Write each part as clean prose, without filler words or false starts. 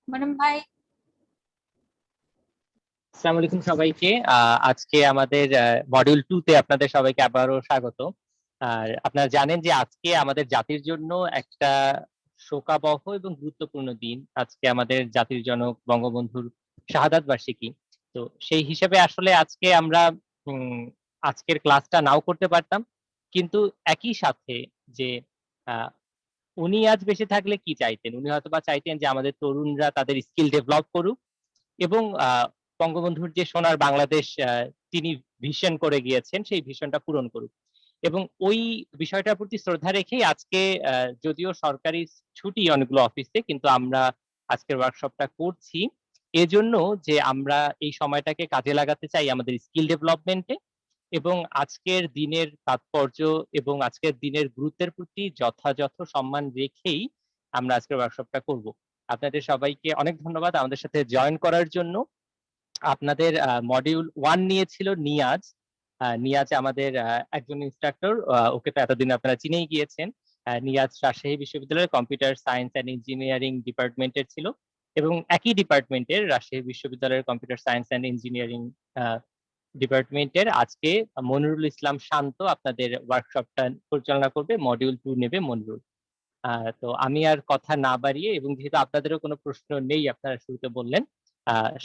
মানম ভাই। আসসালামু আলাইকুম সবাইকে। আজকে আমাদের মডিউল 2 তে আপনাদের সবাইকে আবারও স্বাগত। আর আপনারা জানেন যে আজকে আমাদের জাতির জন্য একটা শোকাবহ এবং গুরুত্বপূর্ণ দিন। আজকে আমাদের জাতির জনক বঙ্গবন্ধুর শাহাদাত বার্ষিকী। তো সেই হিসেবে আসলে আজকে আমরা আজকের ক্লাসটা নাও করতে পারতাম, কিন্তু একই সাথে যে আহ, উনি আজ বেঁচে থাকলে কি চাইতেন, উনি হয়তোবা চাইতেন যে আমাদের তরুণরা তাদের স্কিল ডেভেলপ করুক এবং বঙ্গবন্ধুর যে সোনার বাংলাদেশ তিনি ভিশন করে গিয়েছেন সেই ভিশনটা পূরণ করুক। এবং ওই বিষয়টার প্রতি শ্রদ্ধা রেখেই আজকে যদিও সরকারি ছুটি অনেকগুলো অফিসে, কিন্তু আমরা আজকের ওয়ার্কশপটা করছি এজন্য যে আমরা এই সময়টাকে কাজে লাগাতে চাই আমাদের স্কিল ডেভেলপমেন্টে, এবং আজকের দিনের তাৎপর্য এবং আজকের দিনের গুরুত্বের প্রতি যথাযথ সম্মান রেখেই আমরা আজকের ওয়ার্কশপটা করব। আপনাদের সবাইকে অনেক ধন্যবাদ আমাদের সাথে জয়েন করার জন্য। আপনাদের মডিউল 1 নিয়েছিল নিয়াজ। নিয়াজ আমাদের একজন ইনস্ট্রাক্টর, ওকে তো এতদিন আপনারা চিনেই গিয়েছেন। নিয়াজ রাজশাহী বিশ্ববিদ্যালয়ের কম্পিউটার সায়েন্স অ্যান্ড ইঞ্জিনিয়ারিং ডিপার্টমেন্টের ছিল, এবং একই ডিপার্টমেন্টের রাজশাহী বিশ্ববিদ্যালয়ের কম্পিউটার সায়েন্স অ্যান্ড ইঞ্জিনিয়ারিং ডিপার্টমেন্টের আজকে মনিরুল ইসলাম শান্ত আপনাদের ওয়ার্কশপটা পরিচালনা করবে। মডিউল 2 নেবে মনিরুল। তো আমি আর কথা না বাড়িয়ে, এবং যেহেতু আপনাদেরও কোনো প্রশ্ন নেই আপনারা শুরুতে বললেন,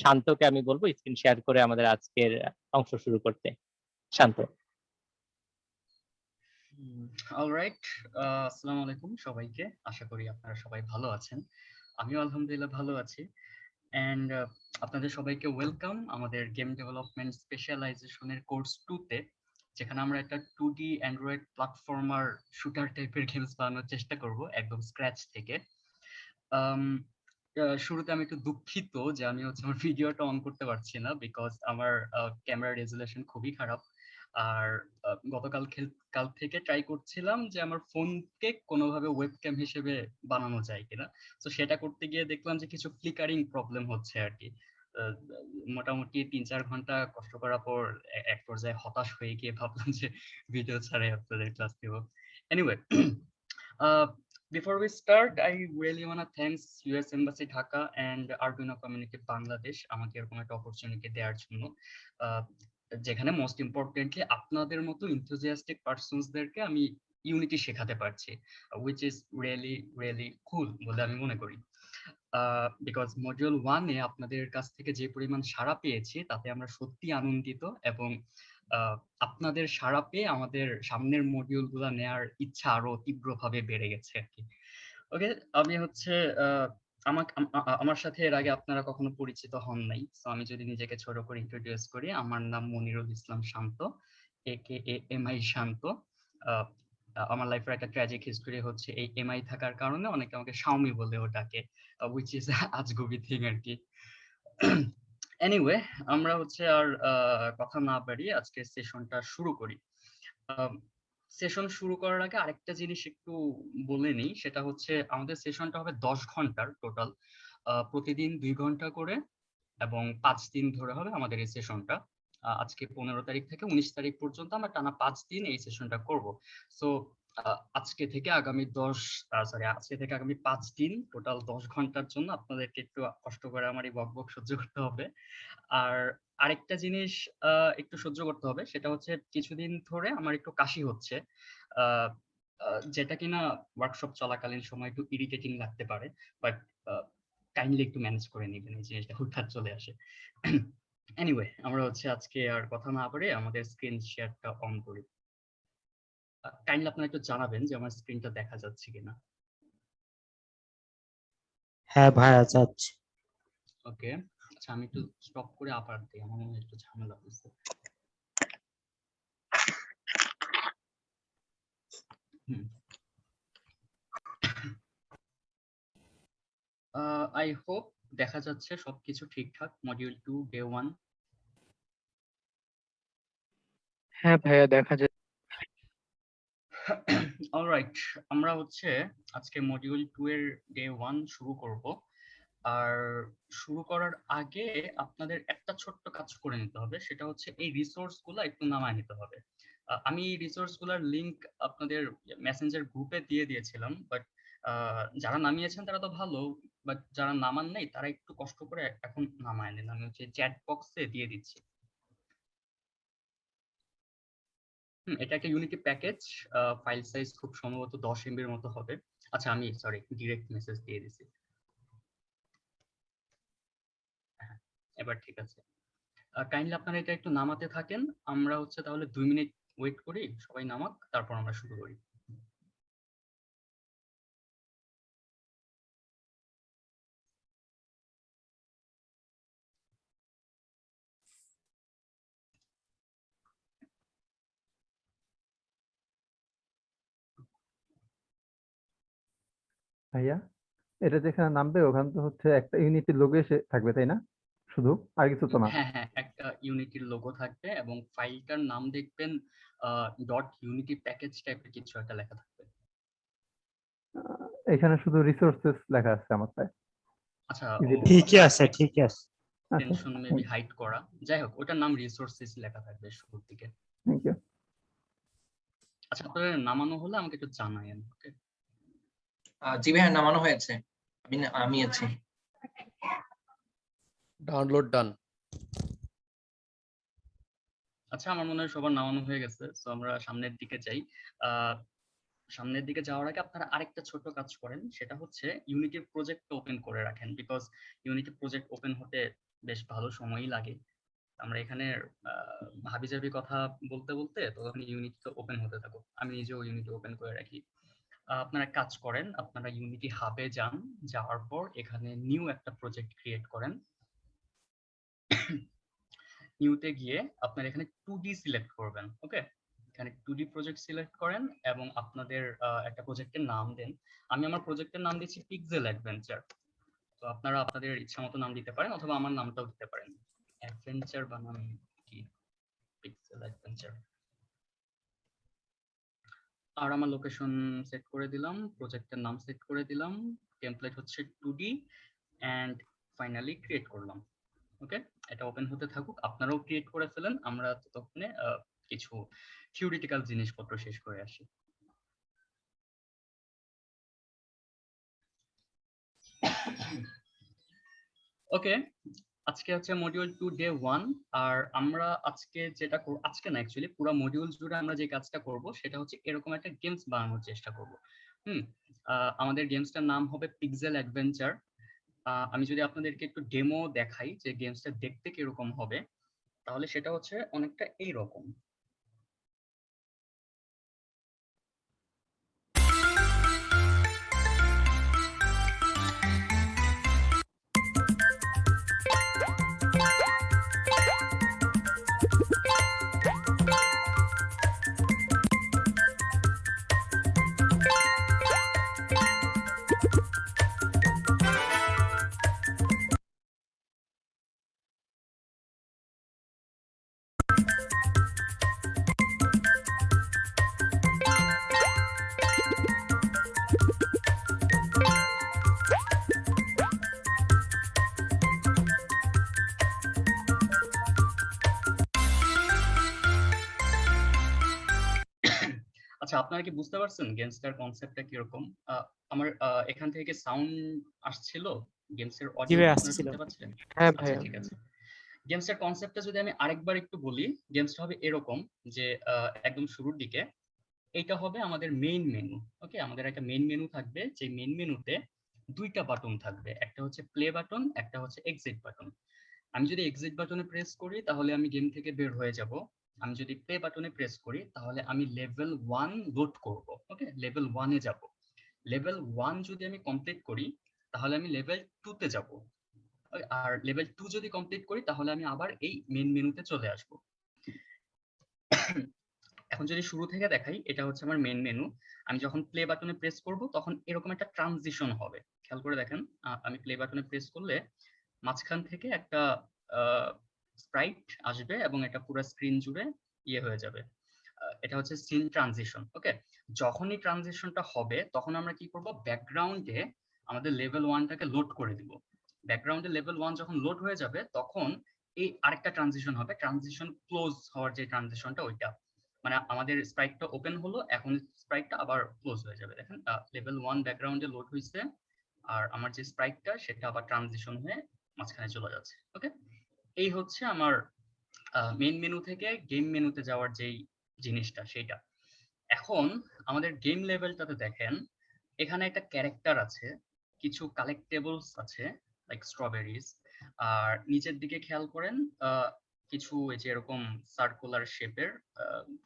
শান্তকে আমি বলবো স্ক্রিন শেয়ার করে আমাদের আজকের অংশ শুরু করতে। শান্ত। অলরাইট, আসসালামু আলাইকুম সবাইকে। আশা করি আপনারা সবাই ভালো আছেন। আমিও আলহামদুলিল্লাহ ভালো আছি। এন্ড আপনাদের সবাইকে ওয়েলকাম আমাদের গেম ডেভেলপমেন্ট স্পেশালাইজেশনের কোর্স 2 তে, যেখানে আমরা একটা 2D অ্যান্ড্রয়েড প্ল্যাটফর্মার শুটার টাইপের গেমস বানানোর চেষ্টা করব একদম স্ক্র্যাচ থেকে। শুরুতে আমি একটু দুঃখিত যে আমি আমার ভিডিওটা অন করতে পারছি না, বিকজ আমার ক্যামেরা রেজুলেশন খুবই খারাপ। আর কাল থেকে ট্রাই করছিলাম যে আমার ফোনকে কোনোভাবে ওয়েবক্যাম হিসেবে বানানো যায় কিনা। তো সেটা করতে গিয়ে দেখলাম যে কিছু ফ্লিকারিং প্রবলেম হচ্ছে আর কি। মোটামুটি 3-4 ঘন্টা কষ্ট করার পর এক পর্যায়ে হতাশ হয়ে গিয়ে ভাবলাম যে ভিডিও ছাড়াই আপনাদের ক্লাস দেব। Anyway, before we start, I really want to thanks US Embassy Dhaka and Arduino Community Bangladesh আমাকে এরকম একটা অপরচুনিটি দেওয়ার জন্য, যেখানে মোস্ট ইম্পর্টেন্টলি আপনাদের মতো ইনথুজিয়াস্টিক পারসনসদেরকে আমি ইউনিটি শেখাতে পারছি, which is really really cool বলে আমি মনে করি। বিকজ মডিউল 1 এ আপনাদের কাছ থেকে যে পরিমাণ সাড়া পেয়েছি তাতে আমরা সত্যি আনন্দিত, এবং আপনাদের সাড়া পেয়ে আমাদের সামনের মডিউলগুলো নেয়ার ইচ্ছা আরো তীব্রভাবে বেড়ে গেছে আর কি। ওকে, আমি আমার সাথে এর আগে আপনারা কখনো পরিচিত হন নাই, তো আমি যদি নিজেকে ছোট করে ইন্ট্রোডিউস করি, আমার নাম মনিরুল ইসলাম শান্ত, AKA এমআই শান্ত। আমার লাইফের একটা ট্র্যাজিক হিস্টোরি হচ্ছে এই এমআই থাকার কারণে অনেকে আমাকে শাওমি বলেও ডাকে, which is আজগুবি থিং আর কি। এনিওয়ে, আমরা আর কথা না বাড়িয়ে আজকের সেশনটা শুরু করি। সেশন শুরু করার আগে আরেকটা জিনিস একটু বলে নিই, সেটা হচ্ছে আমাদের সেশনটা হবে 10 ঘন্টার টোটাল, প্রতিদিন 2 ঘন্টা করে, এবং 5 দিন ধরে হবে আমাদের এই সেশনটা। আজকে 15 তারিখ থেকে 19 তারিখ পর্যন্ত আমরা টানা 5 দিন এই সেশনটা করব। সো আজকে থেকে আগামী 5 দিন টোটাল 10 ঘন্টার জন্য আপনাদেরকে একটু কষ্ট করে আমার এই বকবক সহ্য করতে হবে। আর আরেকটা জিনিস একটু সহ্য করতে হবে, সেটা হচ্ছে কিছুদিন ধরে আমার একটু কাশি হচ্ছে, যেটা কিনা ওয়ার্কশপ চলাকালীন সময় একটু ইরিটেটিং লাগতে পারে, বাট কাইন্ডলি একটু ম্যানেজ করে নেবেন, এই জিনিসটা হুটহাট চলে আসে। এনিওয়ে, আমরা আজকে আর কথা না বলে আমাদের স্ক্রিন শেয়ারটা অন করি। কাইন্ডলি আপনারা একটু জানাবেন যে আমার স্ক্রিনটা দেখা যাচ্ছে কিনা। হ্যাঁ ভাইয়া যাচ্ছে। ওকে, আচ্ছা আমি একটু স্টপ করে আবার দিই, আমার মনে হয় একটু ঝামেলা হচ্ছে। আই হোপ দেখা যাচ্ছে সবকিছু ঠিকঠাক। Module 2 day 1। হ্যাঁ ভাইয়া দেখা যাচ্ছে। অলরাইট, আমরা আজকে মডিউল 2 এর ডে 1 শুরু করব। আর শুরু করার আগে আপনাদের একটা ছোট্ট কাজ করে নিতে হবে, সেটা হচ্ছে এই রিসোর্স গুলো একটু নামায় নিতে হবে। আমি এই রিসোর্স গুলার লিংক আপনাদের মেসেঞ্জার গ্রুপে দিয়ে দিয়েছিলাম, বাট যারা নামিয়েছেন তারা তো ভালো, বাট যারা নামান নাই তারা একটু কষ্ট করে এখন নামায় নেন, আমি হচ্ছে চ্যাট বক্সে দিয়ে দিচ্ছি। এটা একটা ইউনিটি প্যাকেজ, ফাইল সাইজ খুব সম্ভবত 10 MB এর মতো হবে। আচ্ছা আমি সরি ডিরেক্ট মেসেজ দিয়ে দিছি। হ্যাঁ, এবার ঠিক আছে। কাইন্ডলি আপনারা এটা একটু নামাতে থাকেন, আমরা হচ্ছে তাহলে 2 মিনিট ওয়েট করি, সবাই নামাক, তারপর আমরা শুরু করি। ভাইয়া, এটা যেখানে নামবে ওখানে তো হচ্ছে একটা ইউনিটির লোগো এসে থাকবে, তাই না? শুধু, আর কিছু তো না? হ্যাঁ হ্যাঁ, একটা ইউনিটির লোগো থাকবে এবং ফাইলটার নাম দেখবেন ডট ইউনিটি প্যাকেজ টাইপের কিছু একটা লেখা থাকবে। এখানে শুধু রিসোর্সেস লেখা আছে আমার তাই। আচ্ছা ঠিকই আছে, ঠিকই আছে। আচ্ছা, টেনশন মেবি হাইড করা, যাই হোক ওটার নাম রিসোর্সেস লেখা থাকবে শুরুর দিকে। Thank you. আচ্ছা আপনাদের নামানো হলে আমাকে একটু জানায়েন, ওকে? জি ভাইয়া, নামানো হয়েছে, আমি আছি। ডাউনলোড ডান। আচ্ছা আমার মনে হয় সবার নামানো হয়ে গেছে, সো আমরা সামনের দিকে যাই। সামনের দিকে যাওয়ার আগে আপনারা আরেকটা ছোট কাজ করেন, সেটা হচ্ছে ইউনিটির প্রজেক্ট ওপেন করে রাখেন, বিকজ ইউনিটি প্রজেক্ট ওপেন হতে বেশ ভালো সময়ই লাগে। আমরা এখানে হাবিজাবি কথা বলতে বলতে তখন ইউনিটি তো ওপেন হতে থাকুক, আমি নিজেও ইউনিটি ওপেন করে রাখি। আপনারা কাজ করেন, আপনারা ইউনিটি হাবে যান, যাওয়ার পর এখানে নিউ একটা প্রজেক্ট ক্রিয়েট করেন। নিউতে গিয়ে আপনারা এখানে 2D সিলেক্ট করবেন, ওকে? এখানে 2D প্রজেক্ট সিলেক্ট করেন এবং আপনাদের একটা প্রজেক্টের নাম দেন। আমি আমার প্রজেক্টের নাম দিচ্ছি পিক্সেল অ্যাডভেঞ্চার। তো আপনারা আপনাদের ইচ্ছা মতো নাম দিতে পারেন অথবা আমার নামটাও দিতে পারেন। অ্যাডভেঞ্চার বানান কি? Pixel adventure. আর আমার লোকেশন সেট করে দিলাম, প্রজেক্টের নাম সেট করে দিলাম, টেমপ্লেট হচ্ছে 2D এন্ড ফাইনালি ক্রিয়েট করলাম, ওকে? এটা ওপেন হতে থাকুক, আপনারাও ক্রিয়েট করে ফেলেন, আমরা ততক্ষণে কিছু থিওরিটিক্যাল জিনিসপত্র শেষ করে আসি। ওকে, আজকে হচ্ছে মডিউল 2 ডে 1, আর আমরা আজকে যেটা করব, আজকে না অ্যাকচুয়ালি পুরো মডিউল জুড়ে আমরা যে কাজটা করব সেটা হচ্ছে এরকম একটা গেমস বানানোর চেষ্টা করব। আমাদের গেমসটার নাম হবে পিক্সেল অ্যাডভেঞ্চার। আমি যদি আপনাদেরকে একটু ডেমো দেখাই যে গেমসটা দেখতে কিরকম হবে, তাহলে সেটা হচ্ছে অনেকটা এইরকম। আচ্ছা আপনারা কি বুঝতে পারছেন গেমসটার কনসেপ্টটা কিরকম? আমার এখান থেকে সাউন্ড আসছিল, গেমসের অডিও আপনারা শুনতে পাচ্ছেন? হ্যাঁ আচ্ছা ভাইয়া। ঠিক আছে। গেমসটার কনসেপ্টটা যদি আমি আরেকবার একটু বলি, গেমসটা হবে এরকম যে একদম শুরুর দিকে এইটা হবে আমাদের মেইন মেনু, ওকে? আমাদের একটা মেইন মেনু থাকবে, যে মেইন মেনুতে দুইটা বাটন থাকবে, একটা হচ্ছে প্লে বাটন, একটা হচ্ছে এক্সিট বাটন। আমি যদি এক্সিট বাটনে প্রেস করি তাহলে আমি গেম থেকে বের হয়ে যাব, আমি যদি প্লে বাটনে প্রেস করি তাহলে আমি লেভেল 1 লোড করব, ওকে? লেভেল 1 এ যাব। লেভেল 1 যদি আমি কমপ্লিট করি তাহলে আমি লেভেল 2 তে যাব, আর লেভেল 2 যদি কমপ্লিট করি তাহলে আমি আবার এই মেইন মেনুতে চলে আসব। এখন যদি শুরু থেকে দেখাই, এটা হচ্ছে আমার মেইন মেনু। আমি যখন প্লে বাটনে প্রেস করব তখন এরকম একটা ট্রানজিশন হবে, খেয়াল করে দেখেন। আমি প্লে বাটনে প্রেস করলে মাঝখান থেকে একটা স্প্রাইট আসবে এবং এটা পুরো স্ক্রিন জুড়ে ইয়ে হয়ে যাবে। এটা হচ্ছে সিন ট্রানজিশন, ওকে? যখনই ট্রানজিশনটা হবে তখন আমরা কি করব, ব্যাকগ্রাউন্ডে আমাদের লেভেল 1টাকে লোড করে দিব। ব্যাকগ্রাউন্ডে লেভেল 1 যখন লোড হয়ে যাবে তখন এই আরেকটা ট্রানজিশন হবে, ট্রানজিশন ক্লোজ হওয়ার যে ট্রানজিশনটা ওইটা, মানে আমাদের স্প্রাইটটা ওপেন হলো, এখন স্প্রাইটটা আবার ক্লোজ হয়ে যাবে। দেখেন লেভেল 1 ব্যাকগ্রাউন্ডে লোড হইছে, আর আমার যে স্প্রাইটটা সেটা আবার ট্রানজিশন হয়ে মাঝখানে চলে যাচ্ছে। ওকে, এই হচ্ছে আমার মেইন মেনু থেকে গেম মেনুতে যাওয়ার যেই জিনিসটা সেইটা। এখন আমাদের গেম লেভেলটাতে দেখেন, এখানে একটা ক্যারেক্টার আছে, কিছু কালেক্টেবলস আছে লাইক স্ট্রবেরিজ, আর নিচের দিকে খেয়াল করেন কিছু এই যে এরকম সার্কুলার শেপের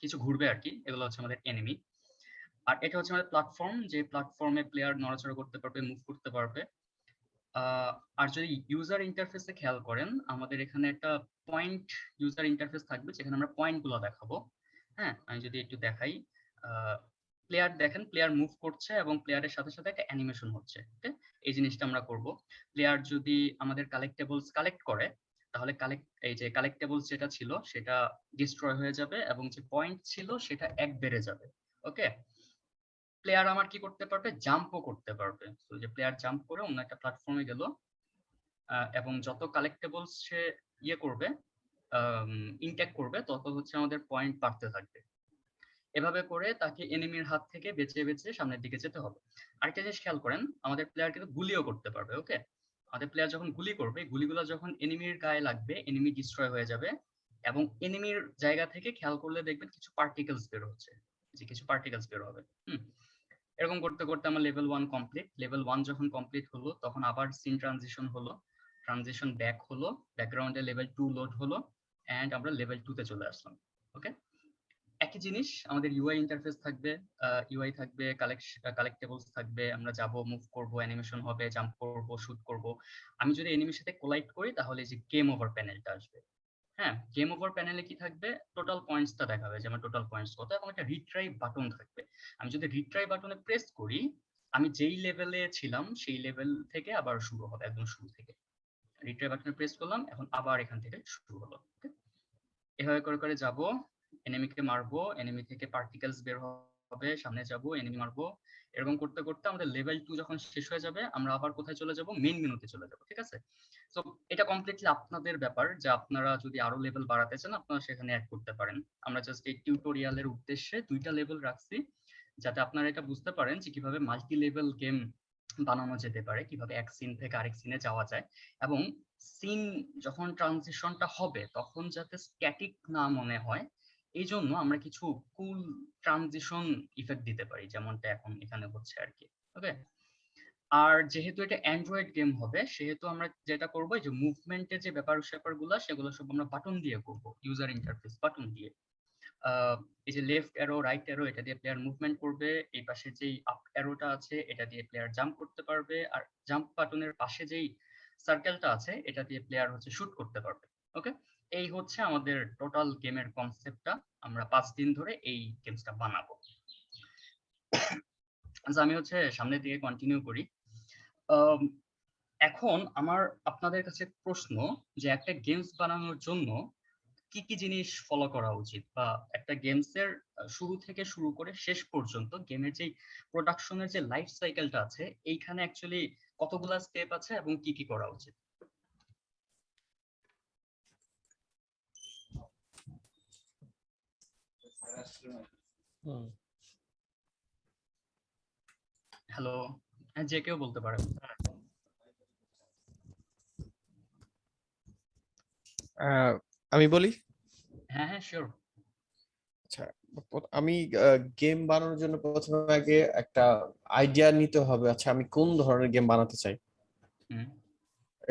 কিছু ঘুরবে আর কি, এগুলো হচ্ছে আমাদের এনিমি। আর এটা হচ্ছে আমাদের প্ল্যাটফর্ম, যে প্ল্যাটফর্মে প্লেয়ার নড়াচড়া করতে পারবে, মুভ করতে পারবে। আর যদি ইউজার ইন্টারফেসে খেয়াল করেন, আমাদের এখানে একটা পয়েন্ট ইউজার ইন্টারফেস থাকবে যেখানে আমরা পয়েন্টগুলো দেখাবো। হ্যাঁ, আমি যদি একটু দেখাই, প্লেয়ার দেখেন, প্লেয়ার মুভ করছে এবং প্লেয়ারের সাথে সাথে একটা অ্যানিমেশন হচ্ছে। ওকে, এই জিনিসটা আমরা করব। প্লেয়ার যদি আমাদের কালেক্টেবলস কালেক্ট করে, তাহলে এই যে কালেক্টেবলস যেটা ছিল সেটা ডিস্ট্রয় হয়ে যাবে এবং যে পয়েন্ট ছিল সেটা 1 বেড়ে যাবে। ওকে, প্লেয়ার আমার কি করতে পারবে, জাম্পও করতে পারবে। তো যে প্লেয়ার জাম্প করে অন্য একটা প্ল্যাটফর্মে গেল এবং যত কালেক্টেবলস সে ইয়ে করবে, ইনটেক করবে, তত হচ্ছে আমাদের পয়েন্ট বাড়তে থাকবে। এভাবে করে তাকে এনিমির হাত থেকে বেঁচে বেঁচে সামনের দিকে যেতে হবে। আরেকটা জিনিস খেয়াল করেন, আমাদের প্লেয়ার কিন্তু গুলিও করতে পারবে। ওকে, আমাদের প্লেয়ার যখন গুলি করবে, গুলিগুলো যখন এনিমির গায়ে লাগবে, এনিমি ডিস্ট্রয় হয়ে যাবে এবং এনিমির জায়গা থেকে খেয়াল করলে দেখবেন কিছু পার্টিকেলস বের হচ্ছে, যে কিছু পার্টিকেলস বের হবে। এরকম করতে করতে আমার লেভেল 1 কমপ্লিট। লেভেল 1 যখন কমপ্লিট হলো, তখন আবার সিন ট্রানজিশন হলো, ট্রানজিশন ব্যাক হলো, ব্যাকগ্রাউন্ডে লেভেল 2 লোড হলো এন্ড আমরা লেভেল 2 তে চলে আসলাম। ওকে, একই জিনিস, আমাদের ইউআই ইন্টারফেস থাকবে, ইউআই থাকবে, কালেক্টেবলস থাকবে, আমরা যাব, মুভ করব, অ্যানিমেশন হবে, জাম্প করব, শুট করব। আমি যদি এনিমির সাথে কোলাইড করি, তাহলে এই যে গেম ওভার প্যানেলটা আসবে। হ্যাঁ, গেম ওভার প্যানেলে কি থাকবে, টোটাল পয়েন্টসটা দেখাবে যে আমার টোটাল পয়েন্টস কত, এবং একটা রিট্রাই বাটন থাকবে। আমি যদি রিট্রাই বাটনে প্রেস করি, আমি যেই লেভেলে ছিলাম সেই লেভেল থেকে আবার শুরু হবে, একদম শুরু থেকে। রিট্রাই বাটনে প্রেস করলাম, এখন আবার এখান থেকে শুরু হলো। এভাবে করে করে যাব, এনিমিকে মারবো, এনিমি থেকে পার্টিকেলস বের হবে, সামনে যাব, এনিমি মারবো। এরকম করতে করতে আমাদের লেভেল 2 যখন শেষ হয়ে যাবে, আমরা আবার কোথায় চলে যাব, মেইন মেনুতে চলে যাব। ঠিক আছে, তো এটা কমপ্লিটলি আপনাদের ব্যাপার, যে আপনারা যদি আরো লেভেল বাড়াতে চান আপনারা সেখানে অ্যাড করতে পারেন। আমরা জাস্ট এই টিউটোরিয়ালের উদ্দেশ্যে 2টা লেভেল রাখছি, যাতে আপনারা এটা বুঝতে পারেন যে কিভাবে মাল্টি লেভেল গেম বানানো যেতে পারে, কিভাবে এক সিন থেকে আরেক সিনে যাওয়া যায়, এবং সিন যখন ট্রানজিশনটা হবে তখন যাতে স্ট্যাটিক না মনে হয়, এই জন্য আমরা কিছু কুল ট্রানজিশন ইফেক্ট দিতে পারি, যেমনটা এখন এখানে হচ্ছে আর কি। ওকে, আর যেহেতু এটা অ্যান্ড্রয়েড গেম হবে, সেহেতু আমরা যেটা করবো, যে মুভমেন্টের যে ব্যাপারগুলো সেগুলো সব আমরা বাটন দিয়ে করব, ইউজার ইন্টারফেস বাটন দিয়ে। এই যে লেফট অ্যারো, রাইট অ্যারো, এটা দিয়ে প্লেয়ার মুভমেন্ট করবে। এই পাশে যেই আপ অ্যারোটা আছে, এটা দিয়ে প্লেয়ার জাম্প করতে পারবে। আর জাম্প বাটনের পাশে যেই সার্কেলটা আছে, এটা দিয়ে প্লেয়ার হচ্ছে শুট করতে পারবে। ওকে, এই হচ্ছে আমাদের টোটাল গেমের কনসেপ্টটা। আমরা 5 দিন ধরে এই গেমসটা বানাবো। আচ্ছা, আমি হচ্ছে সামনের দিকে কন্টিনিউ করি। এখন আমার আপনাদের কাছে প্রশ্ন, যে একটা গেমস বানানোর জন্য কি কি জিনিস ফলো করা উচিত, বা একটা গেমসের শুরু থেকে শুরু করে শেষ পর্যন্ত গেমের যে প্রোডাকশনের যে লাইফ সাইকেলটা আছে, এইখানে অ্যাকচুয়ালি কতগুলা স্টেপ আছে এবং কি কি করা উচিত? হ্যালো, হ্যাঁ, যে কেউ বলতে পারে। আমি বলি। হ্যাঁ হ্যাঁ, শিওর। আচ্ছা, আমি গেম বানানোর জন্য প্রথমে আগে একটা আইডিয়া নিতে হবে। আচ্ছা, আমি কোন ধরনের গেম বানাতে চাই,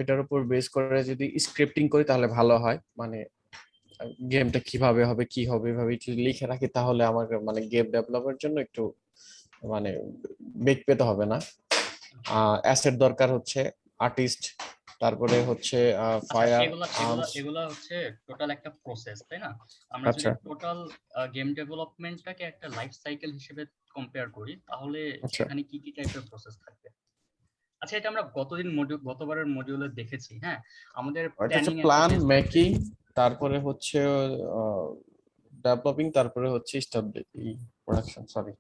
এটার উপর বেস করে যদি স্ক্রিপ্টিং করি তাহলে ভালো হয়। মানে গেমটা কিভাবে হবে, কি হবে, এভাবে একটু লিখে রাখি, তাহলে আমার মানে গেম ডেভেলপের জন্য একটু মানে বেগ পেতে হবে না। অ্যাসেট দরকার হচ্ছে, আর্টিস্ট, তারপরে হচ্ছে ফায়ার আর্মস। এগুলা হচ্ছে টোটাল একটা প্রসেস, তাই না? আমরা যদি আচ্ছা টোটাল গেম ডেভেলপমেন্টটাকে একটা লাইফ সাইকেল হিসেবে কম্পেয়ার করি, তাহলে আচ্ছা সেখানে কি কি টাইপের প্রসেস থাকবে? আচ্ছা, এটা আমরা গতবারের মডিউলে দেখেছি। হ্যাঁ, আমাদের এটা হচ্ছে প্ল্যানিং প্ল্যান মেকিং, তারপরে হচ্ছে ডেভেলপিং, তারপরে হচ্ছে প্রোডাকশন। সরি,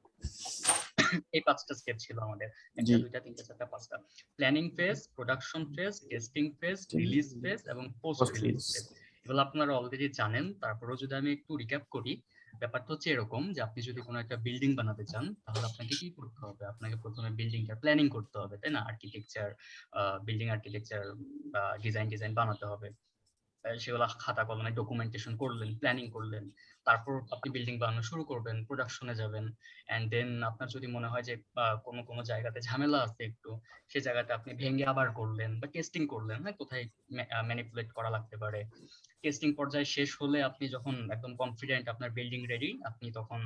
এই 5টা স্টেপ ছিল আমাদের, জি, 1টা 2টা 3টা 4টা 5টা। Planning phase, production phase, testing phase, release phase এবং পোস্ট রিলিজ ফেজ। এগুলো আপনারা অলরেডি জানেন, তারপরেও যদি আমি একটু রিক্যাপ করি, ব্যাপারটা হচ্ছে এরকম যে আপনি যদি কোনো একটা বিল্ডিং বানাতে চান তাহলে আপনাকে কি করতে হবে, আপনাকে প্রথমে বিল্ডিংটা প্ল্যানিং করতে হবে, তাই না? আর্কিটেকচার, বিল্ডিং আর্কিটেকচার বা ডিজাইন বানাতে হবে। সেগুলো খাতা কলমে ডকুমেন্টেশন করলেন, প্ল্যানিং করলেন, তারপর আপনি বিল্ডিং বানানো শুরু করবেন, প্রোডাকশনে যাবেন। এন্ড দেন আপনার যদি মনে হয় যে কোনো জায়গাতে ঝামেলা আছে একটু, সেই জায়গাটা আপনি ভেঙে আবার করলেন বা টেস্টিং করলেন, হ্যাঁ, কোথায় ম্যানিপুলেট করা লাগতে পারে। টেস্টিং পর্যায়ে শেষ হলে আপনি যখন একদম কনফিডেন্ট আপনার বিল্ডিং রেডি, আপনি তখন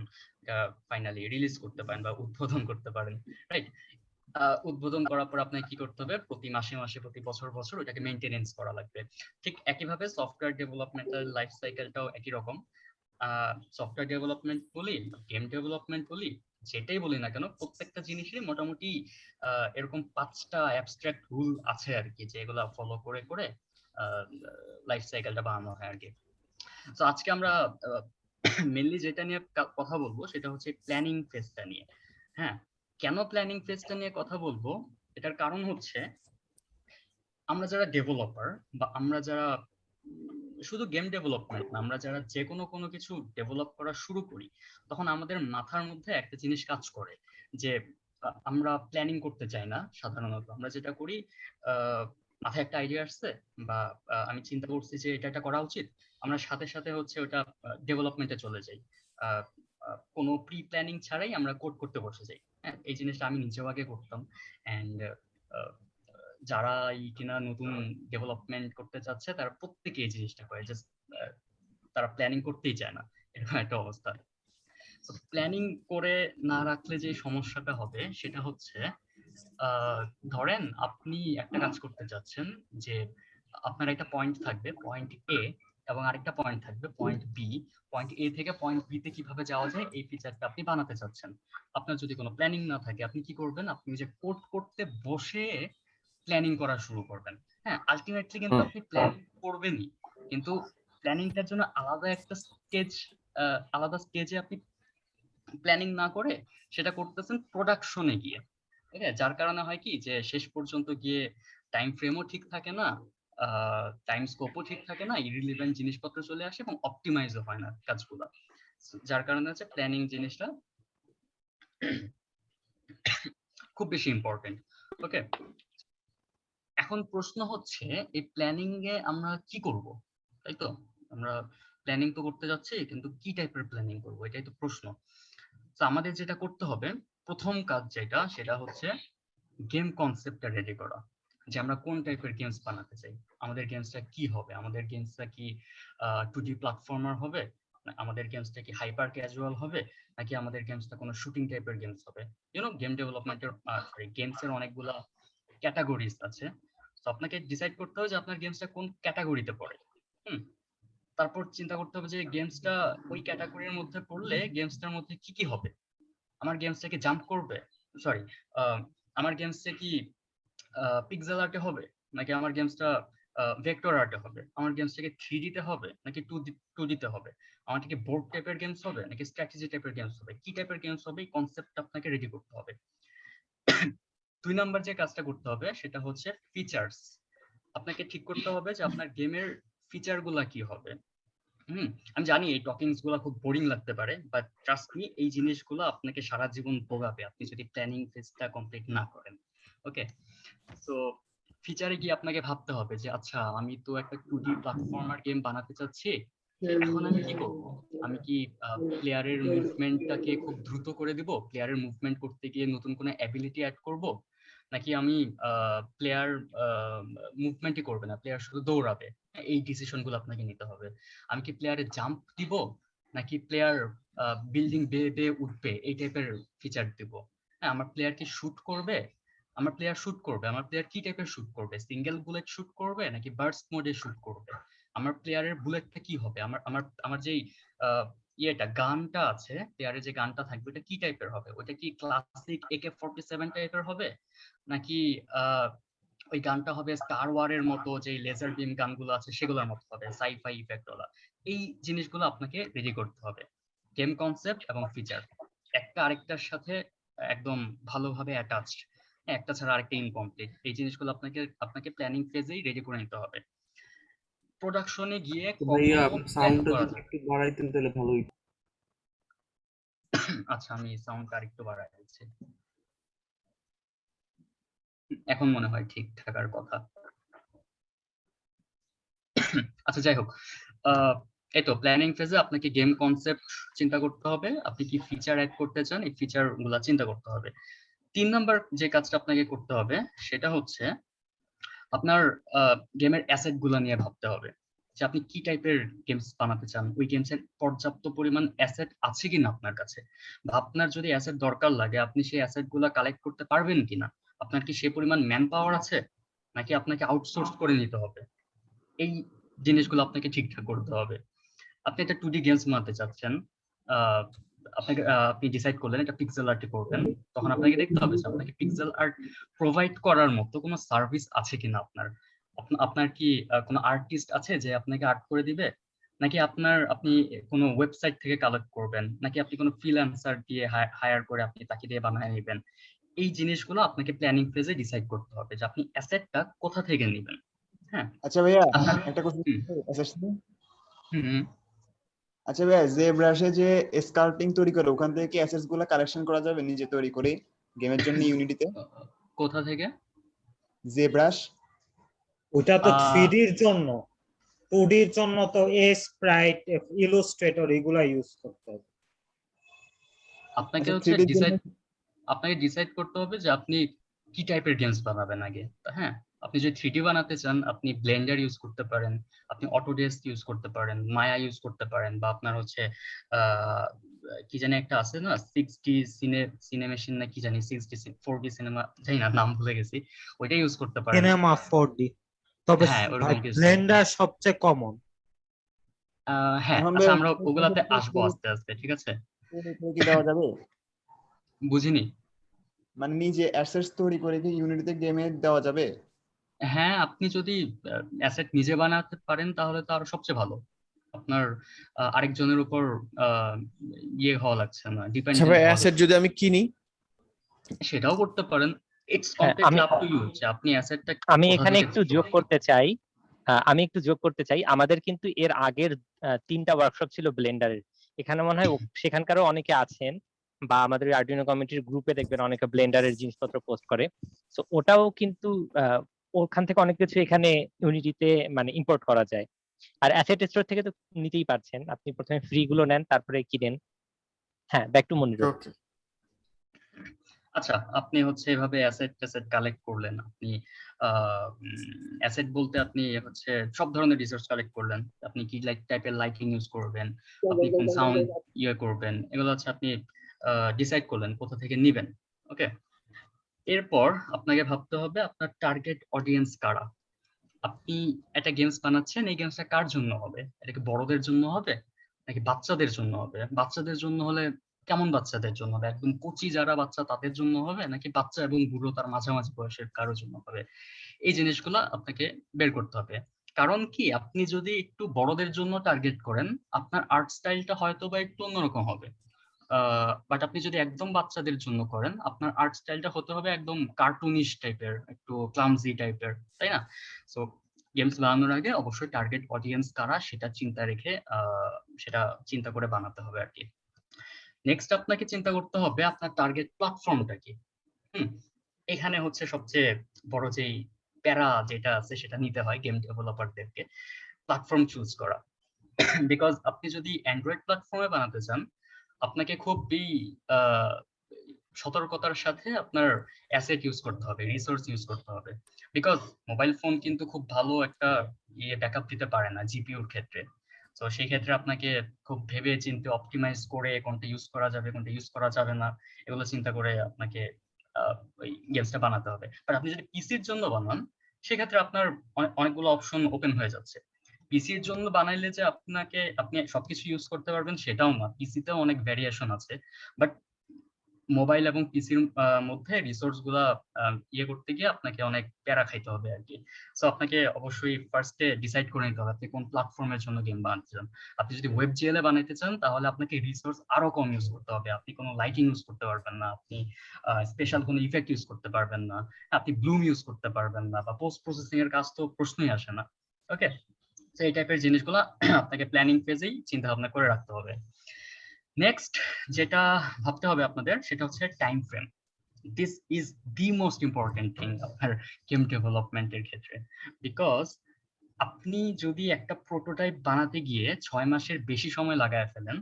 ফাইনালি রিলিজ করতে পারেন বা উদ্বোধন করতে পারেন, রাইট? উদ্বোধন করার পর আপনাকে কি করতে হবে, প্রতি মাসে প্রতি বছর ওটাকে মেইনটেনেন্স করা লাগবে। ঠিক একইভাবে সফটওয়্যার ডেভেলপমেন্টের লাইফ সাইকেলটাও একই রকম। সফটওয়্যার ডেভেলপমেন্ট বলি, গেম ডেভেলপমেন্ট বলি, যেটাই বলি না কেন, প্রত্যেকটা জিনিসই মোটামুটি এরকম 5টা অ্যাবস্ট্রাক্ট রুল আছে আর কি, যেগুলো ফলো করে করে লাইফ সাইকেলটা বানানো হয় আর কি। তো আজকে আমরা মেইনলি যেটা নিয়ে কথা বলবো সেটা হচ্ছে প্ল্যানিং ফেজটা নিয়ে। হ্যাঁ, কেন প্ল্যানিং ফেজটা নিয়ে কথা বলবো, এটার কারণ হচ্ছে আমরা যারা ডেভেলপার বা আমরা যারা শুধু গেম ডেভেলপমেন্ট না, আমরা যারা যে কোনো কিছু ডেভেলপ করা শুরু করি, তখন আমাদের মাথার মধ্যে একটা জিনিস কাজ করে যে আমরা প্ল্যানিং করতে চাই না। সাধারণত আমরা যেটা করি, মাথায় একটা আইডিয়া আসছে বা আমি চিন্তা করছি যে এটা করা উচিত, আমরা সাথে সাথে হচ্ছে ওটা ডেভেলপমেন্টে চলে যাই। কোনো প্রি প্ল্যানিং ছাড়াই আমরা কোড করতে বসে যাই। হ্যাঁ, এই জিনিসটা আমি নিজেও আগে করতাম। এন্ড যারা এই কিনা নতুন ডেভেলপমেন্ট করতে চাচ্ছে তারা প্রত্যেকে এই জিনিসটা করে, জাস্ট তারা প্ল্যানিং করতেই চায় না, এরকম একটা অবস্থা। তো প্ল্যানিং করে না রাখলে যে সমস্যাটা হবে সেটা হচ্ছে, ধরেন আপনি একটা কাজ করতে চাচ্ছেন যে আপনার একটা পয়েন্ট থাকবে, পয়েন্ট এ, এবং আরেকটা পয়েন্ট থাকবে পয়েন্ট বি। পয়েন্ট এ থেকে পয়েন্ট বি তে কিভাবে যাওয়া যায় এই ফিচারটা আপনি বানাতে চাচ্ছেন। আপনার যদি কোনো প্ল্যানিং না থাকে, আপনি কি করবেন, আপনি যে কোড করতে বসে প্ল্যানিং করা শুরু করবেন। হ্যাঁ, আলটিমেটলি কিন্তু আপনি প্ল্যানিং করবেনই, কিন্তু প্ল্যানিংটার জন্য আলাদা স্টেজে আপনি প্ল্যানিং না করে সেটা করতেছেন প্রোডাকশনে গিয়ে। ঠিক আছে, যার কারণে হয় কি যে শেষ পর্যন্ত গিয়ে টাইম ফ্রেমও ঠিক থাকে না, টাইম স্কোপও ঠিক থাকে না, ইরিলিভেন্ট জিনিসপত্র চলে আসে এবং অপটিমাইজও হয় না কাজগুলো। যার কারণে হচ্ছে প্ল্যানিং জিনিসটা খুব বেশি ইম্পর্টেন্ট। ওকে, এখন প্রশ্ন হচ্ছে এই প্ল্যানিং এ আমরা কি করব, তাই তো? আমরা প্ল্যানিং তো করতে যাচ্ছি, কিন্তু কি টাইপের প্ল্যানিং করব এটাই তো প্রশ্ন। তো আমাদের যেটা করতে হবে, প্রথম কাজ যেটা, সেটা হচ্ছে গেম কনসেপ্টটা রেডি করা, যে আমরা কোন টাইপের গেমস বানাতে চাই। আমাদের গেমসটা কি হবে, আমাদের গেমসটা কি 2D প্ল্যাটফর্মার হবে, আমাদের গেমসটা কি হাইপার ক্যাজুয়াল হবে, নাকি আমাদের গেমসটা কোনো শুটিং টাইপের গেমস হবে। গেম ডেভেলপমেন্টের গেমসের অনেকগুলা ক্যাটাগরিজ আছে। তো আপনাকে ডিসাইড করতে হবে যে আপনার গেমসটা কোন ক্যাটাগরিতে পড়ে। তারপর চিন্তা করতে হবে যে গেমসটা ওই ক্যাটাগরির মধ্যে পড়লে গেমসটার মধ্যে কি কি হবে। আমার গেমসটা কি জাম্প করবে, সরি, আমার গেমসটা কি পিক্সেল আর্টে হবে, নাকি আমার গেমসটা ভেক্টর আর্টে হবে, আমার গেমসটাকে 3D তে হবে নাকি 2D তে হবে, আমারটা কি বোর্ড টাইপের গেমস হবে নাকি স্ট্র্যাটেজি টাইপের গেমস হবে, কি টাইপের গেমস হবে, এই কনসেপ্টটা আপনাকে রেডি করতে হবে। 2 নাম্বার যে কাজটা করতে হবে সেটা হচ্ছে ফিচার্স। আপনাকে ঠিক করতে হবে যে আপনার গেমের ফিচার গুলা কি হবে। আমি জানি এই টকিংস গুলা খুব বোরিং লাগতে পারে, বাট ট্রাস্ট মি, এই জিনিসগুলো আপনাকে সারা জীবন ভোগাবে আপনি যদি প্ল্যানিং ফেজটা কমপ্লিট না করেন। ওকে, তো ফিচারে গিয়ে আপনাকে ভাবতে হবে যে আচ্ছা, আমি তো একটা 2D প্ল্যাটফর্মার গেম বানাতে চাচ্ছি, এখন আমি কি করব? আমি কি প্লেয়ারের মুভমেন্টটাকে খুব দ্রুত করে দিব, প্লেয়ারের মুভমেন্ট করতে গিয়ে নতুন কোনো অ্যাবিলিটি অ্যাড করব, নাকি আমি প্লেয়ার মুভমেন্টই করবে না, প্লেয়ার শুধু দৌড়াবে? এই ডিসিশন গুলো আপনাকে নিতে হবে। আমি কি প্লেয়ারে জাম্প দিব, নাকি প্লেয়ার বিল্ডিং বেয়ে বেয়ে উঠবে, এই টাইপের ফিচার দিব? হ্যাঁ, আমার প্লেয়ার কি শুট করবে, আমার প্লেয়ার কি টাইপের শুট করবে, সিঙ্গেল বুলেট শুট করবে নাকি বার্স্ট মোডে শুট করবে, আমার প্লেয়ারের বুলেটটা কি হবে, আমার আমার আমার যেই গানটা আছে, প্লেয়ারের যে গানটা থাকবে ওটা কি টাইপের হবে, ওটা কি ক্লাসিক AK-47 টাইপের হবে, নাকি ওই গানটা হবে স্টার ওয়ারের মতো যে লেজার বিম গানগুলো আছে সেগুলোর মতো হবে, সাইফাই ইফেক্ট ওলা। এই জিনিসগুলো আপনাকে রেডি করতে হবে। গেম কনসেপ্ট এবং ফিচার একটা আরেকটার সাথে একদম ভালোভাবে অ্যাটাচড, একটা ছাড়া আরেকটা ইনকমপ্লিট। এই জিনিসগুলো আপনাকে প্ল্যানিং ফেজেই রেডি করে নিতে হবে। প্রোডাকশনে গিয়ে ভাইয়া কখন প্ল্যান সাউন্ডটা করা যদি যাবে? একটু বাড়াইতেন তাহলে ভালো হইতো। আচ্ছা, আমি সাউন্ডটা আরেকটু বাড়াই দিচ্ছি। এখন মনে হয় ঠিক থাকার কথা। আচ্ছা, যাই হোক, এই তো প্ল্যানিং ফেজে আপনাকে গেম কনসেপ্ট চিন্তা করতে হবে, আপনি কি ফিচার অ্যাড করতে চান এই ফিচার গুলা চিন্তা করতে হবে। 3 নাম্বার যে কাজটা আপনাকে করতে হবে সেটা হচ্ছে আপনার গেমের অ্যাসেট গুলা নিয়ে ভাবতে হবে, যে আপনি কি টাইপের গেমস বানাতে চান, ওই গেমস এর পর্যাপ্ত পরিমাণ অ্যাসেট আছে কিনা আপনার কাছে, বা আপনার যদি অ্যাসেট দরকার লাগে আপনি সেই অ্যাসেট গুলা কালেক্ট করতে পারবেন কিনা, আপনার কি সেই পরিমাণ ম্যান পাওয়ার আছে, নাকি আপনাকে আউটসোর্স করে নিতে হবে। এই জিনিসগুলো আপনাকে ঠিকঠাক করতে হবে। আপনি একটা 2D গেমস বানাতে চাচ্ছেন, আহ, আপনি ডিসাইড করলেন এটা পিক্সেল আর্টে করবেন, তখন আপনাকে দেখতে হবে যে আপনাকে পিক্সেল আর্ট প্রোভাইড করার মতো কোনো সার্ভিস আছে কিনা আপনার। আপনার কি কোনো আর্টিস্ট আছে যে আপনাকে আর্ট করে দিবে, নাকি আপনি কোনো ওয়েবসাইট থেকে কালেক্ট করবেন, নাকি আপনি কোনো ফ্রিল্যান্সার দিয়ে হায়ার করে আপনি তাকে দিয়ে বানিয়ে নেবেন। এই জিনিসগুলো আপনাকে প্ল্যানিং ফেজে ডিসাইড করতে হবে যে আপনি অ্যাসেটটা কোথা থেকে নেবেন। হ্যাঁ, আচ্ছা ভাইয়া, আপনার একটা কোশ্চেন হুম আচ্ছা ভাইয়া, যে ব্রাশে যে স্কাল্পটিং তৈরি করে ওখান থেকে কি অ্যাসেটস গুলো কালেকশন করা যাবে নিজে তৈরি করে গেমের জন্য ইউনিটিতে? কোথা থেকে? যে ব্রাশ ওটা তো 3D এর জন্য, 2D এর জন্য তো স্প্রাইট, ইলাস্ট্রেটর এগুলা ইউজ করতে হবে। আপনাকে আচ্ছা, হচ্ছে 3D র জন্য আপনাকে ডিসাইড করতে হবে যে আপনি কি টাইপের গেমস বানাবেন আগে। হ্যাঁ, আপনি যদি 3D বানাতে চান আপনি ব্লেন্ডার ইউজ করতে পারেন, আপনি অটোডেস্ক ইউজ করতে পারেন, মায়া ইউজ করতে পারেন, বা আপনার হচ্ছে আহ কি জানি একটা আছে না 6D সিনেমেশন না কি জানি 6D 4D সিনেমা, জানি না নাম ভুলে গেছি, ওইটা ইউজ করতে পারেন। সিনেমা 4D, তবে হ্যাঁ, ওরকম কিছু। ব্লেন্ডার সবচেয়ে কমন। হ্যাঁ, এখন আচ্ছা, আমরা ওগুলাতে আসবো আস্তে আস্তে, ঠিক আছে। কি দেওয়া যাবে? বুঝিনি। মানে নিজে অ্যাসেটস তৈরি করে কি ইউনিটিতে গেমে দেওয়া যাবে? হ্যাঁ, আপনি যদি অ্যাসেট নিজে বানাতে পারেন তাহলে তো আরো সবচেয়ে ভালো। আপনার আরেকজনের উপর ইয়ে হওয়া লাগছে না, আচ্ছা ডিপেন্ডেন্ট ভাই, হওয়া অ্যাসেট যদি আমি কিনি, সেটাও করতে পারেন। ইটস হ্যাঁ, কমপ্লিটলি আপ টু ইউ যে আপনি অ্যাসেটটা আমি কোথা এখানে থেকে একটু যোগ করতে চাই। আমাদের কিন্তু এর আগের 3টা ওয়ার্কশপ ছিল ব্লেন্ডারের। এখানে মনে হয় সেখানকারও অনেকে আছেন, বা আমাদের আর্ডিনো কমিউনিটির গ্রুপে দেখবেন অনেকে ব্লেন্ডারের জিনিসপত্র পোস্ট করে। সো ওটাও কিন্তু ওখান থেকে অনেক কিছু এখানে ইউনিটিতে মানে ইম্পোর্ট করা যায়। আর অ্যাসেট স্টোর থেকে তো নিতেই পারছেন, আপনি প্রথমে ফ্রি গুলো নেন তারপরে কিনেন। হ্যাঁ, ব্যাক টু মনির। ওকে। আচ্ছা, আপনি হচ্ছে এভাবে অ্যাসেট কালেক্ট করলেন, আপনি অ্যাসেট বলতে আপনি হচ্ছে সব ধরনের রিসোর্স কালেক্ট করলেন, আপনি কি টাইপের লাইটিং ইউজ করবেন, আপনি কোন সাউন্ড ইয়ে করবেন, এগুলো হচ্ছে আপনি ডিসাইড করলেন কোথা থেকে নিবেন। ওকে, এরপর আপনাকে ভাবতে হবে আপনার টার্গেট অডিয়েন্স কারা। আপনি একটা গেমস বানাচ্ছেন, এই গেমসটা কার জন্য হবে? এটা কি বড়দের জন্য হবে নাকি বাচ্চাদের জন্য হবে? বাচ্চাদের জন্য হলে কেমন বাচ্চাদের জন্য হবে? একদম কচি যারা বাচ্চা তাদের জন্য হবে, নাকি বাচ্চা এবং বুড়ো তার মাঝামাঝি বয়সের কারোর জন্য হবে? এই জিনিসগুলো আপনাকে বের করতে হবে। কারণ কি, আপনি যদি একটু বড়দের জন্য টার্গেট করেন আপনার আর্ট স্টাইলটা হয়তো বা একটু অন্যরকম হবে, বাট আপনি যদি একদম বাচ্চাদের জন্য করেন আপনার আর্ট স্টাইলটা হতে হবে একদম কার্টুনিশ টাইপের, একটু ক্লামজি টাইপের, তাই না? সো গেমস বানানোর আগে অবশ্যই টার্গেট অডিয়েন্স কারা সেটা চিন্তা রেখে সেটা চিন্তা করে বানাতে হবে আর কি। নেক্সট আপনাকে চিন্তা করতে হবে আপনার টার্গেট প্ল্যাটফর্মটা কি। এখানে হচ্ছে সবচেয়ে বড় যেই প্যারা যেটা আছে সেটা নিতে হয় গেম ডেভেলপারদেরকে, প্ল্যাটফর্ম চুজ করা। বিকজ আপনি যদি অ্যান্ড্রয়েড প্ল্যাটফর্মে বানাতে চান আপনাকে খুবই সতর্কতার সাথে আপনার অ্যাসেট ইউজ করতে হবে, রিসোর্স ইউজ করতে হবে। বিকজ মোবাইল ফোন কিন্তু খুব ভালো একটা ব্যাকআপ দিতে পারে না জিপিইউর ক্ষেত্রে। তো সেই ক্ষেত্রে আপনাকে খুব ভেবে চিন্তে অপটিমাইজ করে কোনটা ইউজ করা যাবে কোনটা ইউজ করা যাবে না এগুলো চিন্তা করে আপনাকে ওই গেমসটা বানাতে হবে। আর আপনি যদি পিসির জন্য বানান সেক্ষেত্রে আপনার অনেকগুলো অপশন ওপেন হয়ে যাচ্ছে। পিসির জন্য বানাইলে যে আপনি সবকিছু ইউজ করতে পারবেন সেটাও না, পিসিতেও অনেক ভ্যারিয়েশন আছে। বাট মোবাইল এবং পিসির মধ্যে রিসোর্স গুলা ইয়ে করতে গিয়ে আপনাকে অনেক প্যারা খাইতে হবে আর কি। সো আপনাকে অবশ্যই ফার্স্টে ডিসাইড করে নিতে হবে আপনি কোন প্ল্যাটফর্মের জন্য গেম বানাতে চান। আপনি যদি ওয়েব জিএল এ বানাইতে চান তাহলে আপনাকে রিসোর্স আরো কম ইউজ করতে হবে, আপনি কোনো লাইটিং ইউজ করতে পারবেন না, আপনি স্পেশাল কোনো ইফেক্ট ইউজ করতে পারবেন না, আপনি ব্লুম ইউজ করতে পারবেন না, বা পোস্ট প্রসেসিং এর কাজ তো প্রশ্নই আসে না। ওকে, তো এই টাইপের জিনিসগুলো আপনাকে প্ল্যানিং ফেজেই চিন্তা ভাবনা করে রাখতে হবে। নেক্সট যেটা ভাবতে হবে আপনাদের সেটা হচ্ছে time frame. This is the most important thing আপনার গেম ডেভেলপমেন্টের ক্ষেত্রে, বিকজ আপনি যদি একটা প্রোটোটাইপ বানাতে গিয়ে 6 মাসের বেশি সময় লাগায় ফেলেন,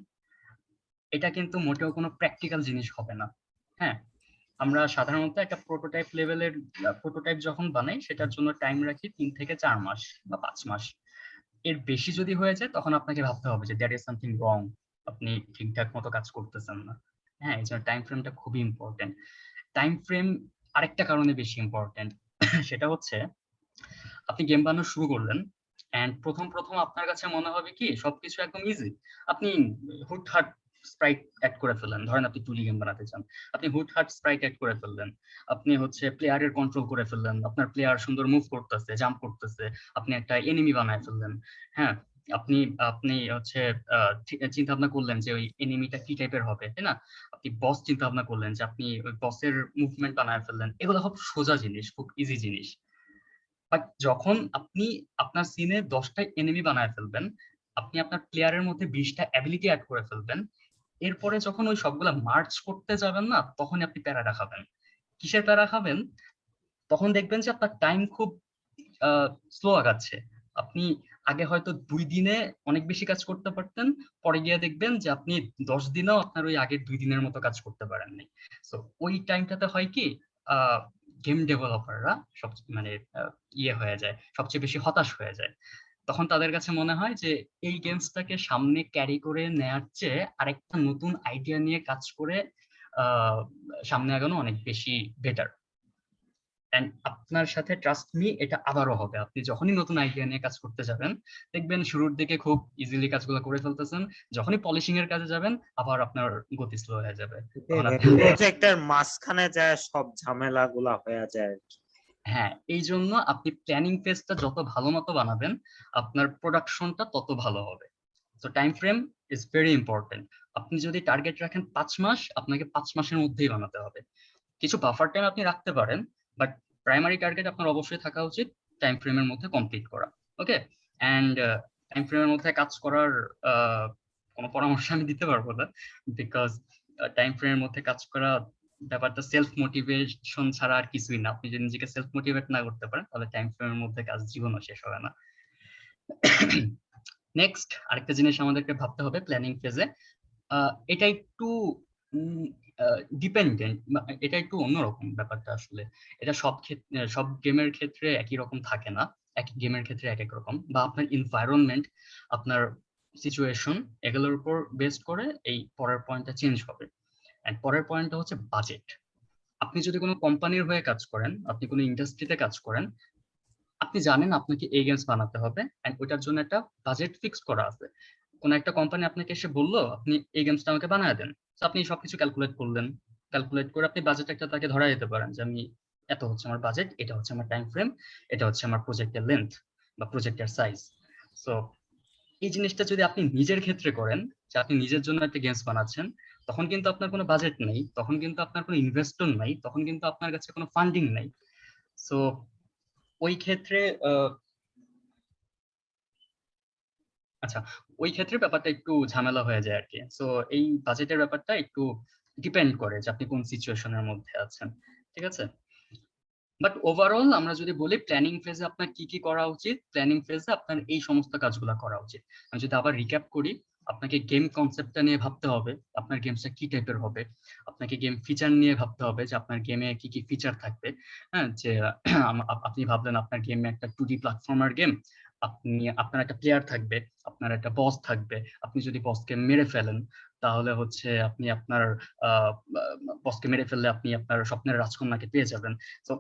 এটা কিন্তু মোটেও কোনো প্র্যাকটিক্যাল জিনিস হবে না। হ্যাঁ, আমরা সাধারণত একটা প্রোটোটাইপ লেভেলের প্রোটোটাইপ যখন বানাই সেটার জন্য টাইম রাখি 3 থেকে 4 মাস বা 5 মাস। এর বেশি যদি হয়ে যায় তখন আপনাকে ভাবতে হবে যে দ্যাট ইজ সামথিং রং, আপনি ঠিকঠাক মতো কাজ করতেছেন না। হ্যাঁ, এই জন্য টাইম ফ্রেমটা খুবই ইম্পর্টেন্ট। টাইম ফ্রেম আরেকটা কারণে বেশি ইম্পর্টেন্ট, সেটা হচ্ছে আপনি গেম বানানো শুরু করলেন এন্ড প্রথম আপনার কাছে মনে হবে কি সবকিছু একদম ইজি। আপনি হুটহাট স্প্রাইট অ্যাড করে ফেললেন, ধরেন আপনি 2D গেম বানাতে চান, আপনি হুটহাট স্প্রাইট অ্যাড করে ফেললেন, আপনি হচ্ছে প্লেয়ারের কন্ট্রোল করে ফেললেন, আপনার প্লেয়ার সুন্দর মুভ করতেছে, জাম্প করতেছে, আপনি একটা এনিমি বানায় ফেললেন। হ্যাঁ, আপনি আপনি হচ্ছে চিন্তা ভাবনা করলেন যে ওই এনিমিটা কি টাইপের হবে, তাই না? আপনি বস চিন্তা ভাবনা করলেন যে আপনি ওই বসের মুভমেন্ট বানায় ফেললেন। এগুলো খুব সোজা জিনিস, খুব ইজি জিনিস। বাট যখন আপনি আপনার সিনে 10টা এনিমি বানায় ফেলবেন, আপনি আপনার প্লেয়ারের মধ্যে 20টা অ্যাবিলিটি অ্যাড করে ফেলবেন, এরপরে যখন ওই সবগুলা মার্চ করতে যাবেন না, তখনই আপনি প্যারাটা খাবেন। কিসের প্যারা খাবেন? তখন দেখবেন যে আপনার টাইম খুব স্লো আগাচ্ছে। আপনি আগে হয়তো 2 দিনে অনেক বেশি কাজ করতে পারতেন, পরে গিয়ে দেখবেন যে আপনি 10 দিনেও আপনার ওই আগের 2 দিনের মতো কাজ করতে পারেননি। সো ওই টাইমটাতে হয় কি, গেম ডেভেলপাররা সব মানে ইয়ে হয়ে যায়, সবচেয়ে বেশি হতাশ হয়ে যায়। তখন তাদের কাছে মনে হয় যে এই গেমসটাকে সামনে ক্যারি করে নেওয়ার চেয়ে আরেকটা নতুন আইডিয়া নিয়ে কাজ করে আহ সামনে আগানো অনেক বেশি বেটার। এন্ড আপনার সাথে ট্রাস্ট মি, এটা আবারও হবে। আপনি যখনই নতুন আইডিয়া নিয়ে কাজ করতে যাবেন, দেখবেন শুরুর দিকে খুব ইজিলি কাজগুলো করে ফেলতেছেন, যখনই পলিশিং এর কাজে যাবেন আবার আপনার গতি স্লো হয়ে যাবে। তখন আপনি প্রজেক্টের মাঝখানে যায় সব ঝামেলা গুলা হয়ে যায়। হ্যাঁ, এই জন্য আপনি প্ল্যানিং ফেজটা যত ভালো মতো বানাবেন, আপনার প্রোডাকশনটা তত ভালো হবে। তো time frame is very important. আপনি যদি টার্গেট রাখেন 5 মাস, আপনাকে 5 মাসের মধ্যেই বানাতে হবে। কিছু বাফার টাইম আপনি রাখতে পারেন, বাট প্রাইমারি টার্গেট আপনার অবশ্যই থাকা উচিত টাইম ফ্রেমের মধ্যে কমপ্লিট করা। ওকে, এন্ড টাইম ফ্রেমের মধ্যে কাজ করার কোনো পরামর্শ আমি দিতে পারবো না, বিকজ টাইম ফ্রেমের মধ্যে কাজ করা ব্যাপারটা সেলফ মোটিভেশন ছাড়া আর কিছুই না। আপনি যদি নিজেকে সেলফ মোটিভেট না করতে পারেন, তাহলে টাইম ফ্রেমের মধ্যে কাজ জীবনও শেষ হবে না। নেক্সট আরেকটা জিনিস আমাদেরকে ভাবতে হবে প্ল্যানিং ফেজে, এটা একটু ডিপেন্ডেন্ট, এটা একটু অন্যরকম ব্যাপারটা আসলে। এটা সব গেমের ক্ষেত্রে একই রকম থাকে না, এক গেমের ক্ষেত্রে এক এক রকম, বা আপনার এনভায়রনমেন্ট, আপনার সিচুয়েশন, এগুলোর উপর বেস করে এই পরের পয়েন্টটা চেঞ্জ হবে। এন্ড পরের পয়েন্টটা হচ্ছে বাজেট। আপনি যদি কোনো কোম্পানির হয়ে কাজ করেন, আপনি কোনো ইন্ডাস্ট্রিতে কাজ করেন, আপনি জানেন আপনাকে এই গেমস বানাতে হবে এন্ড ওইটার জন্য একটা বাজেট ফিক্স করা আছে। কোন একটা কোম্পানি আপনাকে এসে বললো আপনি এই গেমসটা আমাকে বানায় দেন, তো আপনি সবকিছু ক্যালকুলেট করলেন, ক্যালকুলেট করে আপনি বাজেট একটা তাকে ধরা দিতে পারেন যে আমি এত হচ্ছে আমার বাজেট, এটা হচ্ছে আমার টাইম ফ্রেম, এটা হচ্ছে আমার প্রজেক্টের লেন্থ বা প্রজেক্টের সাইজ। সো এই জিনিসটা যদি আপনি নিজের ক্ষেত্রে করেন, যে আপনি নিজের জন্য একটা গেমস বানাচ্ছেন, তখন কিন্তু আপনার কোনো বাজেট নেই, তখন কিন্তু আপনার কোনো ইনভেস্টর নাই, তখন কিন্তু আপনার কাছে কোনো ফান্ডিং নাই। সো ওই ক্ষেত্রে আচ্ছা, ওই ক্ষেত্রে ব্যাপারটা একটু ঝামেলা হয়ে যায় আর কি। সো এই বাজেটের ব্যাপারটা একটু ডিপেন্ড করে যে আপনি কোন সিচুয়েশনের মধ্যে আছেন, ঠিক আছে? বাট ওভারঅল আমরা যদি বলি প্ল্যানিং ফেজে আপনার কি কি করা উচিত, প্ল্যানিং ফেজে আপনার এই সমস্ত কাজগুলো করা উচিত। আমি যদি আবার রিক্যাপ করি, আপনাকে গেম কনসেপ্টটা নিয়ে ভাবতে হবে, আপনার গেমসটা কি টাইপের হবে। আপনাকে গেম ফিচার নিয়ে ভাবতে হবে যে আপনার গেমে কি কি ফিচার থাকবে। হ্যাঁ, যে আপনি ভাবলেন আপনার গেমে একটা 2D প্ল্যাটফর্মার গেম, আপনার একটা প্লেয়ার থাকবে, আপনার একটা বস থাকবে। আপনি যদি বসকে মেরে ফেলেন, তাহলে হচ্ছে আপনি আপনার বসকে মেরে ফেললে আপনি আপনার স্বপ্নের রাজকন্যাকে পেয়ে যাবেন। তো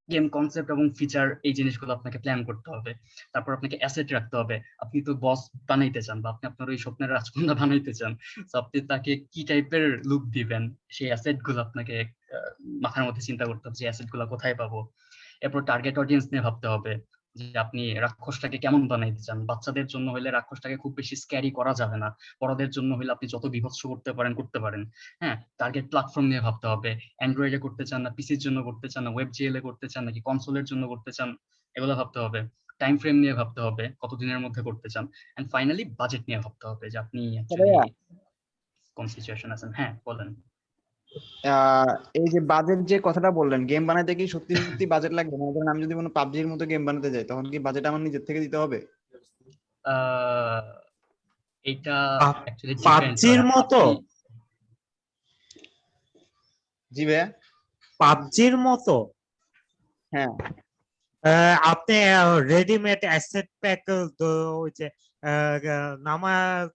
গেম কনসেপ্ট এবং ফিচার, এই জিনিসগুলো আপনাকে প্ল্যান করতে হবে। তারপর আপনাকে অ্যাসেট রাখতে হবে। আপনি তো বস বানাইতে চান বা আপনি আপনার ওই স্বপ্নের রাজকন্যা বানাইতে চান, তো আপনি তাকে কি টাইপের লুক দিবেন, সেই অ্যাসেট গুলো আপনাকে মাথার মধ্যে চিন্তা করতে হবে যে অ্যাসেট গুলো কোথায় পাবো। এরপর টার্গেট অডিয়েন্স নিয়ে ভাবতে হবে যে আপনি রাক্ষসটাকে কেমন বানাইতে চান। বাচ্চাদের জন্য হলে রাক্ষসটাকে খুব বেশি স্ক্যারি করা যাবে না, বড়দের জন্য হলে আপনি যত বিভৎস করতে পারেন। হ্যাঁ, টার্গেট প্ল্যাটফর্ম নিয়ে ভাবতে হবে, অ্যান্ড্রয়েডে করতে চান না পিসির জন্য করতে চান না ওয়েব জিএল এ করতে চান নাকি কনসোলের জন্য করতে চান, এগুলো ভাবতে হবে। টাইম ফ্রেম নিয়ে ভাবতে হবে, কতদিনের মধ্যে করতে চান। এন্ড ফাইনালি বাজেট নিয়ে ভাবতে হবে যে আপনি অ্যাকচুয়ালি কোন সিচুয়েশন আছেন। হ্যাঁ বলেন। এই যে বাজেট যে কথাটা বললেন, গেম বানাতে কি সত্যি সত্যি বাজেট লাগবে? মনে করেন আমি যদি কোনো পাবজির মতো গেম বানাতে যাই, তখন কি বাজেট আমার নিজের থেকে দিতে হবে? এটা পা- অ্যাকচুয়ালি ডিপেন্ড পাবজির করে। মতো জি ভাইয়া। পাবজির মতো হ্যাঁ, আপনি রেডিমেড অ্যাসেট প্যাক ওই যে নামা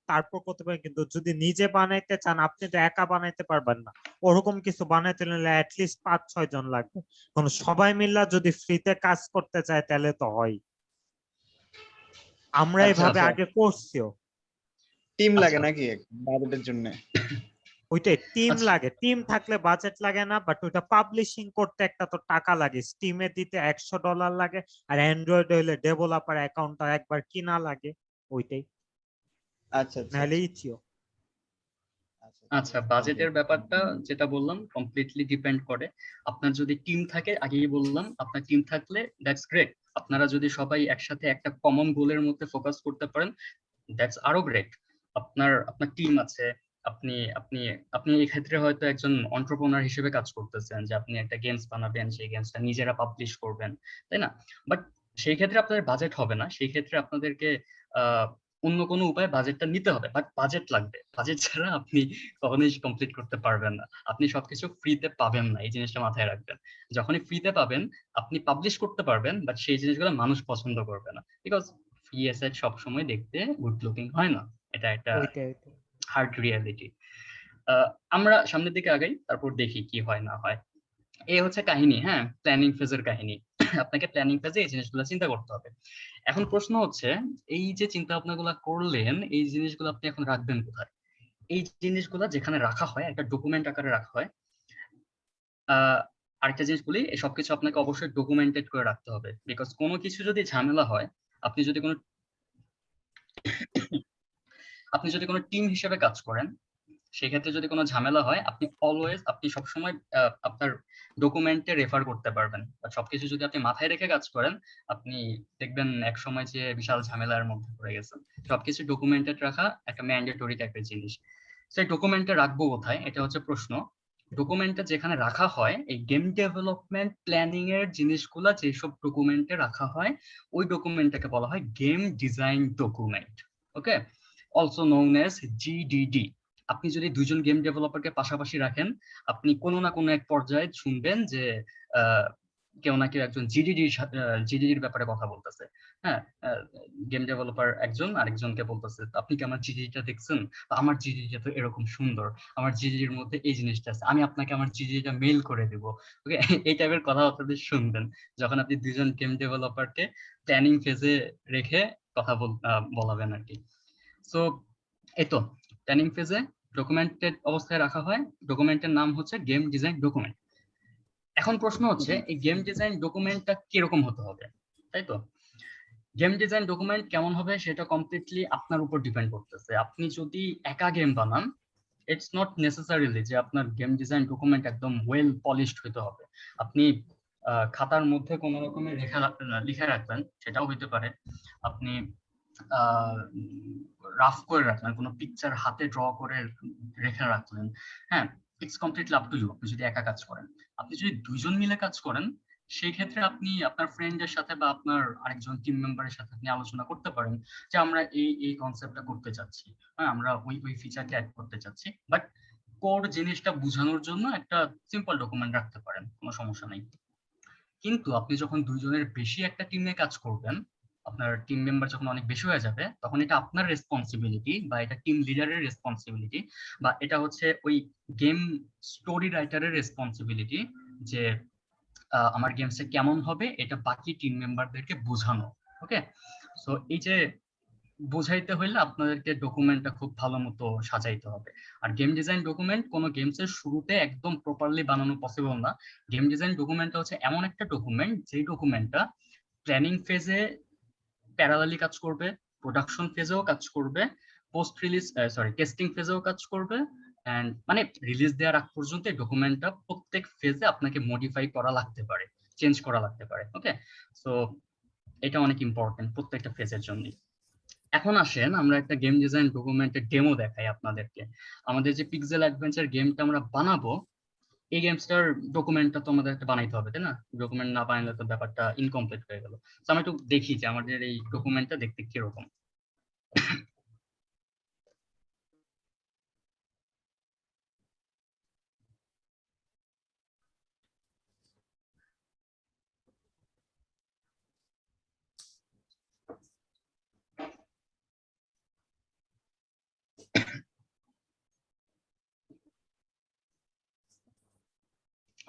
তারপর করতে পারেন, কিন্তু যদি নিজে বানাইতে চান আপনি তো একা বানাইতে পারবেন না। ওরকম কিছু বানাইতে হলে অ্যাটলিস্ট 5-6 জন লাগবে। কারণ সবাই মিলে যদি ফ্রিতে কাজ করতে চায় তাহলে তো হয়। আমরা আচ্ছা, এইভাবে আচ্ছা। আগে করছিও। টিম লাগে আচ্ছা। নাকি বাজেটের জন্য? ওইটাই, টিম আচ্ছা। লাগে। টিম থাকলে বাজেট লাগে না, বাট ওইটা পাবলিশিং করতে একটা তো টাকা লাগে। স্টিমে দিতে $100 লাগে, আর অ্যান্ড্রয়েড হইলে ডেভেলপার অ্যাকাউন্টটা একবার কিনা লাগে। ওইটাই, আচ্ছা, আচ্ছা, নাহলে আচ্ছা। ইচিও। আচ্ছা, বাজেটের ব্যাপারটা যেটা বললাম কমপ্লিটলি ডিপেন্ড করে। আপনার যদি টিম থাকে, আগেই বললাম, আপনার টিম থাকলে দ্যাটস গ্রেট। আপনারা যদি সবাই একসাথে একটা কমন গোলের মধ্যে ফোকাস করতে পারেন, দ্যাটস আরো গ্রেট। আপনার টিম আছে, আপনি আপনি আপনি এই ক্ষেত্রে হয়তো একজন এন্টারপ্রেনার হিসেবে কাজ করতেছেন, যে আপনি একটা গেমস বানাবেন, সেই গেমসটা নিজেরা পাবলিশ করবেন, তাই না? বাট সেই ক্ষেত্রে আপনাদের বাজেট হবে না, সেই ক্ষেত্রে আপনাদেরকে অন্য কোনো উপায়ে বাজেটটা নিতে হবে। বাট বাজেট লাগবে, বাজেট ছাড়া আপনি কখনোই কমপ্লিট করতে পারবেন না। আপনি সবকিছু ফ্রিতে পাবেন না, এই জিনিসটা মাথায় রাখবেন। যখনই ফ্রিতে পাবেন আপনি পাবলিশ করতে পারবেন, বাট সেই জিনিসগুলো মানুষ পছন্দ করবে না, বিকজ ফ্রি অ্যাসেট সবসময় দেখতে গুড লুকিং হয় না। এটা একটা ওইটাই। Hard reality. আমরা সামনের দিকে আগাই, তারপর দেখি কি হয় না হয়। এই হচ্ছে কাহিনী, হ্যাঁ, প্ল্যানিং ফেজের কাহিনী। আপনাকে প্ল্যানিং ফেজে এই জিনিসগুলো চিন্তা করতে হবে। এখন প্রশ্ন হচ্ছে, এই যে চিন্তা ভাবনাগুলো করলেন, এই জিনিসগুলো আপনি এখন রাখবেন কোথায়? এই জিনিসগুলো যেখানে রাখা হয়, একটা ডকুমেন্ট আকারে রাখা হয়। আরেকটা জিনিস বলি, এই সবকিছু আপনাকে অবশ্যই ডকুমেন্টেড করে রাখতে হবে, বিকজ কোনো কিছু যদি ঝামেলা হয়, আপনি যদি কোনো টিম হিসেবে কাজ করেন, সেক্ষেত্রে যদি কোনো ঝামেলা হয়, আপনি সবসময় আপনার ডকুমেন্টে রেফার করতে পারবেন। সবকিছু যদি আপনি মাথায় রেখে কাজ করেন, আপনি দেখবেন এক সময় যে বিশাল ঝামেলার মধ্যে পড়ে গেছেন। সবকিছু ডকুমেন্টেড রাখা একটা ম্যান্ডেটরি টাইপের জিনিস। সেই ডকুমেন্টে রাখবো কোথায়, এটা হচ্ছে প্রশ্ন। ডকুমেন্টে যেখানে রাখা হয়, এই গেম ডেভেলপমেন্ট প্ল্যানিং এর জিনিসগুলা যেসব ডকুমেন্টে রাখা হয়, ওই ডকুমেন্টটাকে বলা হয় গেম ডিজাইন ডকুমেন্ট। ওকে, অলসো নোন এজ জিডিডি। আপনি যদি দুইজন গেম ডেভেলপারকে পাশাপাশি রাখেন, আপনি কোনো না কোনো এক পর্যায়ে শুনবেন যে কেউ না কেউ একজন জিডিডির ব্যাপারে কথা বলতেছে। হ্যাঁ, গেম ডেভেলপার একজন আরেকজনকে বলতেছে, আপনি কি আমার জিডিডিটা দেখছেন? আমার জিডিডিটা তো এরকম সুন্দর, আমার জিডিডির মধ্যে এই জিনিসটা আছে, আমি আপনাকে আমার জিডিডিটা মেইল করে দেবো। ওকে, এই টাইপের কথা আপনাদের শুনবেন যখন আপনি দুইজন গেম ডেভেলপারকে প্ল্যানিং ফেজে রেখে কথা বলাবেন আর কি। সো এই তো, প্ল্যানিং ফেজে ডকুমেন্টেড অবস্থায় রাখা হয়, ডকুমেন্টের নাম হচ্ছে গেম ডিজাইন ডকুমেন্ট। এখন প্রশ্ন হচ্ছে, এই গেম ডিজাইন ডকুমেন্টটা কিরকম হতে হবে, তাই তো? গেম ডিজাইন ডকুমেন্ট কেমন হবে সেটা কমপ্লিটলি আপনার উপর ডিপেন্ড করতেছে। আপনি যদি একা গেম বানান, ইটস নট নেসেসারিলি যে আপনার গেম ডিজাইন ডকুমেন্ট একদম ওয়েল পলিশড হতে হবে। আপনি খাতার মধ্যে কোনো রকমের লিখে রাখবেন, সেটাও হইতে পারে। আপনি রাফ করে রাখলেন, কোনো পিকচার হাতে ড্র করে রেখে রাখলেন। হ্যাঁ, it's completely up to you. আপনি যদি একা কাজ করেন, আপনি যদি দুইজন মিলে কাজ করেন, সেই ক্ষেত্রে আপনি আপনার ফ্রেন্ডের সাথে বা আপনার আরেকজন টিম মেম্বারের সাথে আপনি আলোচনা করতে পারেন যে আমরা এই কনসেপ্টটা করতে চাচ্ছি, হ্যাঁ, আমরা ওই ফিচারটা অ্যাড করতে চাচ্ছি। বাট কোর জিনিসটা বোঝানোর জন্য একটা সিম্পল ডকুমেন্ট রাখতে পারেন, কোনো সমস্যা নেই। কিন্তু আপনি যখন দুইজনের বেশি একটা টিমে কাজ করবেন, আপনার টিম মেম্বার যখন অনেক বেশি হয়ে যাবে, তখন এটা আপনার রেসপন্সিবিলিটি বা এটা টিম লিডারের রেসপন্সিবিলিটি বা এটা হচ্ছে ওই গেম স্টোরি রাইটারের রেসপন্সিবিলিটি যে আমার গেমসে কেমন হবে এটা বাকি টিম মেম্বারদেরকে বোঝানো। ওকে, সো এই যে বুঝাইতে হইলে আপনাদেরকে ডকুমেন্টটা খুব ভালো মতো সাজাইতে হবে। আর গেম ডিজাইন ডকুমেন্ট কোনো গেমসের শুরুতে একদম প্রপারলি বানানো পসিবল না। গেম ডিজাইন ডকুমেন্টটা হচ্ছে এমন একটা ডকুমেন্ট, যেই ডকুমেন্টটা প্ল্যানিং ফেজে প্যারালালি কাজ করবে, প্রোডাকশন ফেজেও কাজ করবে, টেস্টিং ফেজেও কাজ করবে, এন্ড মানে রিলিজ দেওয়ার আগ পর্যন্ত এই ডকুমেন্টটা প্রত্যেক ফেজে আপনাকে মডিফাই করা লাগতে পারে, চেঞ্জ করা লাগতে পারে। ওকে, সো এটা অনেক ইম্পর্টেন্ট প্রত্যেকটা ফেজের জন্য। এখন আসেন আমরা একটা গেম ডিজাইন ডকুমেন্টের ডেমো দেখাই আপনাদেরকে। আমাদের যে পিক্সেল অ্যাডভেঞ্চার গেমটা আমরা বানাবো, এই গেমসটার ডকুমেন্টটা তো আমাদের একটা বানাইতে হবে, তাই না? ডকুমেন্ট না বানালে তো ব্যাপারটা ইনকমপ্লিট হয়ে গেল। তো আমরা একটু দেখি যে আমাদের এই ডকুমেন্টটা দেখতে কিরকম।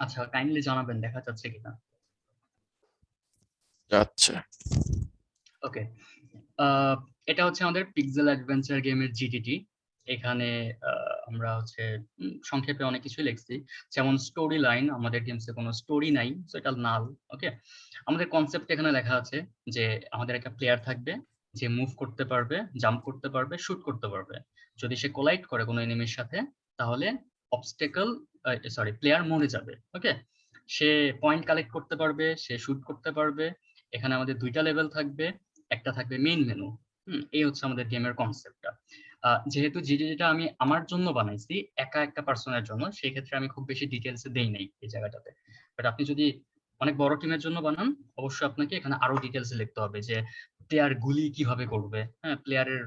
আচ্ছা, কাইন্ডলি জানাবেন দেখা যাচ্ছে কিনা। আচ্ছা, ওকে, এটা হচ্ছে আমাদের পিক্সেল অ্যাডভেঞ্চার গেমের জিটিটি। এখানে আমরা হচ্ছে সংক্ষেপে অনেক কিছুই লিখছি, যেমন স্টোরি লাইন। আমাদের গেমসে কোনো স্টোরি নাই, সো এটা নাল। ওকে, আমাদের কনসেপ্ট এখানে লেখা আছে যে আমাদের একটা প্লেয়ার থাকবে যে মুভ করতে পারবে, জাম্প করতে পারবে, শুট করতে পারবে। যদি সে কোলাইড করে কোনো এনিমির সাথে, তাহলে অবস্টেকল প্লেয়ার মরে যাবে। ওকে, সে পয়েন্ট কালেক্ট করতে পারবে, সে শুট করতে পারবে। এখানে আমাদের দুইটা লেভেল থাকবে, একটা থাকবে মেইন মেনু। এই হচ্ছে আমাদের গেমের কনসেপ্টটা। যেহেতু যেটা আমি আমার জন্য বানাইছি, একা একটা পার্সনের জন্য, সেই ক্ষেত্রে আমি খুব বেশি ডিটেলসে দেই নাই এই জায়গাটাতে। বাট আপনি যদি অনেক বড় টিমের জন্য বানান, অবশ্যই আপনাকে এখানে আরো ডিটেলসে লিখতে হবে যে প্লেয়ার গুলি কিভাবে করবে, হ্যাঁ, প্লেয়ারের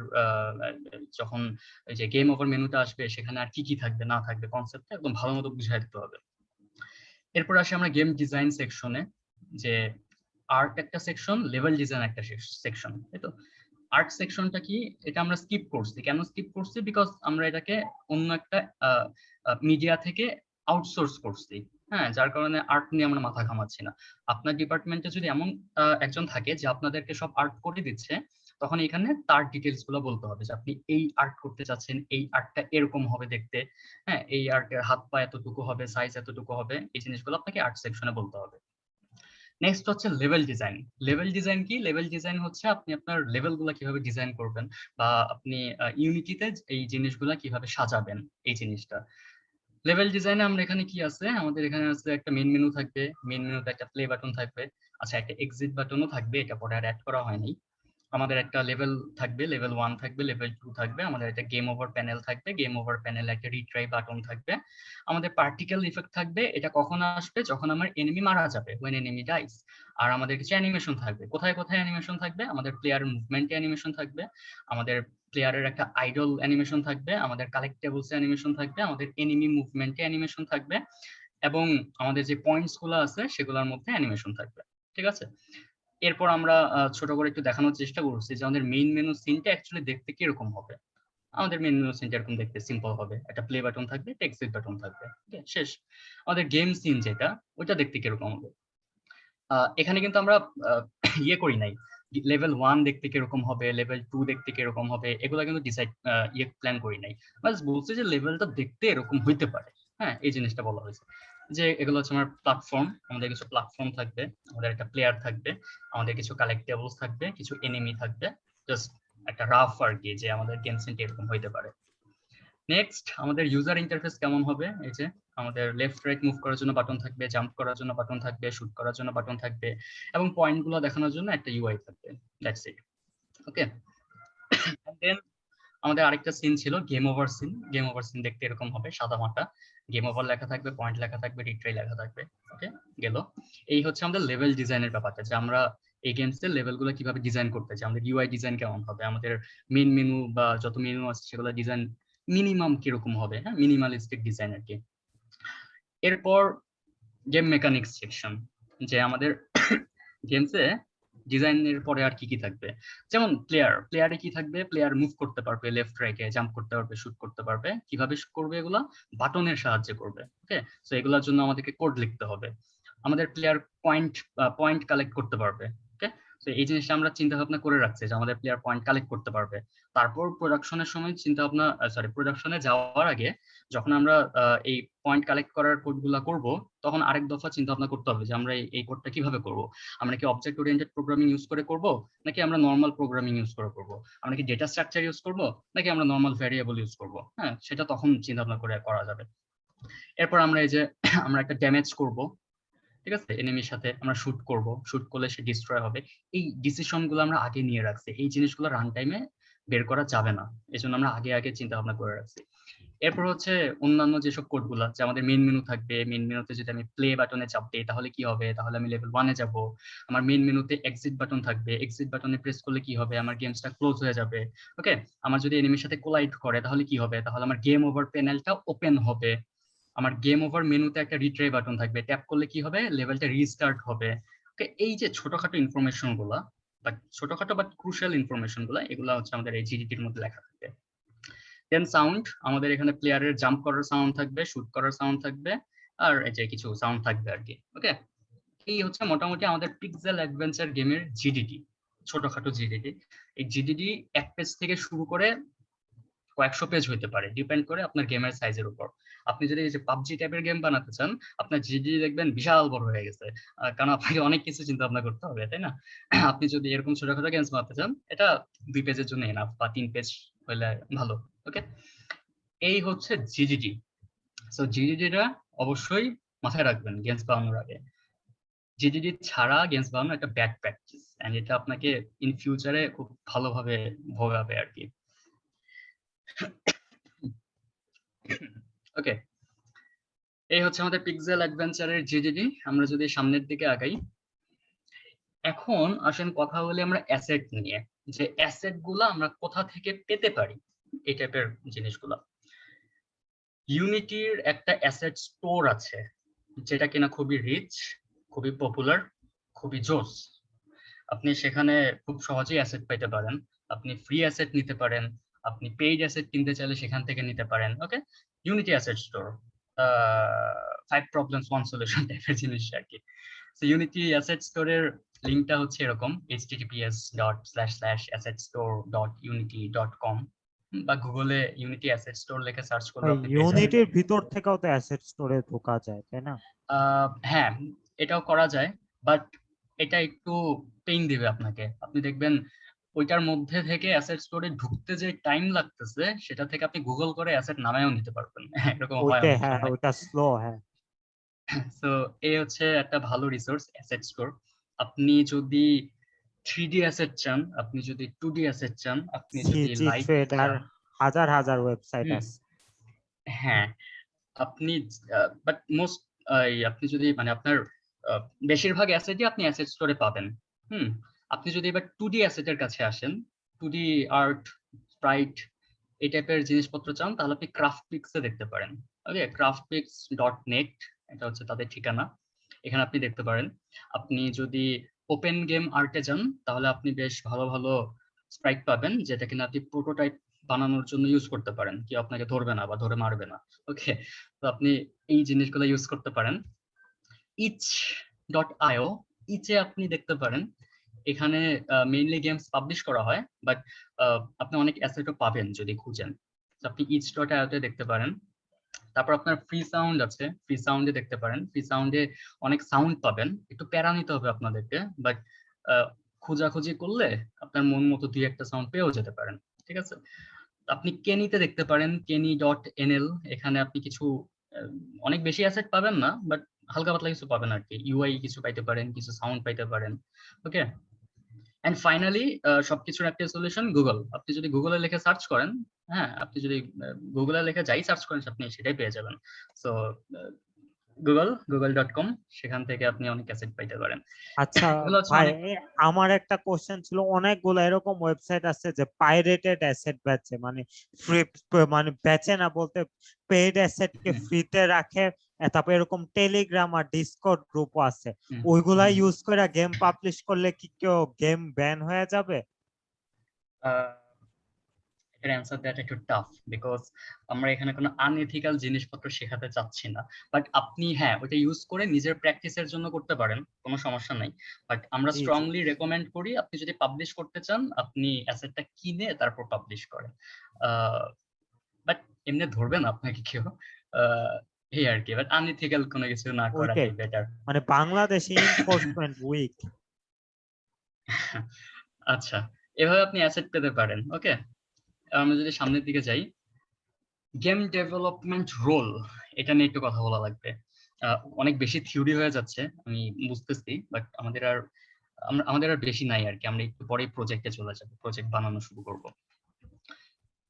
যখন ওই যে গেম ওভার মেনুটা আসবে সেখানে আর কি কি থাকবে না থাকবে, কনসেপ্টটা একদম ভালো মতো বুঝিয়ে দিতে হবে। এরপর আসি আমরা গেম ডিজাইন সেকশনে, যে আর্ট একটা সেকশন, লেভেল ডিজাইন একটা সেকশন, তাই তো? আর্ট সেকশনটা কি, এটা আমরা স্কিপ করছি। কেন স্কিপ করছি? বিকজ আমরা এটাকে অন্য একটা মিডিয়া থেকে আউটসোর্স করছি, হ্যাঁ, যার কারণে আর্ট নিয়ে আমরা মাথা ঘামাচ্ছি না। আপনার ডিপার্টমেন্টে যদি এমন একজন থাকে যে আপনাদেরকে সব আর্ট করে দিচ্ছে, তখন এখানে তার ডিটেলস গুলো বলতে হবে যে আপনি এই আর্ট করতে চাচ্ছেন, এই আর্টটা এরকম হবে দেখতে, হ্যাঁ, এই আর্টের হাত পা এতটুকু হবে, সাইজ এতটুকু হবে, এই জিনিসগুলো আপনাকে আর্ট সেকশনে বলতে হবে। নেক্সট হচ্ছে লেভেল ডিজাইন। লেভেল ডিজাইন কি? লেভেল ডিজাইন হচ্ছে আপনি আপনার লেভেলগুলো কিভাবে ডিজাইন করবেন, বা আপনি ইউনিটিতে এই জিনিসগুলো কিভাবে সাজাবেন, এই জিনিসটা। লেভেল ডিজাইনে আমরা এখানে কি আছে, আমাদের এখানে আছে একটা মেইন মেনু থাকবে, মেইন মেনুতে একটা প্লে বাটন থাকবে, আচ্ছা একটা এক্সিট বাটনও থাকবে, এটা পরে আর অ্যাড করা হয়নি। আমাদের একটা লেভেল থাকবে, লেভেল 1 থাকবে, লেভেল 2 থাকবে, আমাদের একটা গেম ওভার প্যানেল থাকবে, গেম ওভার প্যানেলে একটা রিট্রাই বাটন থাকবে, আমাদের পার্টিকেল ইফেক্ট থাকবে, এটা কখন আসবে, যখন আমার এনিমি মারা যাবে, when enemy dies। আর আমাদের কিছু অ্যানিমেশন থাকবে। কোথায় কোথায় অ্যানিমেশন থাকবে? আমাদের প্লেয়ার মুভমেন্টে অ্যানিমেশন থাকবে, আমাদের প্লেয়ারের একটা আইডল অ্যানিমেশন থাকবে, আমাদের কালেক্টেবলস অ্যানিমেশন থাকবে, আমাদের এনিমি মুভমেন্টে অ্যানিমেশন থাকবে, এবং আমাদের যে পয়েন্টস গুলো আছে সেগুলোর মধ্যে অ্যানিমেশন থাকবে। ঠিক আছে, এরপর আমরা ছোট করে একটু দেখানোর চেষ্টা করছি যে আমাদের মেইন মেনু সিনটা অ্যাকচুয়ালি দেখতে কিরকম হবে। আমাদের মেইন মেনু সিনটা এরকম দেখতে সিম্পল হবে, একটা প্লে বাটন থাকবে, একটা এক্সিট বাটন থাকবে, ওকে, শেষ। আমাদের গেম সিন যেটা, ওইটা দেখতে কিরকম হবে। এখানে কিন্তু আমরা ইয়ে করি নাই, লেভেল 1 দেখতে কিরকম হবে, লেভেল 2 দেখতে কিরকম হবে, এগুলো কিন্তু ডিসাইড প্ল্যান করি নাই। বাস বলছে যে লেভেলটা দেখতে এরকম হইতে পারে, হ্যাঁ, এই জিনিসটা বলা হয়েছে। যে এগুলো হচ্ছে আমার প্ল্যাটফর্ম, আমাদের কিছু প্ল্যাটফর্ম থাকবে, আমাদের একটা প্লেয়ার থাকবে, আমাদের কিছু কালেক্টেবলস থাকবে, কিছু এনিমি থাকবে, জাস্ট একটা রাফ আর কি, যে আমাদের গেম সিনটা এরকম হইতে পারে। নেক্সট, আমাদের ইউজার ইন্টারফেস কেমন হবে? এই যে আমাদের লেফট রাইট মুভ করার জন্য বাটন থাকবে, জাম্প করার জন্য বাটন থাকবে, শুট করার জন্য বাটন থাকবে, এবং পয়েন্ট গুলো দেখানোর জন্য একটা ইউআই থাকবে। That's it. ওকে, দেন আমাদের আরেকটা সিন ছিল game over scene. Game over scene দেখতে এরকম হবে, সাদা মাটা, গেম ওভার লেখা থাকবে, পয়েন্ট লেখা থাকবে, রিট্রাই লেখা থাকবে। ওকে, গেল। এই হচ্ছে আমাদের লেভেল ডিজাইনের ব্যাপারটা, যে আমরা এই গেমসের লেভেলগুলো কিভাবে ডিজাইন করতে চাই, আমাদের ইউআই ডিজাইন কেমন হবে, আমাদের মেইন মেনু বা যত মেনু আছে সেগুলো ডিজাইন মিনিমাম কিরকম হবে, হ্যাঁ, মিনিমালিস্টিক ডিজাইন আর কি। এরপর গেম মেকানিক্স সেকশন, যে আমাদের গেমসে ডিজাইনের পরে আর কি কি থাকবে। যেমন প্লেয়ারে কি থাকবে, প্লেয়ার মুভ করতে পারবে, লেফট রাইটে জাম্প করতে পারবে, শুট করতে পারবে। কিভাবে করবে এগুলা? বাটনের সাহায্যে করবে। ওকে, সো এগুলোর জন্য আমাদেরকে কোড লিখতে হবে। আমাদের প্লেয়ার পয়েন্ট কালেক্ট করতে পারবে। ওকে, তো এই জিনিসটা আমরা চিন্তা ভাবনা করে রাখছি যে আমাদের প্লেয়ার পয়েন্ট কালেক্ট করতে পারবে। তারপর প্রোডাকশনের সময় চিন্তা ভাবনা, প্রোডাকশনে যাওয়ার আগে যখন আমরা এই পয়েন্ট কালেক্ট করার কোডগুলা করব, তখন আরেক দফা চিন্তা ভাবনা করতে হবে যে আমরা এই কোডটা কিভাবে করব। আমরা কি অবজেক্ট ওরিয়েন্টেড প্রোগ্রামিং ইউজ করে করব, নাকি আমরা নর্মাল প্রোগ্রামিং ইউজ করে করব? আমরা কি ডেটা স্ট্রাকচার ইউজ করব, নাকি আমরা নর্মাল ভ্যারিয়েবল ইউজ করব? হ্যাঁ, সেটা তখন চিন্তা ভাবনা করে করা যাবে। এরপর আমরা এই যে আমরা একটা ড্যামেজ করব, ঠিক আছে, এনিমির সাথে আমরা শুট করব, শুট করলে সে ডিস্ট্রয় হবে। এই ডিসিশন গুলো আমরা আগে নিয়ে রাখছি, এই জিনিসগুলো রান টাইমে বের করা যাবে না, এই জন্য আমরা আগে আগে চিন্তা ভাবনা করে রাখছি। এরপর হচ্ছে অন্যান্য যেসব কোডগুলা, যে আমাদের মেইন মেনু থাকবে, মেইন মেনুতে যদি আমি প্লে বাটনে চাপ দিই তাহলে কি হবে, তাহলে আমি লেভেল 1-এ যাব। আমার মেইন মেনুতে এক্সিট বাটন থাকবে, এক্সিট বাটনে প্রেস করলে কি হবে, আমার গেমসটা ক্লোজ হয়ে যাবে। ওকে, আমার যদি এনিমির সাথে কোলাইড করে তাহলে কি হবে, তাহলে আমার গেম ওভার প্যানেলটা ওপেন হবে। আমার গেম ওভার মেনুতে একটা রিট্রাই বাটন থাকবে, ট্যাপ করলে কি হবে, লেভেলটা রিস্টার্ট হবে। ওকে, এই যে ছোটখাটো ইনফরমেশন গুলা, বাট ছোটখাটো বাট ক্রুশিয়াল ইনফরমেশন গুলা, এগুলা হচ্ছে আমাদের এই জিডিটির মধ্যে লেখা থাকবে। দেন সাউন্ড, আমাদের এখানে প্লেয়ারের জাম্প করার সাউন্ড থাকবে, শুট করার সাউন্ড থাকবে, আর এই যে কিছু সাউন্ড থাকবে আর কি। ওকে, এই হচ্ছে মোটামুটি আমাদের পিক্সেল অ্যাডভেঞ্চার গেমের জিডিটি, ছোটখাটো জিডিটি। এই জিডিটি এক পেজ থেকে শুরু করে কয়েকশো পেজ হইতে পারে, ডিপেন্ড করে আপনার গেমের সাইজের উপর। আপনি যদি এই যে পাবজি টাইপের গেম বানাতে চান, আপনার জিডিটি দেখবেন বিশাল বড় হয়ে গেছে, কারণ আপনাকে অনেক কিছু চিন্তা ভাবনা করতে হবে, তাই না? আপনি যদি এরকম ছোটখাটো গেমস বানাতে চান, এটা 2 পেজের জন্য এনাফ, বা 3 পেজ হলে ভালো। ওকে, এই হচ্ছে জিডিটি। সো জিডিটিটা অবশ্যই মাথায় রাখবেন গেমস বানানোর আগে। জিডিটি ছাড়া গেমস বানানো একটা ব্যাড প্র্যাকটিস, এন্ড এটা আপনাকে ইন ফিউচারে খুব ভালোভাবে ভোগাবে আর কি। ওকে, এই হচ্ছে আমাদের পিক্সেল অ্যাডভেঞ্চারের জিডিটি। আমরা যদি সামনের দিকে আগাই, এখন আসেন কথা বলি আমরা অ্যাসেট নিয়ে, যে অ্যাসেট গুলা আমরা কোথা থেকে পেতে পারি, এই টাইপের জিনিসগুলা। ইউনিটির একটা অ্যাসেট স্টোর আছে, যেটা কিনা খুবই রিচ, খুবই পপুলার, খুবই জোস। আপনি সেখানে খুব সহজেই অ্যাসেট পেতে পারেন। আপনি ফ্রি অ্যাসেট নিতে পারেন, আপনি পেইড অ্যাসেট কিনতে চাইলে সেখান থেকে নিতে পারেন। Okay, Unity asset store, 5 problems 1 solution টাইপের জিনিস আর কি। সো ইউনিটি অ্যাসেট স্টোরের লিংকটা হচ্ছে এরকম, https://assetstore.unity.com, বা গুগলে ইউনিটি অ্যাসেট স্টোর লিখে সার্চ করলে আপনি পেয়ে যাবেন। ইউনিটির ভিতর থেকেও তো অ্যাসেট স্টোরে ঢোকা যায়, তাই না? হ্যাঁ, এটাও করা যায়, বাট এটা একটু পেইন দিবে আপনাকে। আপনি দেখবেন ওইটার মধ্যে থেকে অ্যাসেট স্টোরে ঢুকতে যে টাইম লাগতেছে, সেটা থেকে আপনি গুগল করে অ্যাসেট নামায়ও নিতে পারবেন। এরকম হয় ওইটা অনেক হ্যাঁ, সময়। ওইটা স্লো। হ্যাঁ, সো এই হচ্ছে একটা ভালো রিসোর্স অ্যাসেট স্টোর। আপনি যদি 3D অ্যাসেট চান, আপনি যদি 2D অ্যাসেট চান, আপনি যদি সিজি লাইট ট্রেডার, চান, হাজার হাজার ওয়েবসাইট হুম, আছে। হ্যাঁ, আপনি বাট মোস্ট আপনি যদি মানে আপনার বেশিরভাগ অ্যাসেটই আপনি অ্যাসেট স্টোরে পাবেন। হুম, আপনি যদি এবার 2D অ্যাসেটের কাছে আসেন, 2D আর্ট, স্প্রাইট, এই টাইপের জিনিসপত্র চান, তাহলে আপনি ক্রাফটপিক্সে দেখতে পারেন। ওকে, craftpix.net, এটা হচ্ছে তাদের ঠিকানা, এখানে আপনি দেখতে পারেন। আপনি যদি ওপেন গেম আর্টে যান, তাহলে আপনি বেশ ভালো ভালো স্প্রাইট পাবেন, যেটা কিনা আপনি প্রোটোটাইপ বানানোর জন্য ইউজ করতে পারেন, কেউ আপনাকে ধরবে না বা ধরে মারবে না। ওকে, তো আপনি এই জিনিসগুলো ইউজ করতে পারেন। itch.io, ইচে আপনি দেখতে পারেন, এখানে মেইনলি গেমস পাবলিশ করা হয়, বাট আপনি অনেক অ্যাসেটও পাবেন যদি খুঁজেন। আপনি itch.io তে দেখতে পারেন। তারপর আপনার ফ্রি সাউন্ড আছে, ফ্রি সাউন্ডে দেখতে পারেন। ফ্রি সাউন্ডে অনেক সাউন্ড পাবেন, একটু প্যারা নিতে হবে আপনাদেরকে, বাট খোঁজাখুঁজি করলে আপনার মন মতো 2-1টা সাউন্ড পেয়েও যেতে পারেন। ঠিক আছে, আপনি কেনিতে দেখতে পারেন, kenny.nl, এখানে আপনি কিছু অনেক বেশি অ্যাসেট পাবেন না, বাট হালকা পাতলা কিছু পাবেন আর কি। ইউআই কিছু পাইতে পারেন, কিছু সাউন্ড পাইতে পারেন। ওকে, এন্ড ফাইনালি সবকিছুর একটা সলিউশন গুগল। আপনি যদি গুগলে লিখে সার্চ করেন, হ্যাঁ, আপনি যদি গুগলে লিখে যাই সার্চ করেন, আপনি সেটাই পেয়ে যাবেন। সো google.com, সেখান থেকে আপনি অনেক অ্যাসেট পাইতে পারেন। আচ্ছা এগুলো হচ্ছে ভাই, অনেক। আমার একটা কোশ্চেন ছিল, অনেকগুলো এরকম ওয়েবসাইট আছে যে পাইরেটেড অ্যাসেট বেচে, মানে ফ্রি, মানে বেচে না বলতে পেইড অ্যাসেট কে ফ্রিতে রাখে। তারপর এরকম টেলিগ্রাম আর ডিসকর্ড গ্রুপও আছে, ওইগুলা ইউজ করে গেম পাবলিশ করলে কি কেউ গেম ব্যান হয়ে যাবে? এর অ্যান্সার দেওয়াটা একটু টাফ, বিকজ আমরা এখানে কোনো আনএথিক্যাল জিনিসপত্র শেখাতে চাচ্ছি না। বাট আপনি হ্যাঁ ওটা ইউজ করে নিজের প্র্যাকটিসের জন্য করতে পারেন, কোনো সমস্যা নাই। বাট আমরা জি জি। স্ট্রংলি রেকমেন্ড করি, আপনি যদি পাবলিশ করতে চান, আপনি অ্যাসেটটা কিনে তারপর পাবলিশ করেন। বাট এমনি ধরবে না আপনাকে কেউ, এই আর কি। বাট আনএথিক্যাল কোনো কিছু না করাটাই ওইটাই, বেটার। মানে বাংলাদেশে এনফোর্সমেন্ট উইক। আচ্ছা, এভাবে আপনি অ্যাসেট পেতে পারেন। ওকে, আমরা যদি সামনের দিকে যাই, গেম ডেভেলপমেন্ট রোল, এটা নিয়ে একটু কথা বলা লাগবে। অনেক বেশি থিওরি হয়ে যাচ্ছে আমি বুঝতেছি, বাট আমাদের আর বেশি নাই আর কি। আমরা একটু পরেই প্রজেক্টে চলে যাবো, প্রজেক্ট বানানো শুরু করব।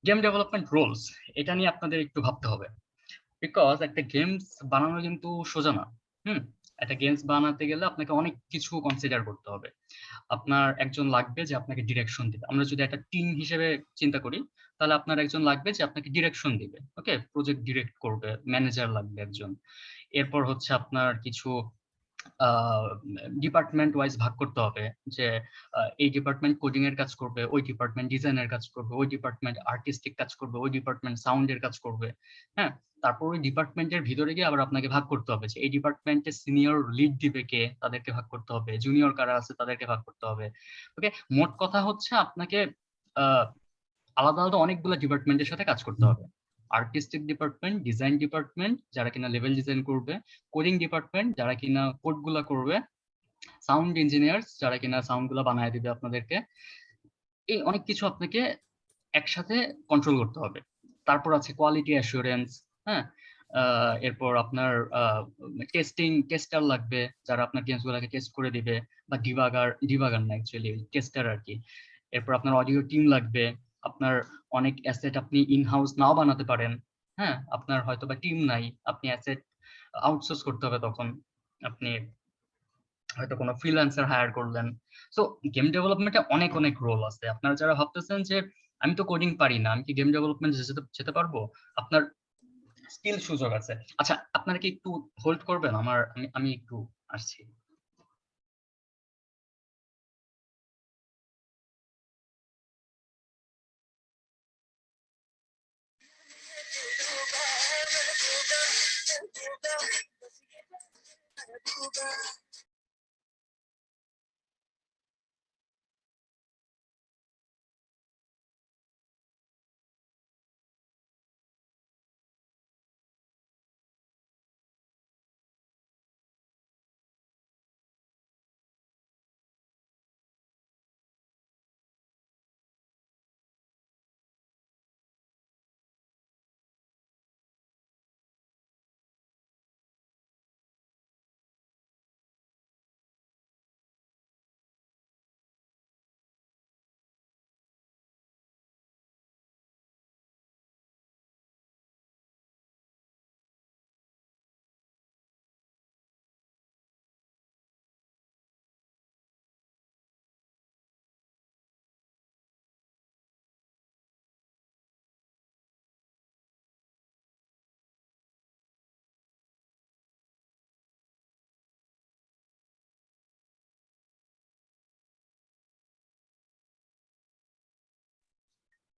গেম ডেভেলপমেন্ট রোলস, এটা নিয়ে আপনাদের একটু ভাবতে হবে, বিকজ একটা গেমস বানানো কিন্তু সোজা না। একটা গেমস বানাতে গেলে আপনাকে অনেক কিছু কনসিডার করতে হবে। আপনার একজন লাগবে যে আপনাকে ডিরেকশন দিবে। আমরা যদি একটা টিম হিসেবে চিন্তা করি, তাহলে আপনার একজন লাগবে যে আপনাকে ডিরেকশন দিবে, ওকে, প্রজেক্ট ডিরেক্ট করবে, ম্যানেজার লাগবে একজন। এরপর হচ্ছে আপনার কিছু ডিপার্টমেন্ট ওয়াইজ ভাগ করতে হবে, যে এই ডিপার্টমেন্ট কোডিং এর কাজ করবে, ওই ডিপার্টমেন্ট ডিজাইনের কাজ করবে, ওই ডিপার্টমেন্ট আর্টিস্টিক কাজ করবে, ওই ডিপার্টমেন্ট সাউন্ডের কাজ করবে। হ্যাঁ, তারপর ওই ডিপার্টমেন্টের ভিতরে গিয়ে আবার আপনাকে ভাগ করতে হবে যে এই ডিপার্টমেন্টে সিনিয়র লিড দিবে কে, তাদেরকে ভাগ করতে হবে, জুনিয়র কারা আছে তাদেরকে ভাগ করতে হবে। ওকে, মোট কথা হচ্ছে আপনাকে আলাদা আলাদা অনেকগুলো ডিপার্টমেন্টের সাথে কাজ করতে হবে। আর্টিস্টিক ডিপার্টমেন্ট, ডিজাইন ডিপার্টমেন্ট যারা কিনা লেভেল ডিজাইন করবে, কোডিং ডিপার্টমেন্ট যারা কিনা কোড গুলা করবে, সাউন্ড ইঞ্জিনিয়ার্স যারা কিনা সাউন্ড গুলা বানায় দিবে আপনাদেরকে। এই অনেক কিছু আপনাকে একসাথে কন্ট্রোল করতে হবে। তারপর আছে কোয়ালিটি অ্যাসুরেন্স। হ্যাঁ, এরপর আপনার টেস্টার লাগবে যারা আপনার গেমস গুলাকে টেস্ট করে দিবে, বা ডিবাগার না অ্যাকচুয়ালি টেস্টার আর কি। এরপর আপনার অডিও টিম লাগবে। আপনার অনেক অ্যাসেট আপনি ইন হাউস নাও বানাতে পারেন। হ্যাঁ, আপনার হয়তো বা টিম নাই, আপনি অ্যাসেট আউটসোর্স করতে হবে, তখন আপনি হয়তো কোনো ফ্রিল্যান্সার হায়ার করলেন। সো গেম ডেভেলপমেন্টে অনেক অনেক রোল আছে। আপনারা যারা ভাবতেছেন যে আমি তো কোডিং পারি না, আমি কি গেম ডেভেলপমেন্ট যেতে পারবো, আপনার স্কিল সুযোগ আছে। আচ্ছা, আপনারা কি একটু হোল্ড করবেন, আমি একটু আসছি।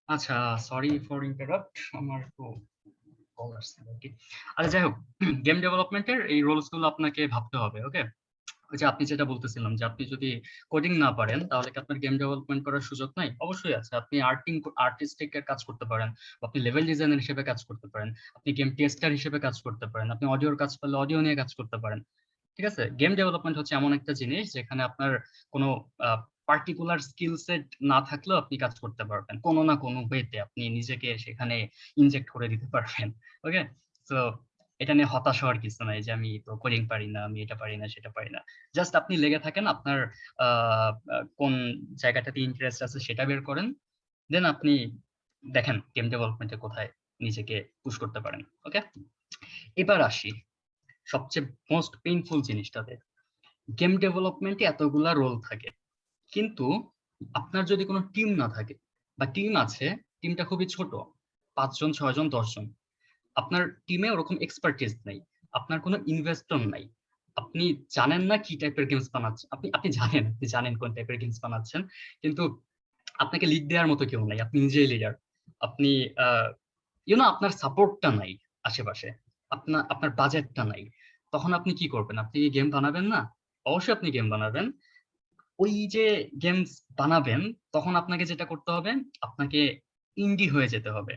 আচ্ছা, সরি ফর ইন্টারাপ্ট, আমার একটু কল আসছে আর কি। আচ্ছা, যাই হোক, গেম ডেভেলপমেন্টের এই রোলস গুলো আপনাকে ভাবতে হবে। ওকে, ওই যে আপনি যেটা বলতেছিলাম যে আপনি যদি কোডিং না পারেন তাহলে কি আপনার গেম ডেভেলপমেন্ট করার সুযোগ নাই? অবশ্যই আছে। আপনি আর্টিস্টিক এর কাজ করতে পারেন, আপনি লেভেল ডিজাইনার হিসেবে কাজ করতে পারেন, আপনি গেম টেস্টার হিসেবে কাজ করতে পারেন, আপনি অডিওর কাজ পারলে অডিও নিয়ে কাজ করতে পারেন। ঠিক আছে, গেম ডেভেলপমেন্ট হচ্ছে এমন একটা জিনিস যেখানে আপনার কোনো পার্টিকুলার স্কিল সেট না থাকলেও আপনি কাজ করতে পারবেন, কোনো না কোনো ওয়েতে আপনি নিজেকে সেখানে ইনজেক্ট করে দিতে পারবেন। ওকে, তো এটা নিয়ে হতাশ হওয়ার কিছু নাই যে আমি তো কোডিং পারি না, আমি এটা পারি না, সেটা পারি না। জাস্ট আপনি লেগে থাকেন, আপনার কোন জায়গাটাতে ইন্টারেস্ট আছে সেটা বের করেন, দেন আপনি দেখেন গেম ডেভেলপমেন্টে কোথায় নিজেকে পুশ করতে পারেন। ওকে, এবার আসি সবচেয়ে মোস্ট পেইনফুল জিনিসটাতে। গেম ডেভেলপমেন্টে এতগুলা রোল থাকে, কিন্তু আপনার যদি কোনো টিম না থাকে, বা টিম আছে, টিমটা খুবই ছোট, 5 জন 6 জন 10 জন, আপনার টিমে ওরকম এক্সপার্টিস নাই, আপনার কোনো ইনভেস্টর নাই, আপনি জানেন না কি টাইপের গেমস বানাচ্ছেন, আপনি জানেন কোন টাইপের গেমস বানাচ্ছেন, কিন্তু আপনাকে লিড দেওয়ার মতো কেউ নাই, আপনি নিজেই লিডার, আপনি আপনার সাপোর্টটা নাই আশেপাশে, আপনার বাজেটটা নাই, তখন আপনি কি করবেন? আপনি গেম বানাবেন না? অবশ্যই আপনি গেম বানাবেন। ওই যে গেমস বানাবেন, তখন আপনাকে যেটা করতে হবে, আপনাকে ইন্ডি হয়ে যেতে হবে।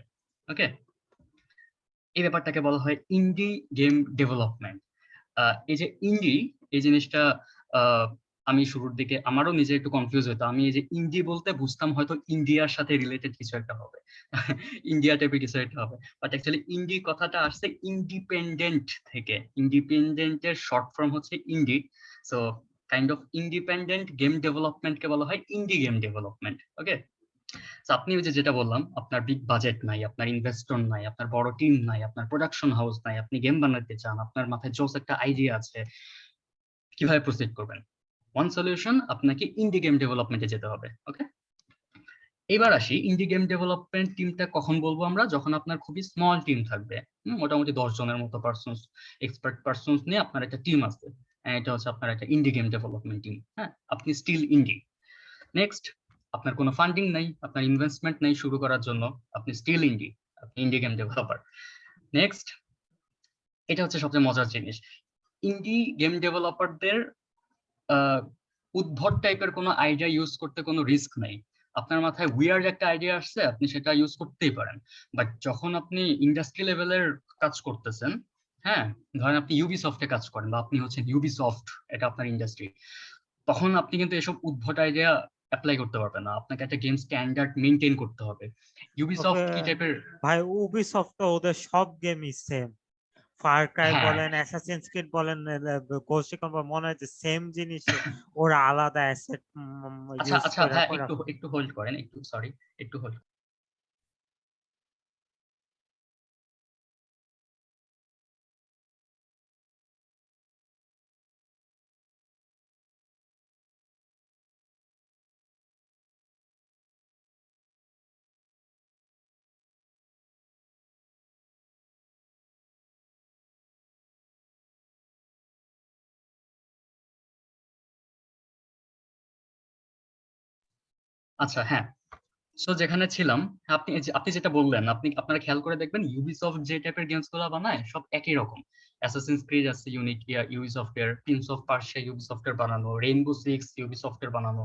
ওকে, এই ব্যাপারটাকে বলা হয় ইন্ডি গেম ডেভেলপমেন্ট। এই যে ইন্ডি, এই জিনিসটা আমি শুরুর দিকে আমারও নিজে একটু কনফিউজ হতো। আমি এই যে ইন্ডি বলতে বুঝতাম হয়তো ইন্ডিয়ার সাথে রিলেটেড কিছু একটা হবে, ইন্ডিয়া টাইপের কিছু একটা হবে, বাট অ্যাকচুয়ালি ইন্ডি কথাটা আসছে ইন্ডিপেন্ডেন্ট থেকে। ইন্ডিপেন্ডেন্টের শর্ট ফর্ম হচ্ছে indie. So kind of independent game ডেভেলপমেন্টকে বলা হয় ইন্ডি গেম ডেভেলপমেন্ট। ওকে, আপনি ওই যে যেটা বললাম, আপনার বিগ বাজেট নাই, আপনার ইনভেস্টর নাই, আপনার বড় টিম নাই, আপনার প্রোডাকশন হাউস নাই, আপনি গেম বানাতে চান, আপনার মাথায় জোস একটা আইডিয়া আছে, কিভাবে প্রসিড করবেন? ওয়ান সলিউশন, আপনাকে ইন্ডি গেম ডেভেলপমেন্টে যেতে হবে। ওকে, এবার আসি ইন্ডি গেম ডেভেলপমেন্ট টিমটা কখন বলবো আমরা, যখন আপনার খুবই স্মল টিম থাকবে, মোটামুটি 10 জনের মতো পার্সনস, এক্সপার্ট পার্সনস নিয়ে আপনার একটা টিম আছে, এটা হচ্ছে আপনার একটা ইন্ডি গেম ডেভেলপমেন্ট টিম। হ্যাঁ, আপনি স্টিল ইন্ডি। নেক্সট, আপনার কোনো ফান্ডিং নাই, আপনার ইনভেস্টমেন্ট নাই শুরু করার জন্য, আপনি স্টিল ইন্ডি, আপনি ইন্ডি গেম ডেভেলপার। নেক্সট, এটা হচ্ছে সবচেয়ে মজার জিনিস, ইন্ডি গেম ডেভেলপারদের উদ্ভট টাইপের কোনো আইডিয়া ইউজ করতে কোনো রিস্ক নাই। আপনার মাথায় উইয়ার্ড একটা আইডিয়া আসছে, আপনি সেটা ইউজ করতেই পারেন। বাট যখন আপনি ইন্ডাস্ট্রি লেভেলের কাজ করতেছেন, হ্যাঁ, ধরেন আপনি ইউবিসফটে কাজ করেন বা আপনি হচ্ছেন ইউবিসফট, এটা আপনার ইন্ডাস্ট্রি, তখন আপনি কিন্তু এসব উদ্ভট আইডিয়া অ্যাপ্লাই করতে পারবেন না। আপনাকে একটা গেম স্ট্যান্ডার্ড মেইনটেইন করতে হবে। ইউবিসফট কি টাইপের? ভাই উবিসফট তো ওদের সব গেমই সেম, ফার ক্রাই হ্যাঁ। বলেন, অ্যাসাসিনস ক্রিড বলেন, গোস্ট রিকন, মনে হয় যে সেম জিনিস ওরা আলাদা অ্যাসেট আচ্ছা ইউজ আচ্ছা, করে হ্যাঁ, করে। একটু হোল্ড করেন, একটু হোল্ড। আচ্ছা, হ্যাঁ, সো যেখানে ছিলাম, আপনি যেটা বললেন, আপনারা খেয়াল করে দেখবেন ইউবিসফট যে টাইপের গেমস গুলো বানায় সব একই রকম। অ্যাসাসিনস ক্রিড আছে ইউবিসফটের, প্রিন্স অফ পার্সিয়া ইউবিসফটের বানানো, রেইনবো সিক্স ইউবিসফটের বানানো,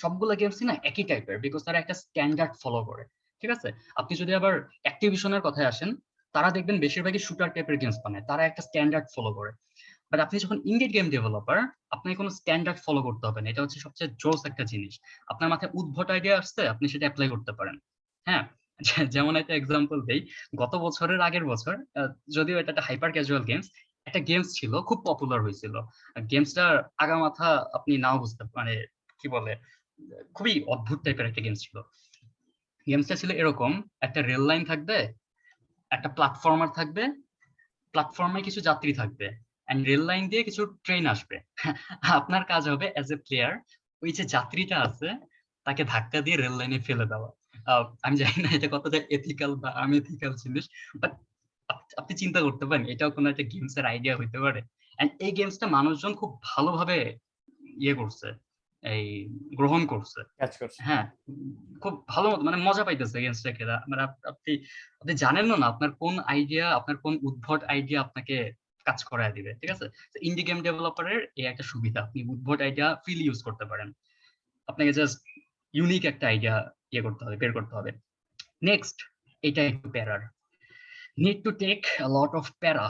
সবগুলো গেমসই না একই টাইপের, বিকজ তারা একটা স্ট্যান্ডার্ড ফলো করে। ঠিক আছে, আপনি যদি আবার অ্যাক্টিভিশনের কথায় আসেন, তারা দেখবেন বেশিরভাগই শুটার টাইপের গেমস বানায়, তারা একটা স্ট্যান্ডার্ড ফলো করে। বাট আপনি যখন ইন্ডি গেম ডেভেলপার, আপনাকে কোনো স্ট্যান্ডার্ড ফলো করতে হবে না। এটা হচ্ছে সবচেয়ে জোস একটা জিনিস। আপনার মাথায় উদ্ভট আইডিয়া আসছে, আপনি সেটা অ্যাপ্লাই করতে পারেন। হ্যাঁ, যেমন একটা এক্সাম্পল দেই, গত বছরের আগের বছর, যদিও এটা একটা হাইপার ক্যাজুয়াল গেমস, একটা গেমস ছিল খুব পপুলার হয়েছিল। গেমসটার আগামাথা আপনি নাও বুঝতে, মানে কি বলে, খুবই অদ্ভুত টাইপের একটা গেমস ছিল। গেমসটা ছিল এরকম, একটা রেল লাইন থাকবে, একটা প্ল্যাটফর্মার থাকবে, প্ল্যাটফর্মে কিছু যাত্রী থাকবে, এন্ড রেল লাইন দিয়ে কিছু ট্রেন আসবে। আপনার কাজ হবে অ্যাজ এ প্লেয়ার, ওই যে যাত্রীটা আছে তাকে ধাক্কা দিয়ে রেল লাইনে ফেলে দেওয়া। আমি জানি না এটা কতটা এথিক্যাল বা আনএথিক্যাল জিনিস, বাট আপনি চিন্তা করতে পারেন এটাও কোনো একটা গেমস এর আইডিয়া হইতে পারে। এন্ড এই গেমসটা মানুষজন খুব ভালোভাবে ইয়ে করছে, এই গ্রহণ করছে। ক্যাচ করছে। হ্যাঁ, খুব ভালো মতো মানে মজা পাইতেছে গেমসটা খেলা। মানে আপনি আপনি জানেন না আপনার কোন আইডিয়া, আপনার কোন উদ্ভট আইডিয়া আপনাকে কাজ করায় দিবে। ঠিক আছে, ইন্ডি গেম ডেভেলপারের এই একটা সুবিধা, আপনি উদ্ভট আইডিয়া ফ্রিলি ইউজ করতে পারেন। আপনাকে জাস্ট ইউনিক একটা আইডিয়া ইয়ে করতে হবে, বের করতে হবে। নেক্সট, এটা একটু প্যারার, need to take a lot of প্যারা।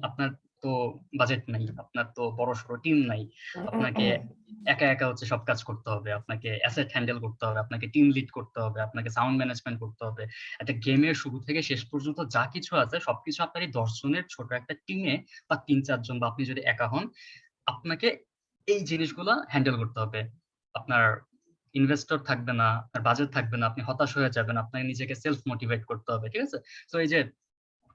আপনার তো বাজেট নাই, আপনার তো বড় সড়ো টিম নাই, আপনাকে একা একা হচ্ছে সব কাজ করতে হবে, আপনাকে অ্যাসেট হ্যান্ডেল করতে হবে, আপনাকে টিম লিড করতে হবে, আপনাকে সাউন্ড ম্যানেজমেন্ট করতে হবে। একটা গেমের শুরু থেকে শেষ পর্যন্ত যা কিছু আছে সবকিছু আপনার এই 10 জনের ছোট একটা টিমে বা 3-4 জন, বা আপনি যদি একা হন, আপনাকে এই জিনিসগুলো হ্যান্ডেল করতে হবে। আপনার ইনভেস্টর থাকবে না, আপনার বাজেট থাকবে না, আপনি হতাশ হয়ে যাবেন, আপনাকে নিজেকে সেলফ মোটিভেট করতে হবে। ঠিক আছে, তো এই যে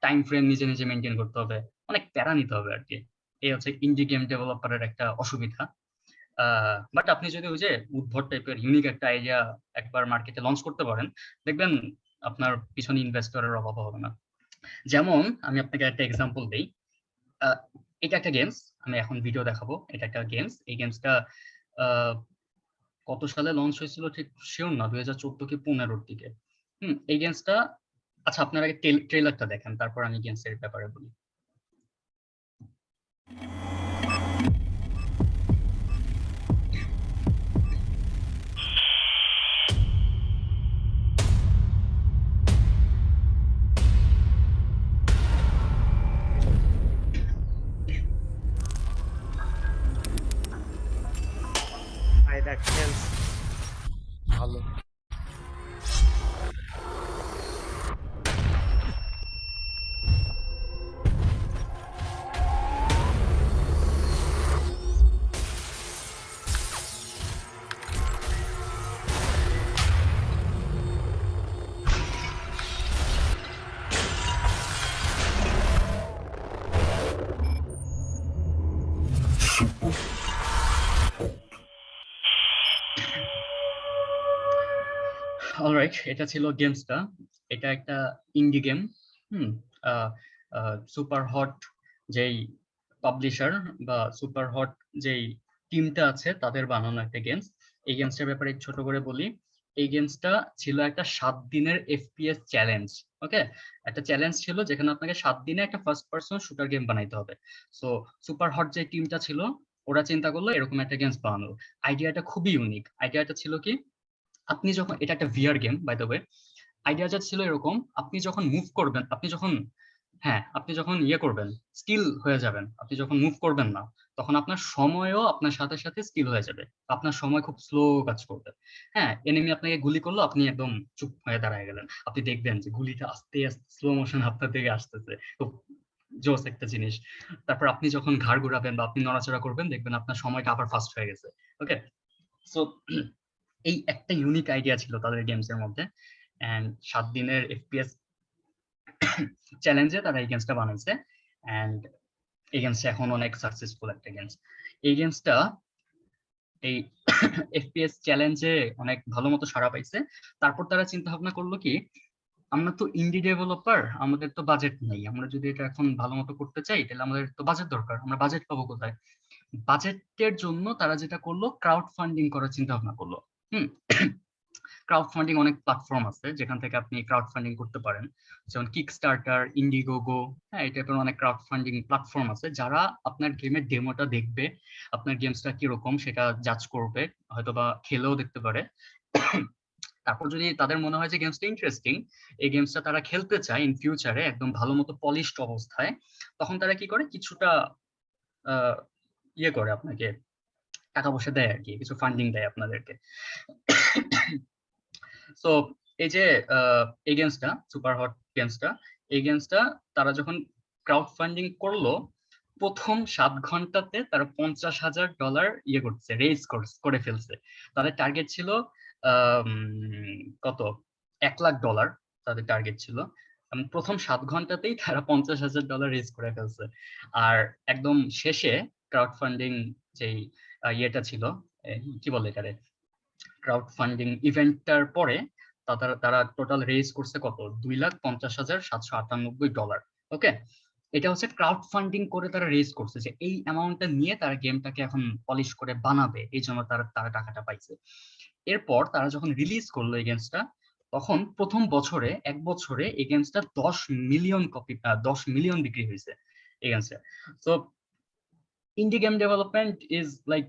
টাইম ফ্রেম নিজে নিজে মেনটেন করতে হবে, অনেক প্যারা নিতে হবে আর কি। এই হচ্ছে ইন্ডি গেম ডেভেলপারের একটা অসুবিধা। বাট আপনি যদি ওই যে উদ্ভট টাইপের ইউনিক একটা আইডিয়া একবার মার্কেটে লঞ্চ করতে পারেন, দেখবেন আপনার পিছনে ইনভেস্টরের অভাব হবে না। যেমন আমি আপনাকে একটা এক্সাম্পল দেই, এটা একটা গেমস, আমি এখন ভিডিও দেখাবো, এটা একটা গেমস। এই গেমসটা কত সালে লঞ্চ হয়েছিল ঠিক শিওর না, 2014 কি 15-র দিকে। এই গেমসটা, আচ্ছা আপনার আগে ট্রেলারটা দেখেন, তারপর আমি গেমসের ব্যাপারে বলি। এটা খেলছে ভালো। অলরাইট, এটা ছিল গেমসটা। এটা একটা ইন্ডি গেম। সুপার হট যেই পাবলিশার বা সুপার হট যেই টিমটা আছে তাদের বানানো একটা গেমস। এই গেমসটার ব্যাপারে একটু ছোট করে বলি। এই গেমসটা ছিল একটা 7 দিনের FPS চ্যালেঞ্জ। ওকে, একটা চ্যালেঞ্জ ছিল যেখানে আপনাকে 7 দিনে একটা ফার্স্ট পারসন শুটার গেম বানাইতে হবে। সো সুপার হট যে টিমটা ছিল ওরা চিন্তা করলো এরকম একটা গেমস বানানো। আইডিয়াটা খুবই ইউনিক। আইডিয়াটা ছিল কি, আপনি যখন, এটা একটা VR game by the way, আইডিয়াটা ছিল এরকম, আপনি যখন মুভ করবেন, আপনি যখন ইয়ে করবেন, স্কিল হয়ে যাবেন, আপনি যখন মুভ করবেন না তখন আপনার সময়ও আপনার সাথে সাথে স্কিল হয়ে যাবে। আপনার সময় খুব স্লো কাজ করবে। হ্যাঁ, এনিমি আপনাকে গুলি করলো, আপনি একদম চুপ হয়ে দাঁড়ায় গেলেন, আপনি দেখবেন যে গুলিটা আস্তে আস্তে স্লো মোশন আপনার দিকে আসতেছে। খুব জোস একটা জিনিস। তারপর আপনি যখন ঘাড় ঘুরাবেন বা আপনি নড়াচড়া করবেন, দেখবেন আপনার সময়টা আবার ফাস্ট হয়ে গেছে। ওকে, সো এই একটা ইউনিক আইডিয়া ছিল তাদের গেমস এর মধ্যে। এন্ড 7 দিনের FPS চ্যালেঞ্জে তারা এই গেমসটা বানাইছে। এন্ড এই গেমসটা এখন অনেক সাকসেসফুল একটা গেমস। এই গেমসটা এই FPS চ্যালেঞ্জে অনেক ভালো মতো সাড়া পাইছে। তারপর তারা চিন্তা ভাবনা করলো কি, আমরা তো ইন্ডি ডেভেলপার, আমাদের তো বাজেট নেই, আমরা যদি এটা এখন ভালো মতো করতে চাই তাহলে আমাদের তো বাজেট দরকার, আমরা বাজেট পাবো কোথায়? বাজেটের জন্য তারা যেটা করলো, ক্রাউড ফান্ডিং করার চিন্তা ভাবনা করলো। ক্রাউড ফান্ডিং অনেক প্ল্যাটফর্ম আছে যেখান থেকে আপনি ক্রাউড ফান্ডিং করতে পারেন, যেমন কিকস্টার্টার, ইন্ডিগোগো। হ্যাঁ, এই টাইপের অনেক ক্রাউড ফান্ডিং প্ল্যাটফর্ম আছে যারা আপনার গেমের ডেমোটা দেখবে, আপনার গেমসটা কিরকম সেটা জাজ করবে, হয়তোবা খেলেও দেখতে পারে। তারপর যদি তাদের মনে হয় যে গেমসটা ইন্টারেস্টিং, এই গেমসটা তারা খেলতে চায় ইন ফিউচারে একদম ভালো মতো পলিশড অবস্থায়, তখন তারা কি করে, কিছুটা ইয়ে করে আপনাকে টাকা পয়সা দেয় আর কি, কিছু ফান্ডিং দেয় আপনাদেরকে। সো এই যে এই গেমসটা, সুপার হট গেমসটা, এই গেমসটা তারা যখন ক্রাউড ফান্ডিং করলো, প্রথম 7 ঘন্টাতে তারা $50,000 ইয়ে করছে, রেজ করে ফেলছে। তাদের টার্গেট ছিল কত, $1,00,000 তাদের টার্গেট ছিল। প্রথম 7 ঘন্টাতেই তারা $50,000 রেজ করে ফেলছে। আর একদম শেষে ক্রাউড ফান্ডিং যেই ইয়েটা ছিল, কি বলে এটারে, ক্রাউড ফান্ডিং ইভেন্টটার পরে তারা টোটাল রেজ করছে কত, $2,50,798। ওকে, এটা হচ্ছে ক্রাউড ফান্ডিং করে তারা রেজ করছে, যে এই অ্যামাউন্টটা নিয়ে তারা গেমটাকে এখন পলিশ করে বানাবে, এই জন্য তারা টাকাটা পাইছে। এরপর তারা যখন রিলিজ করলো এই গেমসটা, তখন প্রথম বছরে, 1 বছরে এই গেমসটা 10 মিলিয়ন বিক্রি হয়েছে এই গেমসটা। So indie game development is like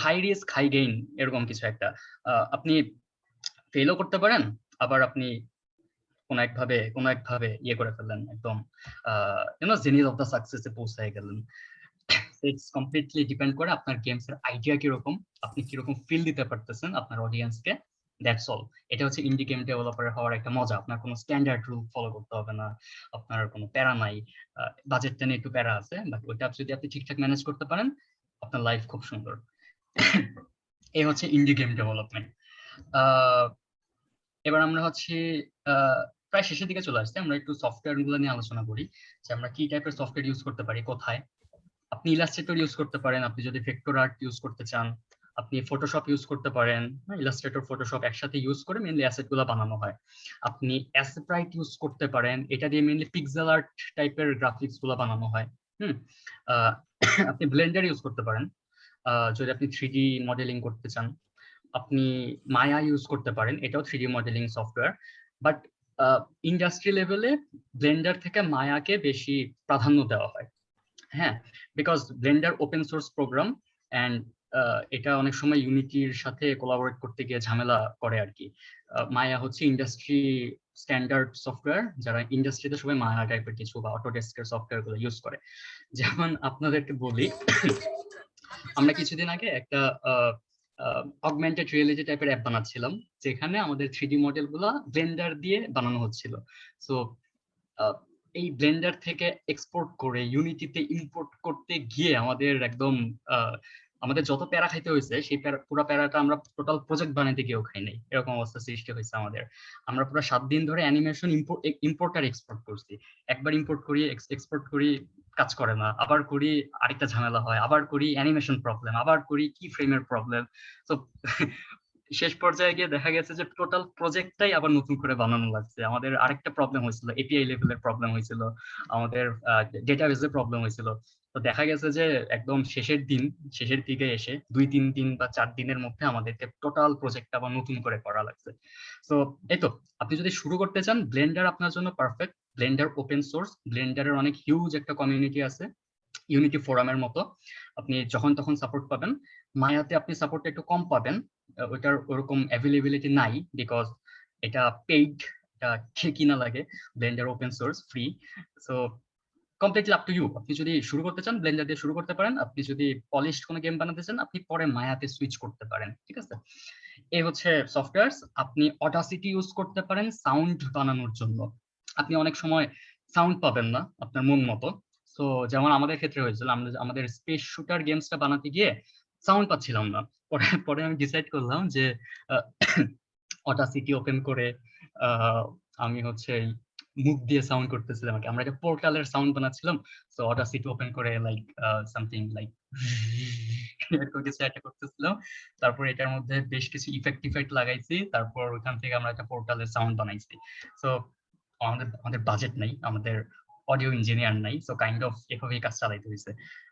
high risk high gain, এরকম কিছু একটা। আপনি ফেলও করতে পারেন, আবার আপনি কোনো একভাবে ইয়ে করে ফেললেন, একদম জেনিথ অফ দ্য সাকসেসে পৌঁছায় গেলেন। ইটস কমপ্লিটলি ডিপেন্ড করে আপনার গেমস এর আইডিয়া কিরকম, আপনি কিরকম ফিল দিতে পারতেছেন আপনার অডিয়েন্সকে। That's all. এটা হচ্ছে ইন্ডি গেম ডেভেলপার হওয়ার একটা মজা। আপনার কোনো স্ট্যান্ডার্ড রুল ফলো করতে হবে না, আপনার কোনো প্যারা নাই। বাজেটটা নিয়ে একটু প্যারা আছে, বাট ওইটা যদি আপনি ঠিকঠাক ম্যানেজ করতে পারেন, আপনার লাইফ খুব সুন্দর। এই হচ্ছে ইন্ডি গেম ডেভেলপমেন্ট। এবার আমরা হচ্ছে প্রায় শেষের দিকে চলে আসছে, আমরা একটু সফটওয়্যার গুলো নিয়ে আলোচনা করি, যে আমরা কি টাইপের সফটওয়্যার ইউজ করতে পারি, কোথায়। আপনি ইলাস্ট্রেটর ইউজ করতে পারেন, আপনি যদি ভেক্টর আর্ট ইউজ করতে চান, আপনি ফটোশপ ইউজ করতে পারেন। ইলাস্ট্রেটর, ফটোশপ একসাথে ইউজ করে মেইনলি অ্যাসেট গুলো বানানো হয়। আপনি অ্যাসেপ্রাইট ইউজ করতে পারেন, এটা দিয়ে মেইনলি পিক্সেল আর্ট টাইপের গ্রাফিক্স গুলো বানানো হয়। আপনি ব্লেন্ডার ইউজ করতে পারেন যদি আপনি 3D মডেলিং করতে চান। আপনি মায়া ইউজ করতে পারেন, এটাও 3D modelling software, but industry লেভেলে ব্লেন্ডার থেকে মায়াকে বেশি প্রাধান্য দেওয়া হয়। হ্যাঁ, because Blender open source programme, and এটা অনেক সময় ইউনিটির সাথে কোলাবোরেট করতে গিয়ে ঝামেলা করে আর কি। মায়া হচ্ছে ইন্ডাস্ট্রি স্ট্যান্ডার্ড সফটওয়্যার, যারা ইন্ডাস্ট্রিতে সবাই মায়া টাইপের কিছু বা অটোডেস্কের সফটওয়্যার গুলো ইউজ করে। যেমন আপনাদেরকে বলি, আমরা কিছুদিন আগে একটা অগমেন্টেড রিয়েলিটি টাইপের অ্যাপ বানাচ্ছিলাম, যেখানে আমাদের 3D মডেল গুলা ব্লেন্ডার দিয়ে বানানো হচ্ছিল। সো এই ব্লেন্ডার থেকে এক্সপোর্ট করে ইউনিটিতে ইম্পোর্ট করতে গিয়ে আমাদের যত প্যারা খাইতে হয়েছে, সেই পুরো প্যারাটা আমরা টোটাল প্রজেক্ট বানাইতে গিয়েও খাই নাই, এরকম অবস্থা সৃষ্টি হয়েছে আমাদের। আমরা পুরো 7 দিন ধরে অ্যানিমেশন ইম্পোর্ট আর এক্সপোর্ট করছি। একবার ইম্পোর্ট করি, এক্সপোর্ট করি, কাজ করে না, আবার করি, আরেকটা ঝামেলা হয়, আবার করি, অ্যানিমেশন প্রবলেম, আবার করি, কি ফ্রেমের প্রবলেম। তো শেষ পর্যায়ে গিয়ে দেখা গেছে যে টোটাল প্রজেক্টটাই আবার নতুন করে বানানো লাগছে। আমাদের আরেকটা প্রবলেম হয়েছিল, এপিআই লেভেলের প্রবলেম হয়েছিল, আমাদের ডেটাবেসের প্রবলেম হয়েছিল। তো দেখা গেছে যে একদম শেষের দিকে এসে 2-3 দিন বা 4 দিনের মধ্যে আমাদেরকে টোটাল প্রজেক্ট আবার নতুন করে করা লাগছে। তো এই তো, আপনি যদি শুরু করতে চান, ব্লেন্ডার আপনার জন্য পারফেক্ট। ব্লেন্ডার ওপেন সোর্স, ব্লেন্ডারের অনেক হিউজ একটা কমিউনিটি আছে, ইউনিটি ফোরামের মতো। আপনি যখন তখন সাপোর্ট পাবেন। মায়াতে আপনি সাপোর্ট একটু কম পাবেন, ওইটার ওরকম অ্যাভেলেবিলিটি নাই, বিকজ এটা পেইড, কিনা লাগে। Blender open source, free. So completely up to you. আপনি যদি শুরু করতে চান, ব্লেন্ডার দিয়ে শুরু করতে পারেন। আপনি যদি পলিশড কোনো গেম বানাতে চান, আপনি পরে মায়াতে সুইচ করতে পারেন, ঠিক আছে? এই হচ্ছে সফটওয়্যার। আপনি অডাসিটি ইউজ করতে পারেন সাউন্ড বানানোর জন্য। আপনি অনেক সময় সাউন্ড পাবেন না আপনার মন মতো। তো যেমন আমাদের ক্ষেত্রে হয়েছিল, আমরা আমাদের স্পেস শুটার গেমসটা বানাতে গিয়ে সাউন্ড পাচ্ছিলাম না। পরে আমি ডিসাইড করলাম যে অডাসিটি ওপেন করে আমি হচ্ছে মুখ দিয়ে সাউন্ড করতেছিলাম। আমরা একটা পোর্টালের সাউন্ড বানাচ্ছিলাম, তো অডাসিটি ওপেন করে লাইক সামথিং লাইক এরকম কিছু একটা করতেছিলাম। তারপর এটার মধ্যে বেশ কিছু ইফেক্ট লাগাইছি, তারপর ওখান থেকে আমরা একটা পোর্টালের সাউন্ড বানাইছি। তো আমাদের বাজেট নাই, আমাদের অডিও ইঞ্জিনিয়ার নাই, সো কাইন্ড অফ এভাবেই কাজ চালাইতে হয়েছে।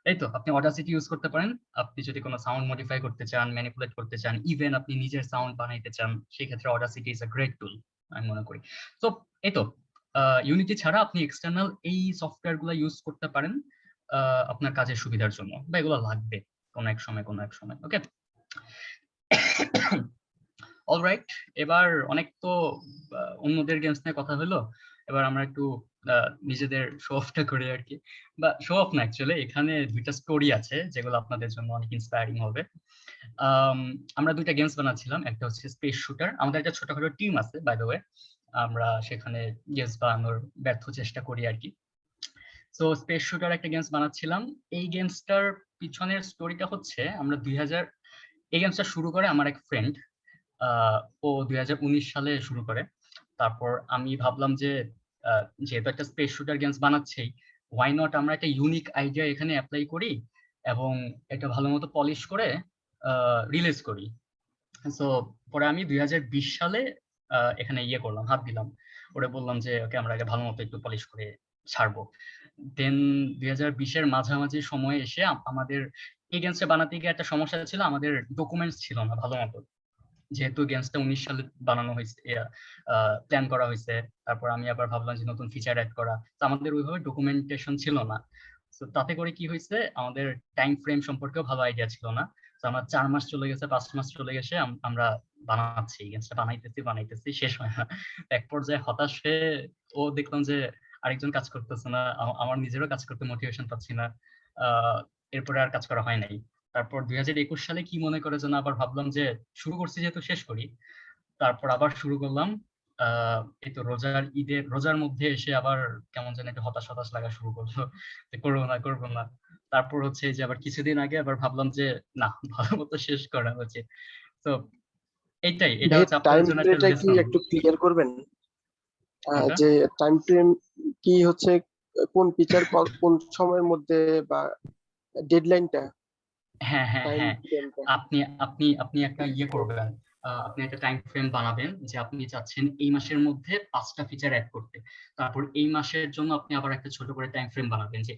এই তো, আপনি অডাসিটি ইউজ করতে পারেন। আপনি যদি কোনো সাউন্ড মডিফাই করতে চান, ম্যানিপুলেট করতে চান, ইভেন আপনি নিজের সাউন্ড বানাইতে চান, সেই ক্ষেত্রে অডাসিটি ইজ আ গ্রেট টুল আমি মনে করি। তো এই তো, ইউনিটি ছাড়া আপনি এক্সটার্নাল এই সফটওয়্যার গুলো ইউজ করতে পারেন আপনার কাজের সুবিধার জন্য, বা এগুলো লাগবে কোনো এক সময়। ওকে, অলরাইট। এবার অনেক তো অন্যদের গেমস নিয়ে কথা হলো, এবার আমরা একটু নিজেদের শো অফটা করি আর কি, বা শো অফ না, অ্যাকচুয়ালি এখানে দুইটা স্টোরি আছে যেগুলো আপনাদের জন্য অনেক ইন্সপায়ারিং হবে। আমরা দুইটা গেমস বানাচ্ছিলাম, একটা হচ্ছে স্পেস শুটার। আমাদের একটা ছোটখাটো টিম আছে বাই দ্য ওয়ে, আমরা সেখানে গেমস বানানোর ব্যর্থ চেষ্টা করি আর কি। সো স্পেস শুটার একটা গেমস বানাচ্ছিলাম। এই গেমসটার পিছনের স্টোরিটা হচ্ছে, আমরা এই গেমসটা শুরু করে আমার এক ফ্রেন্ড, ও 2019 সালে শুরু করে। তারপর আমি ভাবলাম যে যেহেতু একটা স্পেস শুটার গেমস বানাচ্ছেই, ওয়াই নট আমরা একটা ইউনিক আইডিয়া এখানে অ্যাপ্লাই করি এবং এটা ভালো মতো পলিশ করে রিলিজ করি। সো পরে আমি 2020 সালে এখানে হাত দিলাম, ওরে বললাম যে ওকে আমরা ভালো মতো একটু পলিশ করে ছাড়বো। দেন 2020-এর মাঝামাঝি সময়ে এসে আমাদের এই গেমসটা বানাতে গিয়ে একটা সমস্যা ছিল, আমাদের ডকুমেন্টস ছিল না ভালো মতো। যেহেতু গেমসটা 19 সালে বানানো হয়েছে, প্ল্যান করা হয়েছে, তারপর আমি আবার ভাবলাম যে নতুন ফিচার অ্যাড করা, তো আমাদের ওইভাবে ডকুমেন্টেশন ছিল না। তো তাতে করে কি হয়েছে, আমাদের টাইম ফ্রেম সম্পর্কেও ভালো আইডিয়া ছিল না। তো আমার 4 মাস চলে গেছে, 5 মাস চলে গেছে, আমরা বানাচ্ছি গেমসটা, বানাইতেছি, শেষ হয় না। এক পর্যায়ে হতাশ হয়ে ও দেখলাম যে আরেকজন কাজ করতেছে না, আমার নিজেরও কাজ করতে মোটিভেশন পাচ্ছি না। এরপরে আর কাজ করা হয় নাই। তারপর 2021 সালে কি মনে করে যেন আবার ভাবলাম যে শুরু করছি যেহেতু শেষ করি। তারপর আবার শুরু করলাম। এই তো রোজার মধ্যে এসে আবার কেমন যেন একটা হতাশ লাগা শুরু করলো, করবো না। তারপর হচ্ছে যে আবার কিছুদিন আগে আবার ভাবলাম যে না, ভালো মতো শেষ করা উচিত। তো এটা হচ্ছে আপনাদের জন্য একটা কি লেসন। একটু ক্লিয়ার করবেন কোনটা? যে টাইম ফ্রেম কি হচ্ছে, কোন ফিচার কোন সময়ের মধ্যে, বা ডেডলাইনটা? হ্যাঁ, টাইম ফ্রেমটা আপনি একটা করবেন, আপনি একটা টাইম ফ্রেম বানাবেন যে আপনি চাচ্ছেন এই মাসের মধ্যে 5টা ফিচার অ্যাড করতে। তারপর এই মাসের জন্য আপনি আবার একটা ছোট করে টাইম ফ্রেম বানাবেন যে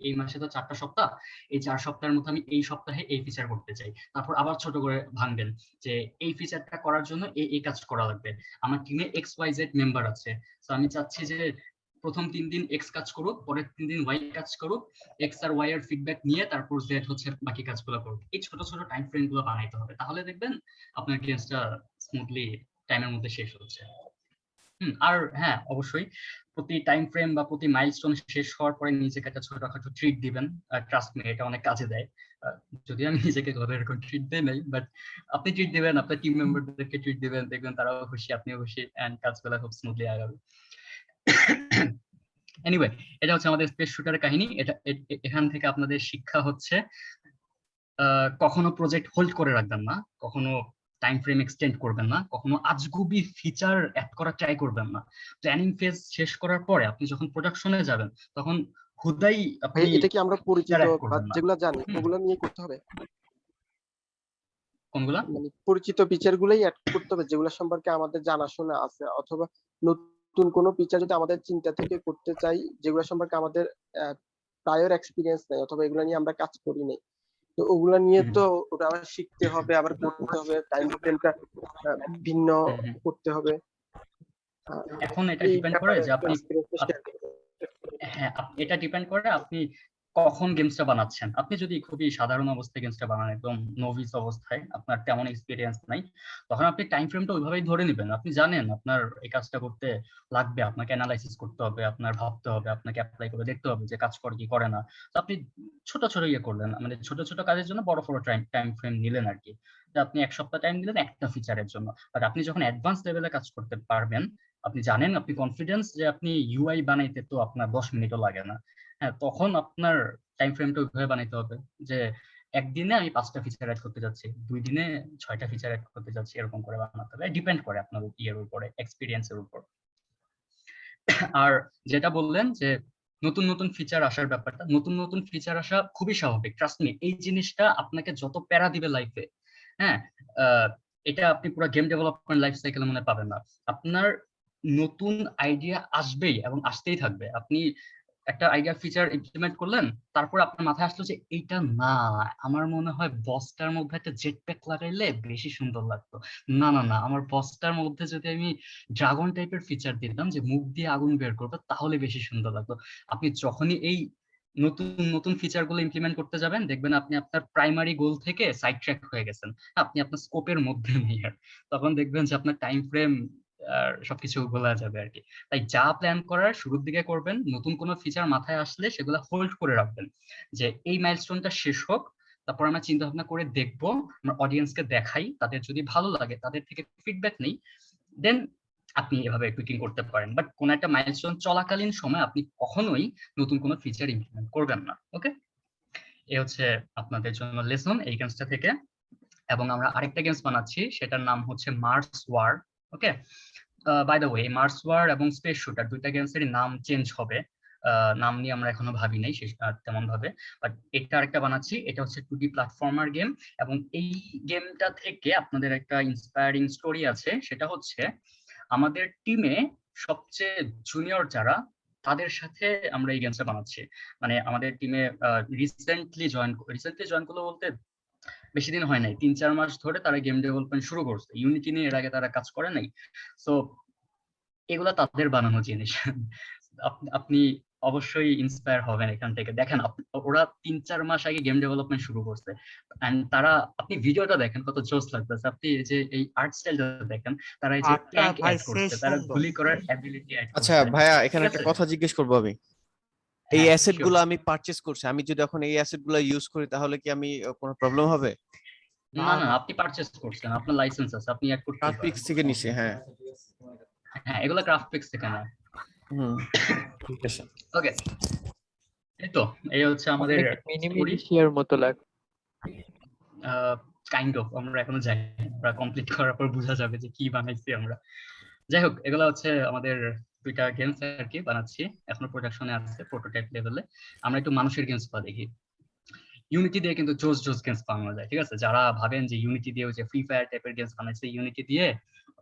এই মাসে তো 4টা সপ্তাহ, এই 4 সপ্তাহের মধ্যে আমি এই সপ্তাহে এই ফিচার করতে চাই। তারপর আবার ছোট করে ভাঙবেন যে এই ফিচারটা করার জন্য এই কাজ করা লাগবে। আমার টিমে XYZ মেম্বার আছে, তো আমি চাচ্ছি যে প্রথম 3 দিন X কাজ করুক, পরের 3 দিন Y কাজ করুক, X আর Y এর ফিডব্যাক নিয়ে তারপর Z হচ্ছে বাকি কাজগুলো করুক। এই ছোট ছোট টাইম ফ্রেম গুলো বানাইতে হবে, তাহলে দেখবেন আপনার গেমসটা স্মুথলি টাইমের মধ্যে শেষ হচ্ছে। আর হ্যাঁ, অবশ্যই প্রতি টাইম ফ্রেম বা প্রতি মাইলস্টোন শেষ হওয়ার পরে নিজেকে একটা ছোটখাটো ট্রিট দিবেন। ট্রাস্ট মি, এটা অনেক কাজে দেয়। যদি আমি নিজেকে ঘরে এরকম ট্রিট দেই নাই, বাট আপনি ট্রিট দিবেন, আপনার টিম মেম্বারদেরকে ট্রিট দিবেন, দেখবেন তারাও খুশি, আপনিও খুশি, এন্ড কাজগুলো খুব স্মুথলি আগাবে। এনিওয়ে, এটা হচ্ছে আমাদের স্পেস শুটারের কাহিনী। এখান থেকে আপনাদের শিক্ষা হচ্ছে কখনো প্রজেক্ট হোল্ড করে রাখবেন না, কখনো টাইম ফ্রেম এক্সটেন্ড করবেন না, কখনো আজগুবি ফিচার অ্যাড করা ট্রাই করবেন না। প্ল্যানিং ফেজ শেষ করার পরে আপনি যখন প্রোডাকশনে যাবেন তখন হুদাই আপনি এটা কি আমরা পরিচিত feature add করবেন না। যেগুলো জানি ওগুলো নিয়ে করতে হবে? কোনগুলা? মানে পরিচিত ফিচার গুলোই অ্যাড করতে হবে যেগুলো সম্পর্কে আমাদের জানাশোনা আছে, অথবা নতুন কোনো ফিচার যদি আমাদের চিন্তা থেকে করতে চাই যেগুলো সম্পর্কে আমাদের প্রায়র এক্সপিরিয়েন্স নাই অথবা এগুলো নিয়ে আমরা কাজ করি নাই, তো ওগুলা নিয়ে তো ওটা আবার শিখতে হবে, আবার করতে হবে, টাইম ফ্রেমটা ভিন্ন করতে হবে। এখন এটা এই ডিপেন্ড করে ব্যাপারে যে আপনি হ্যাঁ এটা ডিপেন্ড করে আপনি কখন গেমসটা বানাচ্ছেন। আপনি যদি খুবই সাধারণ অবস্থায় গেমসটা বানান, একদম নোভিস অবস্থায়, আপনার তেমন এক্সপিরিয়েন্স নাই, তখন আপনি টাইম ফ্রেমটা ওইভাবেই ধরে নেবেন। আপনি জানেন আপনার এই কাজটা করতে লাগবে, আপনাকে অ্যানালাইসিস করতে হবে, আপনার ভাবতে হবে, আপনাকে অ্যাপ্লাই করে দেখতে হবে যে কাজ করে কি করে না। তো আপনি ছোট ছোট ইয়ে করলেন, মানে ছোট ছোট কাজের জন্য বড় বড় টাইম ফ্রেম নিলেন আর কি। যে আপনি 1 সপ্তাহ টাইম দিলেন একটা ফিচারের জন্য, বাট আপনি যখন অ্যাডভান্স লেভেলে কাজ করতে পারবেন, আপনি জানেন, আপনি কনফিডেন্স যে আপনি ইউআই বানাইতে তো আপনার 10 মিনিটও লাগে না, হ্যাঁ, তখন আপনার টাইম ফ্রেমটা ওইভাবে বানাইতে হবে যে একদিনে আমি 5টা ফিচার অ্যাড করতে যাচ্ছি, 2 দিনে 6টা ফিচার অ্যাড করতে যাচ্ছি, এরকম করে বানাতে হবে। ডিপেন্ড করে আপনার ইয়ের উপরে, এক্সপিরিয়েন্সের উপর। আর যেটা বললেন যে নতুন নতুন ফিচার আসার ব্যাপারটা, নতুন নতুন ফিচার আসা খুবই স্বাভাবিক, ট্রাস্ট মি। এই জিনিসটা আপনাকে যত প্যারা দিবে লাইফে, হ্যাঁ, এটা আপনি পুরো গেম ডেভেলপমেন্ট লাইফ সাইকেলে মনে পাবেন না। আপনার নতুন আইডিয়া আসবেই এবং আসতেই থাকবে। আপনি একটা আইডিয়া ফিচার ইমপ্লিমেন্ট করলেন, তারপর আপনার মাথায় আসলো যে এইটা না, আমার মনে হয় বসটার মধ্যে একটা জেট প্যাক লাগাইলে বেশি সুন্দর লাগতো। না না না, আমার বসটার মধ্যে যদি আমি ড্রাগন টাইপের ফিচার দিতাম যে মুখ দিয়ে আগুন বের করবে, তাহলে বেশি সুন্দর লাগতো। আপনি যখনই এই নতুন নতুন ফিচার গুলো ইমপ্লিমেন্ট করতে যাবেন, দেখবেন আপনি আপনার প্রাইমারি গোল থেকে সাইড ট্র্যাক হয়ে গেছেন, আপনি আপনার স্কোপের মধ্যে নেই আর। তখন দেখবেন যে আপনার টাইম ফ্রেম আর সবকিছু গোলা যাবে আর কি। তাই যা প্ল্যান করার শুরুর দিকে করবেন, নতুন কোনো ফিচার মাথায় আসলে সেগুলো হোল্ড করে রাখবেন, যে এই মাইলস্টোনটা শেষ হোক, তারপর আমরা চিন্তা ভাবনা করে দেখবো, আমরা অডিয়েন্সকে দেখাই, তাদের যদি ভালো লাগে তাদের থেকে ফিডব্যাক নেই, দেন আপনি এভাবে টুইকিং করতে পারেন। বাট কোন একটা মাইলস্টোন চলাকালীন সময় আপনি কখনোই নতুন কোনো ফিচার ইমপ্লিমেন্ট করবেন না। ওকে, এই হচ্ছে আপনাদের জন্য লেসন এই গেমসটা থেকে। এবং আমরা আরেকটা গেমস বানাচ্ছি, সেটার নাম হচ্ছে Mars War. Okay, by the way, Mars War এবং স্পেস শুটার দুইটা গেমসেরই নাম চেঞ্জ হবে। নাম নিয়ে আমরা এখনো ভাবি নাই তেমন ভাবে, বাট এটা আরেকটা বানাচ্ছি। এটা হচ্ছে 2D প্ল্যাটফর্মার গেম, এবং এই গেমটা থেকে আপনাদের একটা ইন্সপায়ারিং স্টোরি আছে। সেটা হচ্ছে আমাদের টিমে সবচেয়ে জুনিয়র যারা, তাদের সাথে আমরা এই গেমসটা বানাচ্ছি। মানে আমাদের টিমে রিসেন্টলি জয়েন করলো বলতে বেশি দিন হয় নাই, 3-4 মাস ধরে তারা গেম ডেভেলপমেন্ট শুরু করছে। ইউনিটি নিয়ে এর আগে তারা কাজ করে নাই। সো এগুলা তাদের বানানো জিনিস। আপনি অবশ্যই ইন্সপায়ার হবেন এখান থেকে। দেখেন ওরা 3-4 মাস আগে গেম ডেভেলপমেন্ট শুরু করছে, এন্ড তারা, আপনি ভিডিওটা দেখেন কত জোস লাগতেছে, আপনি এই যে এই আর্ট স্টাইলটা দেখেন, তারা এই যে ট্যাঙ্ক ভাই অ্যাড করছে, তারা গুলি করার অ্যাবিলিটি অ্যাড করছে। আচ্ছা ভাইয়া, এখানে একটা কথা জিজ্ঞেস করবো আমি। এই অ্যাসেট গুলো আমি পারচেজ করছি, আমি যদি এখন এই অ্যাসেট গুলো ইউজ করি তাহলে কি আমি কোনো প্রবলেম হবে? না না, আপনি পারচেজ করছেন, আপনার লাইসেন্স আছে, আপনি অ্যাড করতে পারেন। গ্রাফিক্স থেকে নিছি, হ্যাঁ হ্যাঁ, এগুলা গ্রাফিক্স থেকে না। ঠিক আছে। ওকে, এই তো, এই হচ্ছে আমাদের মিনিমিশিয়ার মতো লাগে। কাইন্ড অফ, আমরা এখনো যাই, আমরা কমপ্লিট করার পর বোঝা যাবে যে কি বানাইছি আমরা। যাই হোক, এগুলো হচ্ছে আমাদের দুইটা গেমস আর কি বানাচ্ছি, এখনো প্রোডাকশনে আছে, প্রোটোটাইপ লেভেলে। আমরা একটু মানুষের গেমস পা দেখি। ইউনিটি দিয়ে কিন্তু জোস গেমস বানানো যায়, ঠিক আছে? যারা ভাবেন যে ইউনিটি দিয়ে যে ফ্রি ফায়ার টাইপের গেমস বানাইছে, ইউনিটি দিয়ে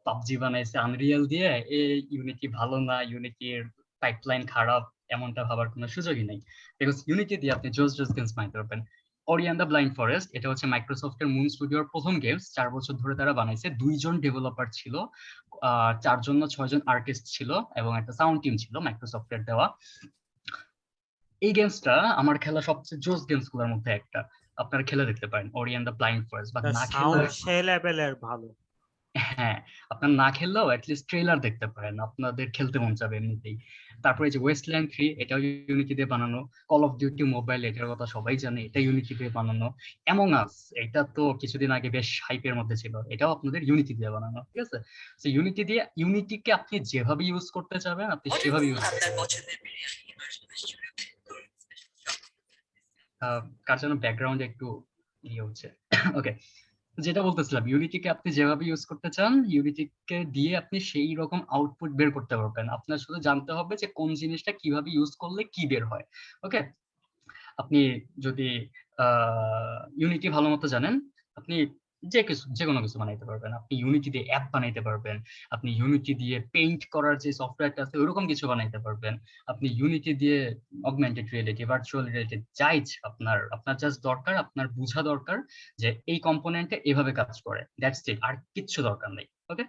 পাবজি বানাইছে, আনরিয়েল দিয়ে, এই ইউনিটি ভালো না, ইউনিটির পাইপলাইন খারাপ, এমনটা ভাবার কোনো সুযোগই নেই। বিকজ ইউনিটি দিয়ে আপনি জোস গেমস বানাইতে পারবেন। Ori and the blind forest, এটা হচ্ছে মাইক্রোসফটের মুন স্টুডিওর প্রথম গেমস। 4 বছর ধরে তারা বানাইছে, 2 জন ডেভেলপার ছিল, 4 জন না 6 জন আর্টিস্ট ছিল, এবং একটা সাউন্ড টিম ছিল মাইক্রোসফটের দেওয়া। এই গেমসটা আমার খেলা সবচেয়ে জোস গেমস গুলোর মধ্যে একটা, আপনারা খেলে দেখতে পারেন Ori and the blind forest. বা না খেললেও, সে লেভেলের ভালো। হ্যাঁ, আপনার না খেললেও অ্যাটলিস্ট ট্রেলার দেখতে পারেন, আপনাদের খেলতে মন যাবে এমনিতেই। তারপরে যে ওয়েস্টল্যান্ড 3, এটাও ইউনিটি দিয়ে বানানো। কল অফ ডিউটি মোবাইল, এটার কথা সবাই জানে, এটা ইউনিটি দিয়ে বানানো। অ্যামং আস, এটা তো কিছুদিন আগে বেশ হাইপের মধ্যে ছিল, এটাও আপনাদের ইউনিটি দিয়ে বানানো, ঠিক আছে? সো ইউনিটি দিয়ে, ইউনিটিকে আপনি যেভাবে ইউজ করতে চাবেন আপনি সেভাবে ইউজ করতে পারবেন। কার যেন ব্যাকগ্রাউন্ডে একটু ইয়ে হচ্ছে। ওকে, যেটা বলতেছিলাম, ইউনিটিকে আপনি যেভাবে ইউজ করতে চান, ইউনিটিকে দিয়ে আপনি সেই রকম আউটপুট বের করতে পারবেন। আপনার শুধু জানতে হবে যে কোন জিনিসটা কিভাবে ইউজ করলে কি বের হয়। ওকে, আপনি যদি ইউনিটি ভালো মতো জানেন, আপনি যে কোনো কিছু বানাইতে পারবেন। আপনি ইউনিটি দিয়ে অ্যাপ বানাইতে পারবেন, আপনি ইউনিটি দিয়ে পেইন্ট করার যে সফটওয়্যারটা আছে ওইরকম কিছু বানাইতে পারবেন, আপনি ইউনিটি দিয়ে অগমেন্টেড রিয়েলিটি, ভার্চুয়াল রিয়েলিটি যা ইচ্ছা আপনার জাস্ট দরকার, আপনার বোঝা দরকার যে এই কম্পোনেন্টে এভাবে কাজ করে, দ্যাটস ইট, আর কিচ্ছু দরকার নেই। ওকে,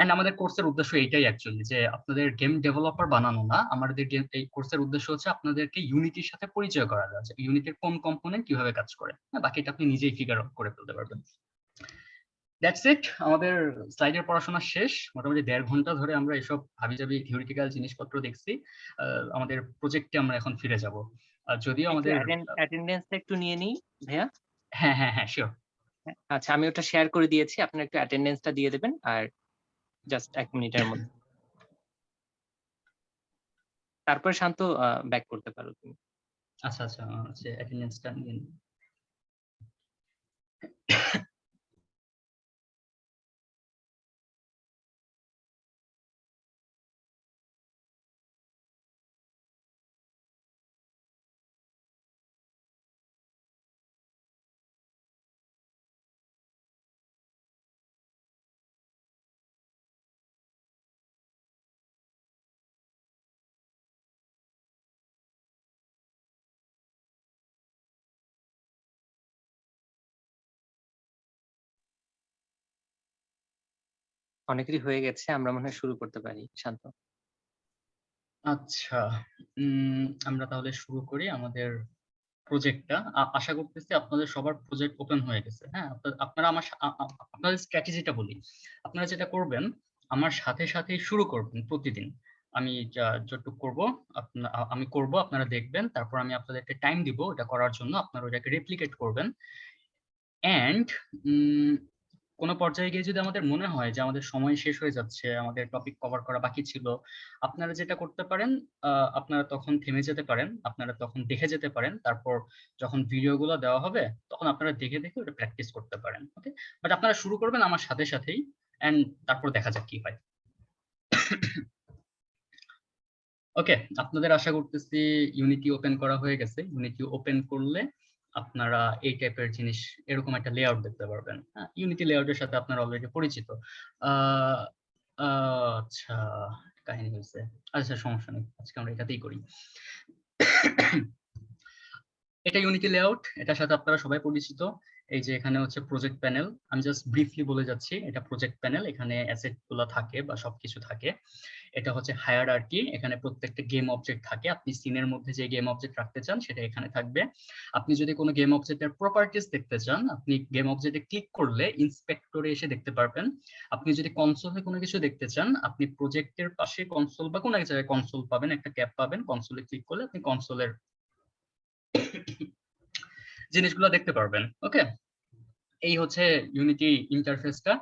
এন্ড আমাদের কোর্সের উদ্দেশ্য এইটাই অ্যাকচুয়ালি, যে আপনাদের গেম ডেভেলপার বানানো না, আমাদের এই কোর্সের উদ্দেশ্য হচ্ছে আপনাদেরকে ইউনিটির সাথে পরিচয় করা যাচ্ছে, ইউনিটির কোন কম্পোনেন্ট কিভাবে কাজ করে, বাকিটা আপনি নিজেই ফিগার আউট করে ফেলতে পারবেন। দ্যাটস ইট, আমাদের স্লাইডের পড়াশোনা শেষ। মোটামুটি 1.5 ঘন্টা ধরে আমরা এসব হাবিজাবি থিওরিটিক্যাল জিনিসপত্র দেখছি। আমাদের প্রজেক্টে আমরা এখন ফিরে যাব। যদিও আমাদের অ্যাটেন্ডেন্সটা একটু নিয়ে নিই ভাইয়া। হ্যাঁ হ্যাঁ হ্যাঁ শিওর। আচ্ছা, আমি ওটা শেয়ার করে দিয়েছি, আপনারা একটু অ্যাটেন্ডেন্সটা দিয়ে দেবেন, আর জাস্ট 1 মিনিটের মধ্যে। তারপর শান্ত ব্যাক করতে পারো তুমি। আচ্ছা আচ্ছা, অ্যাটেন্ডেন্সটা নিয়ে নিই। অনেকেরই হয়ে গেছে, আমরা মনে হয় শুরু করতে পারি। শান্ত। আচ্ছা, আমরা তাহলে শুরু করি আমাদের প্রজেক্টটা। আশা করতেছি আপনাদের সবার প্রজেক্ট ওপেন হয়ে গেছে। হ্যাঁ, আপনারা আপনাদের স্ট্র্যাটেজিটা বলি। আপনারা যেটা করবেন, আমার সাথে সাথেই শুরু করবেন প্রতিদিন। আমি যতটুকু করব আমি করব, আপনারা দেখবেন, তারপর আমি আপনাদেরকে টাইম দিব এটা করার জন্য, আপনারা ওটাকে রেপ্লিকেট করবেন। এন্ড কোনো পর্যায়ে গিয়ে যদি আমাদের মনে হয় যে আমাদের সময় শেষ হয়ে যাচ্ছে, আমাদের টপিক কভার করা বাকি ছিল, আপনারা যেটা করতে পারেন, আপনারা তখন থেমে যেতে পারেন, আপনারা তখন দেখে যেতে পারেন, তারপর যখন ভিডিওগুলো দেওয়া হবে তখন আপনারা দেখে দেখে ওটা প্র্যাকটিস করতে পারেন। ওকে, বাট আপনারা শুরু করবেন আমার সাথে সাথেই, এন্ড তারপর দেখা যাক কি হয়। ওকে, আপনাদের আশা করতেছি ইউনিটি ওপেন করা হয়ে গেছে। ইউনিটি ওপেন করলে আপনারা এই টাইপের জিনিস, এরকম একটা লেআউট দেখতে পারবেন। ইউনিটি লেআউটের সাথে আপনারা অলরেডি পরিচিত। আচ্ছা, কাহিনী হয়েছে। আচ্ছা, সমস্যা নেই, আজকে আমরা এটাতেই করি। এটা ইউনিটি লেআউট, এটার সাথে আপনারা সবাই পরিচিত। এই যে এখানে হচ্ছে প্রজেক্ট প্যানেল, আমি জাস্ট ব্রিফলি বলে যাচ্ছি, এটা প্রজেক্ট প্যানেল, এখানে অ্যাসেট গুলো থাকে বা সবকিছু থাকে। এটা হচ্ছে হায়ারার্কি, এখানে প্রত্যেকটা গেম অবজেক্ট থাকে। আপনি সিনের মধ্যে যে গেম অবজেক্ট রাখতে চান সেটা এখানে থাকবে। আপনি যদি কোনো গেম অবজেক্টের প্রপার্টিজ দেখতে চান, আপনি গেম অবজেক্টে ক্লিক করলে ইন্সপেক্টরে এসে দেখতে পারবেন। আপনি যদি কনসোলে কোনো কিছু দেখতে চান, আপনি প্রজেক্টের পাশে কনসোল বা কোনো এক জায়গায় কনসোল পাবেন, একটা ট্যাব পাবেন, কনসোলে ক্লিক করলে আপনি কনসোলের জিনিসগুলো দেখতে পারবেন। ওকে, এই হচ্ছে ইউনিটি ইন্টারফেসটা।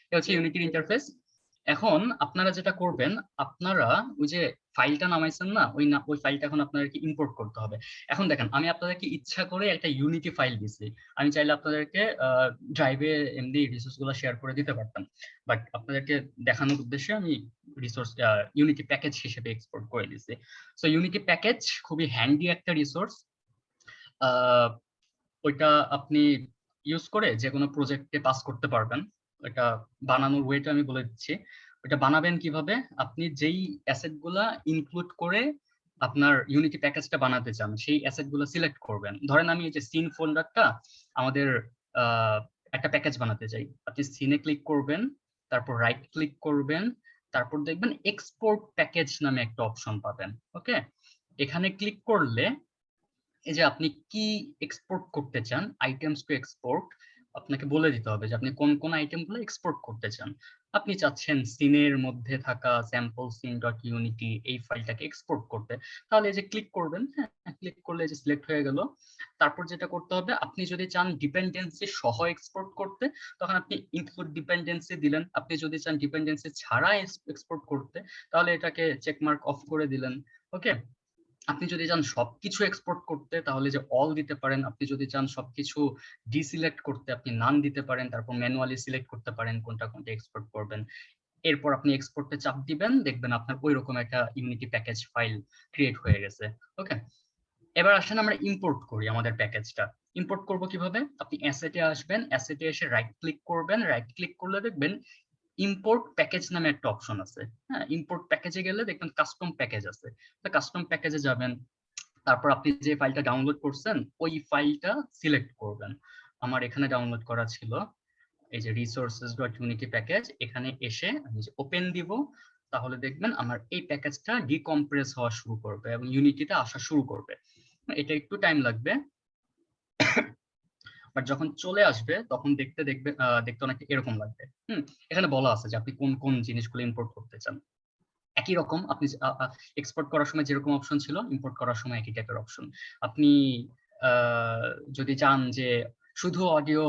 এটা হচ্ছে ইউনিটির ইন্টারফেস। এখন আপনারা যেটা করবেন, আপনারা ওই যে ফাইলটা নামাইছেন না, ওই ফাইলটা এখন আপনাদেরকে ইম্পোর্ট করতে হবে। এখন দেখেন, আমি আপনাদেরকে ইচ্ছা করে একটা ইউনিটি ফাইল দিছি, আমি চাইলে আপনাদেরকে ড্রাইভে এমনি রিসোর্স গুলো শেয়ার করে দিতে পারতাম, বাট আপনাদেরকে দেখানোর উদ্দেশ্যে আমি রিসোর্স ইউনিটি প্যাকেজ হিসেবে এক্সপোর্ট করে দিছি। সো ইউনিটি প্যাকেজ খুবই হ্যান্ডি একটা রিসোর্স। ওইটা আপনি ইউজ করে যে কোনো প্রজেক্টে পাস করতে পারবেন। এটা বানানোর ওয়েটা আমি বলে দিচ্ছি। ওটা বানাবেন কিভাবে, আপনি যেই অ্যাসেট গুলা ইনক্লুড করে আপনার ইউনিটি প্যাকেজটা বানাতে চান সেই অ্যাসেট গুলো সিলেক্ট করবেন। ধরেন আমি এই যে সিন ফোল্ডারটা আমাদের একটা প্যাকেজ বানাতে চাই, আপনি সিনে ক্লিক করবেন, তারপর রাইট ক্লিক করবেন, তারপর দেখবেন এক্সপোর্ট প্যাকেজ নামে একটা অপশন পাবেন। ওকে, এখানে ক্লিক করলে এই যে আপনি কি এক্সপোর্ট করতে চান, আইটেমস টু এক্সপোর্ট, আপনাকে বলে দিতে হবে যে আপনি কোন কোন আইটেমগুলো এক্সপোর্ট করতে চান। আপনি চাচ্ছেন সিনের মধ্যে থাকা স্যাম্পল সিন ডট ইউনিটি এই ফাইলটাকে এক্সপোর্ট করতে, তাহলে এই যে ক্লিক করবেন, হ্যাঁ ক্লিক করলে যে সিলেক্ট হয়ে গেল। তারপর যেটা করতে হবে, আপনি যদি চান ডিপেন্ডেন্সি সহ এক্সপোর্ট করতে, তখন আপনি ইনক্লুড ডিপেন্ডেন্সি দিলেন। আপনি যদি চান ডিপেন্ডেন্সি ছাড়া এক্সপোর্ট করতে, তাহলে এটাকে চেকমার্ক অফ করে দিলেন। ওকে, আপনি যদি চান সবকিছু এক্সপোর্ট করতে তাহলে যে অল দিতে পারেন, আপনি যদি চান সবকিছু ডিসিলেক্ট করতে আপনি নান দিতে পারেন, তারপর ম্যানুয়ালি সিলেক্ট করতে পারেন কোনটা কোনটা এক্সপোর্ট করবেন। এরপর আপনি এক্সপোর্টে চাপ দিবেন, দেখবেন আপনার ওই রকম একটা ইউনিটি প্যাকেজ ফাইল ক্রিয়েট হয়ে গেছে। ওকে, এবার আসেন আমরা ইম্পোর্ট করি আমাদের প্যাকেজটা। ইম্পোর্ট করব কিভাবে? আপনি অ্যাসেটে আসবেন, অ্যাসেটে এসে রাইট ক্লিক করবেন, রাইট ক্লিক করলে দেখবেন ইম্পোর্ট প্যাকেজ নামে একটা অপশন আছে। হ্যাঁ, ইম্পোর্ট প্যাকেজে গেলে দেখবেন কাস্টম প্যাকেজ আছে, তো কাস্টম প্যাকেজে যাবেন। তারপর আপনি যে ফাইলটা ডাউনলোড করছেন ওই ফাইলটা সিলেক্ট করবেন। আমার এখানে ডাউনলোড করা ছিল এই যে resources.unity প্যাকেজ, এখানে এসে আমি যে ওপেন দিব, তাহলে দেখবেন আমার এই প্যাকেজটা ডিকম্প্রেস হওয়া শুরু করবে এবং ইউনিটিতে আসা শুরু করবে। এটা একটু টাইম লাগবে, বাট যখন চলে আসবে তখন দেখতে অনেকটা এরকম লাগবে। এখানে বলা আছে যে আপনি কোন কোন জিনিসগুলো ইম্পোর্ট করতে চান। একই রকম আপনি এক্সপোর্ট করার সময় যেরকম অপশন ছিল, ইম্পোর্ট করার সময় একই টাইপের অপশন। আপনি যদি চান যে শুধু অডিও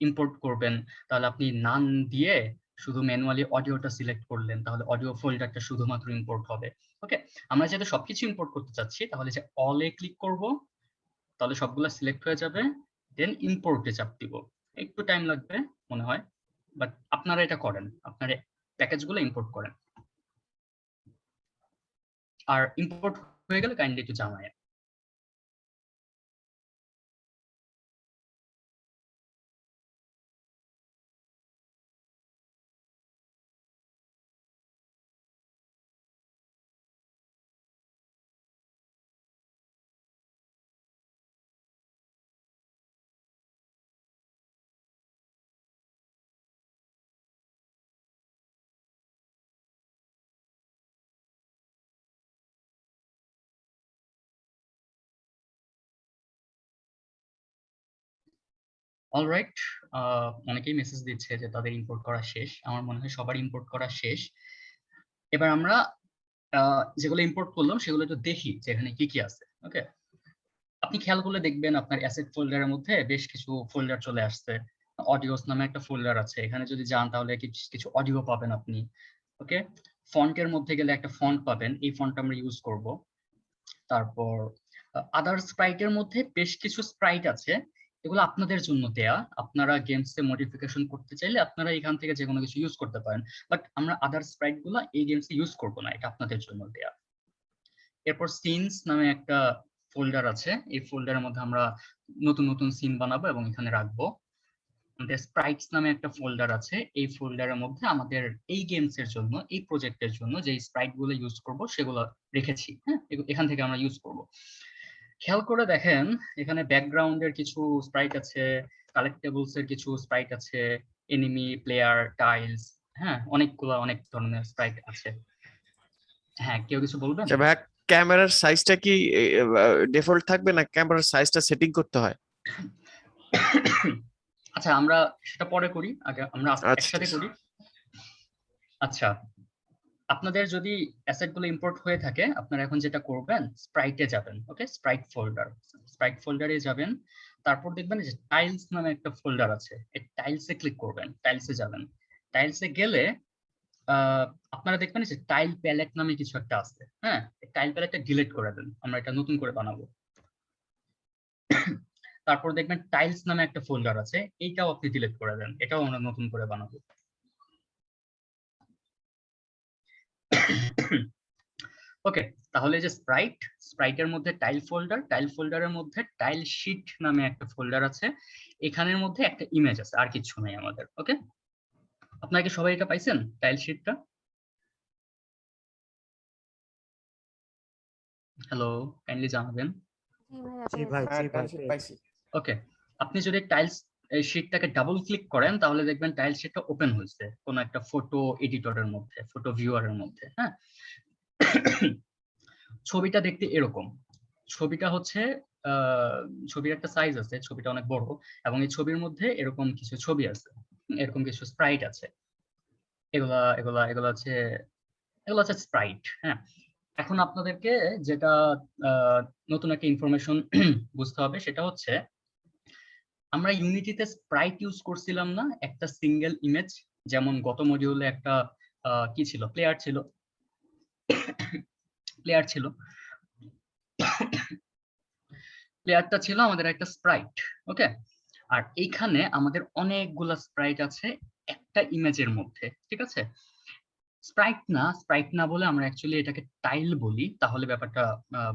ইম্পোর্ট করবেন, তাহলে আপনি নান দিয়ে শুধু ম্যানুয়ালি অডিওটা সিলেক্ট করলেন, তাহলে অডিও ফোল্ডারটা শুধুমাত্র ইম্পোর্ট হবে। ওকে, আমরা যেহেতু সবকিছু ইম্পোর্ট করতে চাচ্ছি, তাহলে যে অলে ক্লিক করব, তাহলে সবগুলো সিলেক্ট হয়ে যাবে, দেন ইম্পোর্টে চাপ দিব। একটু টাইম লাগবে মনে হয়, বাট আপনারা এটা করেন, আপনারা প্যাকেজগুলো ইম্পোর্ট করেন। আর ইম্পোর্ট হয়ে গেলে কাইন্ডলি একটু জানায়। অলরাইট, অনেকেই মেসেজ দিচ্ছে যে তাদের ইম্পোর্ট করা শেষ। আমার মনে হয় সবার ইম্পোর্ট করা শেষ। এবার আমরা যেগুলো ইম্পোর্ট করলাম সেগুলো একটু দেখি যে এখানে কি কি আছে। ওকে, আপনি খেয়াল করলে দেখবেন আপনার অ্যাসেট ফোল্ডারের মধ্যে বেশ কিছু ফোল্ডার চলে আসছে। অডিওস নামে একটা ফোল্ডার আছে, এখানে যদি যান তাহলে কিছু অডিও পাবেন আপনি। ওকে, ফন্টের মধ্যে গেলে একটা ফন্ট পাবেন, এই ফন্টটা আমরা ইউজ করব। তারপর আদার স্প্রাইটের মধ্যে বেশ কিছু স্প্রাইট আছে, এগুলো আপনাদের জন্য দেয়া। আপনারা গেমসে মডিফিকেশন করতে চাইলে আপনারা এখান থেকে যে কোনো কিছু ইউজ করতে পারেন, বাট আমরা আদার স্প্রাইট গুলো এই গেমসে ইউজ করব না, এটা আপনাদের জন্য দেয়া। এরপর সিনস নামে একটা ফোল্ডার আছে, এই ফোল্ডারের মধ্যে আমরা নতুন নতুন সিন বানাবো এবং এখানে রাখবো। আমাদের স্প্রাইটস নামে একটা ফোল্ডার আছে, এই ফোল্ডারের মধ্যে আমাদের এই গেমস এর জন্য, এই প্রজেক্টের জন্য যে স্প্রাইট গুলো ইউজ করব সেগুলো রেখেছি। হ্যাঁ, এখান থেকে আমরা ইউজ করব। খেয়াল করে দেখেন এখানে ব্যাকগ্রাউন্ডের কিছু স্প্রাইট আছে, কালেক্টেবলস এর কিছু স্প্রাইট আছে, এনিমি, প্লেয়ার, টাইলস, হ্যাঁ অনেক ধরনের স্প্রাইট আছে। হ্যাঁ, কেউ কিছু বলবেন? আচ্ছা ভাই, ক্যামেরার সাইজটা কি ডিফল্ট থাকবে না ক্যামেরার সাইজটা সেটিং করতে হয়? আচ্ছা, আমরা সেটা পরে করি, আগে আমরা একসাথে করি। আচ্ছা, আপনাদের যদি অ্যাসেট গুলো ইম্পোর্ট হয়ে থাকে, আপনারা এখন যেটা করবেন স্প্রাইটে যাবেন। ওকে, স্প্রাইট ফোল্ডারে যাবেন। তারপর দেখবেন যে টাইলস নামে একটা ফোল্ডার আছে, এই টাইলসে ক্লিক করবেন, টাইলসে যাবেন। টাইলসে গেলে আপনারা দেখবেন যে টাইল প্যালেট নামে কিছু একটা আছে। হ্যাঁ, টাইল প্যালেটটা ডিলিট করে দেন, আমরা এটা নতুন করে বানাবো। তারপর দেখবেন টাইলস নামে একটা ফোল্ডার আছে, এইটাও আপনি ডিলিট করে দেন, এটাও আমরা নতুন করে বানাবো। ওকে, তাহলে যে স্প্রাইটের মধ্যে টাইল ফোল্ডারের মধ্যে টাইল শিট নামে একটা ফোল্ডার আছে, এখানের মধ্যে একটা ইমেজ আছে, আর কিছু নাই আমাদের। ওকে, আপনারা কি সবাই এটা পাইছেন, টাইল শিটটা? হ্যালো, কাইন্ডলি জানাবেন। জি ভাই, পাইছি। ওকে, আপনি যদি টাইলস এই শিটটাকে ডাবল ক্লিক করেন তাহলে দেখবেন টাইল শিটটা ওপেন হয়েছে কোনো একটা ফটো এডিটরের মধ্যে, ফটো ভিউয়ারের মধ্যে। হ্যাঁ, ছবিটা দেখতে এরকম। ছবিটা হচ্ছে ছবির একটা সাইজ আছে, ছবিটা অনেক বড়, এবং এই ছবির মধ্যে এরকম কিছু ছবি আছে, এরকম কিছু স্প্রাইট আছে। এগুলা এগুলা এগুলা হচ্ছে এগুলো হচ্ছে স্প্রাইট। হ্যাঁ, এখন আপনাদেরকে যেটা নতুন একটা ইনফরমেশন বুঝতে হবে, সেটা হচ্ছে আমরা ইউনিটিতে স্প্রাইট ইউজ করছিলাম না একটা সিঙ্গেল ইমেজ, যেমন গত মডিউলে একটা কি ছিল, প্লেয়ার ছিল, প্লেয়ারটা ছিল আমাদের একটা স্প্রাইট। ওকে, আর এইখানে আমাদের অনেকগুলা স্প্রাইট আছে একটা ইমেজের মধ্যে। ঠিক আছে, স্প্রাইট না বলে আমরা অ্যাকচুয়ালি এটাকে টাইল বলি, তাহলে ব্যাপারটা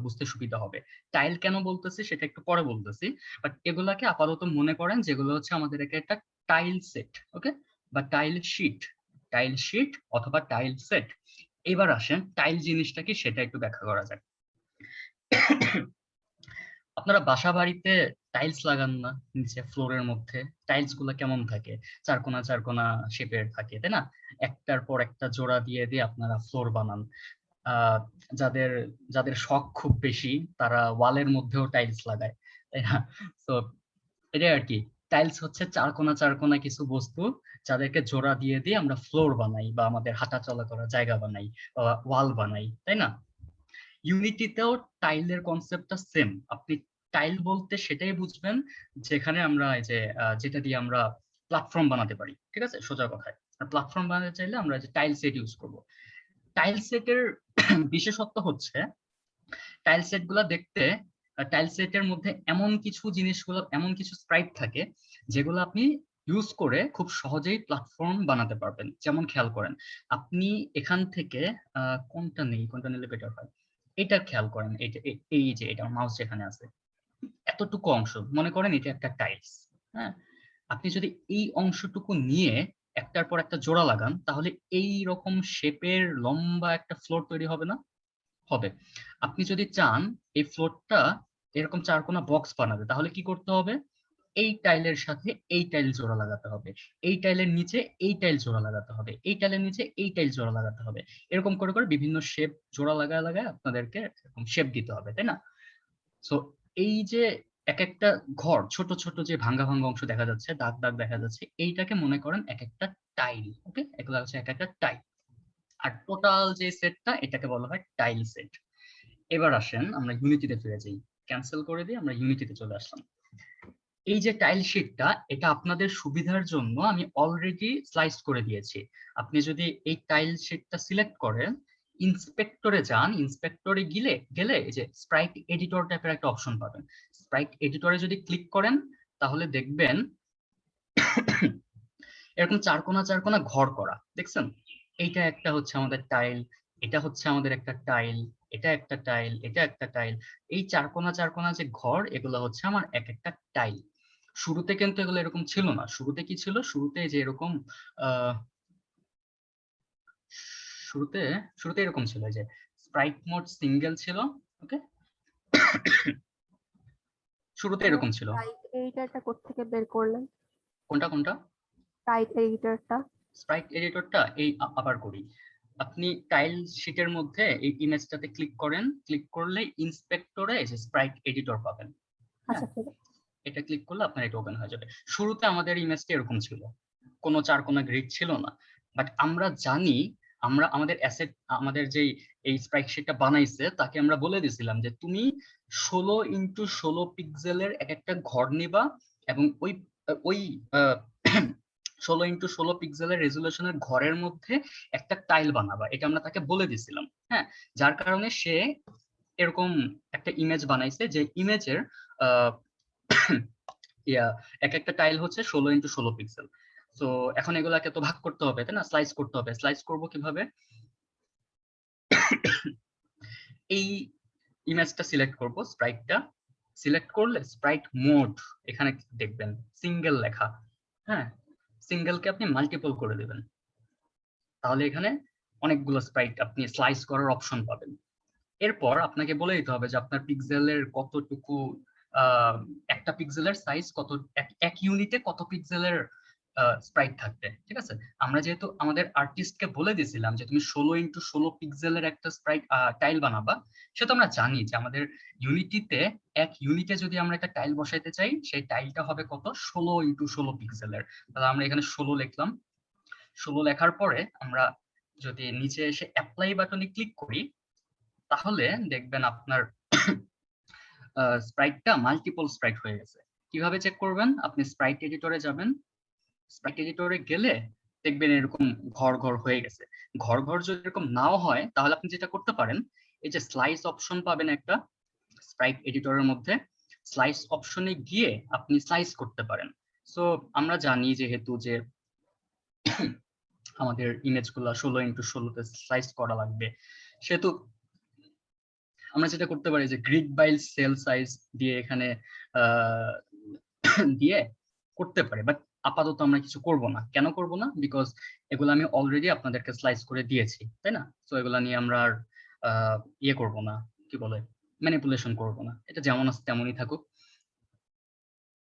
বুঝতে সুবিধা হবে। টাইল কেন বলতেছি সেটা একটু পরে বলতেছি, বাট এগুলাকে আপাতত মনে করেন যেগুলো হচ্ছে আমাদের একটা টাইল সেট, ওকে, বা টাইল শিট অথবা টাইল সেট। এবার আসেন টাইল জিনিসটা কি সেটা একটু ব্যাখ্যা করা যাক। আপনারা বাসা বাড়িতে টাইলস লাগান না? নিচে ফ্লোরের মধ্যে টাইলস গুলো কেমন থাকে? চারকোনা চারকোনা শেপের থাকে, তাই না? একটার পর একটা জোড়া দিয়ে দিয়ে আপনারা ফ্লোর বানান। আহ যাদের যাদের শখ খুব বেশি তারা ওয়ালের মধ্যেও টাইলস লাগায়, তাই না? তো এটাই আর কি। টাইলস হচ্ছে চারকোনা চারকোনা কিছু বস্তু যাদেরকে জোড়া দিয়ে দিয়ে আমরা ফ্লোর বানাই বা আমাদের হাঁটা চলা করার জায়গা বানাই, ওয়াল বানাই, তাই না? ইউনিটিতেও টাইলের কনসেপ্টটা সেম। আপনি টাইল বলতে সেটাই বুঝবেন যেখানে আমরা এই যে যেটা দিয়ে আমরা প্ল্যাটফর্ম বানাতে পারি, ঠিক আছে, সোজা কথায়। আর প্ল্যাটফর্ম বানাতে চাইলে আমরা যে টাইল সেট ইউজ করব। টাইল সেটের বিশেষত্ব হচ্ছে টাইল সেট গুলা দেখতে, টাইল সেটের মধ্যে এমন কিছু স্প্রাইট থাকে যেগুলো আপনি ইউজ করে খুব সহজেই প্ল্যাটফর্ম বানাতে পারবেন। যেমন খেয়াল করেন, আপনি এখান থেকে কোনটা নিলে বেটার হয়, এটা খেয়াল করেন, এই যে এটা মাউস যেখানে আছে এতটুকু অংশ মনে করেন এটা একটা টাইলস, হ্যাঁ। আপনি যদি এই অংশটুকু নিয়ে একটার পর একটা জোড়া লাগান তাহলে এই রকম শেপের লম্বা একটা ফ্লোর তৈরি হবে না? হবে। আপনি যদি চান এই ফ্লোরটা এরকম চারকোনা বক্স বানাবে তাহলে কি করতে হবে? এই টাইলের সাথে এই টাইল জোড়া লাগাতে হবে, এই টাইলের নিচে এই টাইল জোড়া লাগাতে হবে, এই টাইলের নিচে এই টাইল জোড়া লাগাতে হবে। এরকম করে করে বিভিন্ন শেপ জোড়া লাগায় লাগায় আপনাদেরকে এরকম শেপ দিতে হবে, তাই না? সো এই যে এক একটা ঘর, ছোট ছোট যে ভাঙ্গা ভাঙ্গা অংশ দেখা যাচ্ছে, দাগ দাগ দেখা যাচ্ছে, এইটাকে মনে করেন এক একটা টাইল, ওকে? এগুলো হচ্ছে এক একটা টাইল। আর টোটাল যে সেটটা এটাকে বলা হয় টাইল সেট। এবার আসেন আমরা ইউনিটিতে ফিরে যাই, ক্যান্সেল করে দিয়ে আমরা ইউনিটিতে চলে আসলাম। এই যে টাইল শিটটা, এটা আপনাদের সুবিধার জন্য আমি অলরেডি স্লাইস করে দিয়েছি। আপনি যদি এই টাইল শিটটা সিলেক্ট করেন, ইন্সপেক্টরে যান, ইন্সপেক্টরে গেলে এই যে স্প্রাইট এডিটর টাইপের একটা অপশন পাবেন। স্প্রাইট এডিটরে যদি ক্লিক করেন তাহলে দেখবেন এরকম চারকোনা চারকোনা ঘর করা, দেখছেন? এইটা একটা হচ্ছে আমাদের টাইল, এটা হচ্ছে আমাদের একটা টাইল, এটা একটা টাইল, এটা একটা টাইল। এই চারকোনা চারকোনা যে ঘর, এগুলো হচ্ছে আমার এক একটা টাইল। শুরুতে কিন্তু এগুলো এরকম ছিল না। শুরুতে কি ছিল? শুরুতে যে এরকম আহ শুরুতে শুরুতে এরকম ছিল যে স্প্রাইট মোড সিঙ্গেল ছিল, ওকে? শুরুতে এরকম ছিল। এইটাটা কোত্থেকে বের করলেন? কোনটা? টাইপ এডিটরটা। স্প্রাইট এডিটরটা এই আবার করি। আপনি টাইল শিটের মধ্যে এই ইমেজটাতে ক্লিক করেন, ক্লিক করলে ইন্সপেক্টরে এই যে স্প্রাইট এডিটর পাবেন। আচ্ছা ঠিক আছে। এটা ক্লিক করলে আপনার এটা ওপেন হয়ে যাবে। শুরুতে আমাদের ইমেজটা এরকম ছিল, কোনো চারকোনা গ্রিড ছিল না। বাট আমরা জানি, আমরা আমাদের অ্যাসেট, আমাদের যেই এই স্প্রাইট শিটটা বানাইছে তাকে আমরা বলে দিয়েছিলাম যে তুমি 16x16 পিক্সেলের এক একটা ঘর নিবা এবং ওই 16x16 পিক্সেলের রেজুলেশনের ঘরের মধ্যে একটা টাইল বানাবা, এটা আমরা তাকে বলে দিয়েছিলাম, হ্যাঁ। যার কারণে সে এরকম একটা ইমেজ বানাইছে যে ইমেজের এক একটা টাইল হচ্ছে 16x16 পিক্সেল। তো এখন এগুলাকে তো ভাগ করতে হবে, তাই না? স্লাইস করতে হবে। স্লাইস করব কিভাবে? এই ইমেজটা সিলেক্ট করব, স্প্রাইটটা সিলেক্ট করলে স্প্রাইট মোড এখানে দেখবেন সিঙ্গেল লেখা, হ্যাঁ। সিঙ্গেলকে আপনি মাল্টিপল করে দিবেন, তাহলে এখানে অনেকগুলো স্প্রাইট আপনি স্লাইস করার অপশন পাবেন। এরপর আপনাকে বলে দিতে হবে যে আপনার পিক্সেলের কতটুকু, একটা পিক্সেলের সাইজ কত, এক ইউনিটে কত পিক্সেলের স্প্রাইট থাকবে, ঠিক আছে? আমরা যেহেতু আমাদের আর্টিস্টকে বলে দিয়েছিলাম যে তুমি 16x16 পিক্সেলের একটা স্প্রাইট টাইল বানাবা, সেটা আমরা জানি যে আমাদের ইউনিটিতে এক ইউনিটে যদি আমরা একটা টাইল বসাইতে চাই সেই টাইলটা হবে কত? 16x16 পিক্সেলের। তাহলে আমরা এখানে 16 লিখলাম। 16 লেখার পরে আমরা যদি নিচে এসে অ্যাপ্লাই বাটনে ক্লিক করি তাহলে দেখবেন আপনার স্প্রাইটটা মাল্টিপল স্প্রাইট হয়ে গেছে। কিভাবে চেক করবেন? আপনি স্প্রাইট এডিটরে যাবেন, স্প্রাইট এডিটরে গেলে দেখবেন এরকম ঘর ঘর হয়ে গেছে। ঘর ঘর যদি এরকম নাও হয় তাহলে আপনি যেটা করতে পারেন, এই যে স্লাইস অপশন পাবেন একটা স্প্রাইট এডিটরের মধ্যে, স্লাইস অপশনে গিয়ে আপনি স্লাইস করতে পারেন। সো আমরা জানি যেহেতু যে আমাদের ইমেজগুলো 16x16 স্লাইস করা লাগবে, সেহেতু আমরা যেটা করতে পারি যে গ্রিড বাইল সেল সাইজ দিয়ে এখানে দিয়ে করতে পারি, বাট আপাতত আমরা কিছু করব না। কেন করব না? বিকজ এগুলো আমি অলরেডি আপনাদেরকে স্লাইস করে দিয়েছি, তাই না? সো এগুলা নিয়ে আমরা আর ইয়ে করব না, কি বলে, ম্যানিপুলেশন করব না। এটা যেমন আছে তেমনই থাকুক।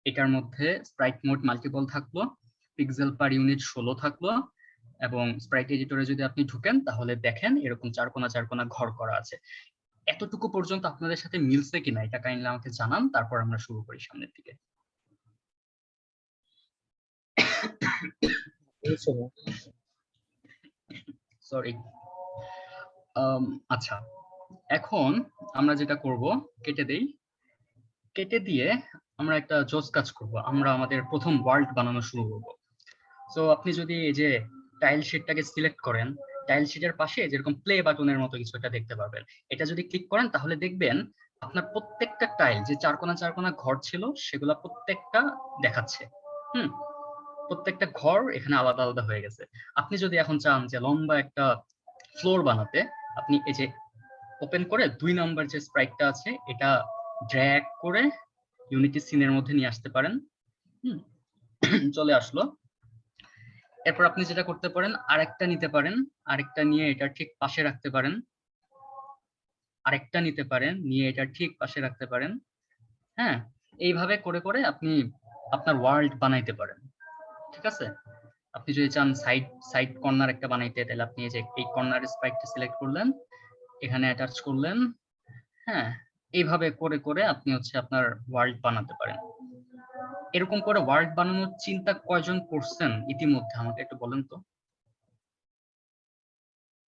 এটার মধ্যে স্প্রাইট মোড মাল্টিপল থাকলো, পিক্সেল পার ইউনিট 16 থাকলো, এবং স্প্রাইট এডিটরে যদি আপনি ঢুকেন তাহলে দেখেন এরকম 4 কোণা ঘর করা আছে। এতটুকু পর্যন্ত আপনাদের সাথে মিলছে কিনা এটা কাইন্ডলি আমাকে জানান, তারপর আমরা শুরু করি সামনের দিকে। সরি। আচ্ছা, এখন আমরা যেটা করব, কেটে দেই। কেটে দিয়ে আমরা একটা জোস কাজ করব, আমরা আমাদের প্রথম ওয়ার্ল্ড বানানো শুরু করব। সো আপনি যদি এই যে টাইল শিটটাকে সিলেক্ট করেন, টাইল শিটের পাশে যেরকম প্লে বাটনের মতো কিছু একটা দেখতে পাবেন। এটা যদি ক্লিক করেন তাহলে দেখবেন আপনার প্রত্যেকটা টাইল যে 4 কোণা ঘর ছিল সেগুলা প্রত্যেকটা দেখাচ্ছে। প্রত্যেকটা ঘর এখানে আলাদা আলাদা হয়ে গেছে। আপনি যদি এখন চান যে লম্বা একটা ফ্লোর বানাতে, আপনি এই যে ওপেন করে 2 নাম্বার যে স্প্রাইটটা আছে এটা ড্র্যাগ করে ইউনিটি সিনের মধ্যে নিয়ে আসতে পারেন। চলে আসলো। এরপর আপনি যেটা করতে পারেন, আরেকটা নিতে পারেন, আরেকটা নিয়ে এটা ঠিক পাশে রাখতে পারেন, আরেকটা নিতে পারেন, নিয়ে এটা ঠিক পাশে রাখতে পারেন। হ্যাঁ, এইভাবে করে করে আপনি আপনার ওয়ার্ল্ড বানাইতে পারেন। ঠিক আছে? আপনি যদি চান সাইড কর্নার একটা বানাইতে, তাহলে আপনি এই যে এই কর্নারের স্প্রাইটটা সিলেক্ট করলেন, এখানে অ্যাটাচ করলেন। হ্যাঁ, এইভাবে করে করে আপনি হচ্ছে আপনার ওয়ার্ল্ড বানাতে পারেন। এরকম করে ওয়ার্ল্ড বানানোর চিন্তা কয়জন করছেন ইতিমধ্যে আমাকে একটু বলেন তো।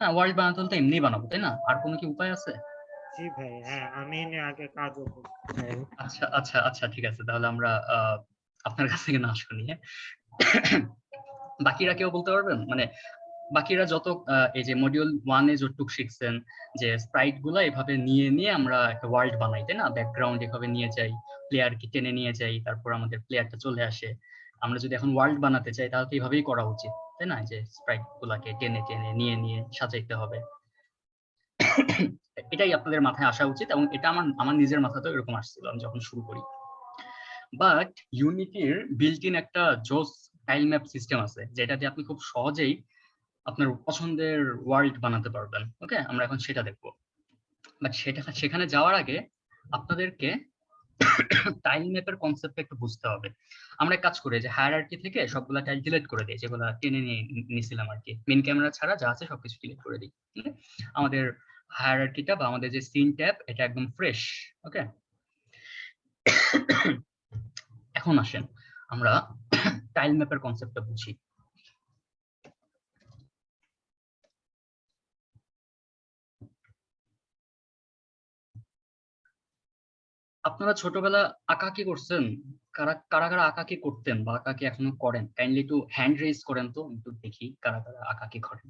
হ্যাঁ, ওয়ার্ল্ড বানাতে হলে তো এমনি বানাবো, তাই না? আর কোনো কি উপায় আছে? জি ভাই, হ্যাঁ আমি আগে কাজও করছি। আচ্ছা আচ্ছা আচ্ছা, ঠিক আছে, তাহলে আমরা আপনার কাছ থেকে না শুনি। বাকিরা কেউ বলতে পারবেন? মানে বাকিরা যত এই যে মডিউল 1 এ যতটুকু শিখছেন যে স্প্রাইট গুলা এভাবে নিয়ে নিয়ে আমরা একটা ওয়ার্ল্ড বানাই, তাই না? ব্যাকগ্রাউন্ড এভাবে নিয়ে যাই, প্লেয়ার কি টেনে নিয়ে যাই, তারপর আমাদের প্লেয়ারটা চলে আসে। আমরা যদি এখন ওয়ার্ল্ড বানাতে চাই তাহলে তো এইভাবেই করা উচিত, তাই না? যে স্প্রাইট গুলাকে টেনে টেনে নিয়ে নিয়ে সাজাইতে হবে। এটাই আপনাদের মাথায় আসা উচিত, এবং এটা আমার নিজের মাথাতেও এরকম আসছিল আমি যখন শুরু করি। বাট ইউনিটির বিল্ট ইন একটা জোস টাইল ম্যাপ সিস্টেম আছে, যেটা দিয়ে আপনি খুব সহজেই আপনার পছন্দের ওয়ার্ল্ড বানাতে পারবেন। ওকে, আমরা এখন সেটা দেখবো। বাট সেখানে যাওয়ার আগে আপনাদেরকে টাইল ম্যাপের কনসেপ্টটা একটু বুঝতে হবে। আমরা এক কাজ করি যে হায়ারার্কি থেকে সবগুলা টাইল ডিলিট করে দিই, যেগুলো টেনে নিয়ে নিছিলাম আর কি, মেইন ক্যামেরা ছাড়া যা আছে সবকিছু ডিলিট করে দিই। আমাদের হায়ারার্কিটা বা আমাদের যে সিন ট্যাব এটা একদম ফ্রেশ। ওকে, এখন আসেন আমরা টাইল ম্যাপের কনসেপ্টটা বুঝি। আপনারা ছোটবেলা আঁকাকি করছেন? কারা কারা আঁকাকি করতেন বা আঁকাকি এখনো করেন? কাইন্ডলি একটু হ্যান্ড রেজ করেন তো, একটু দেখি কারা কারা আঁকাকি করেন।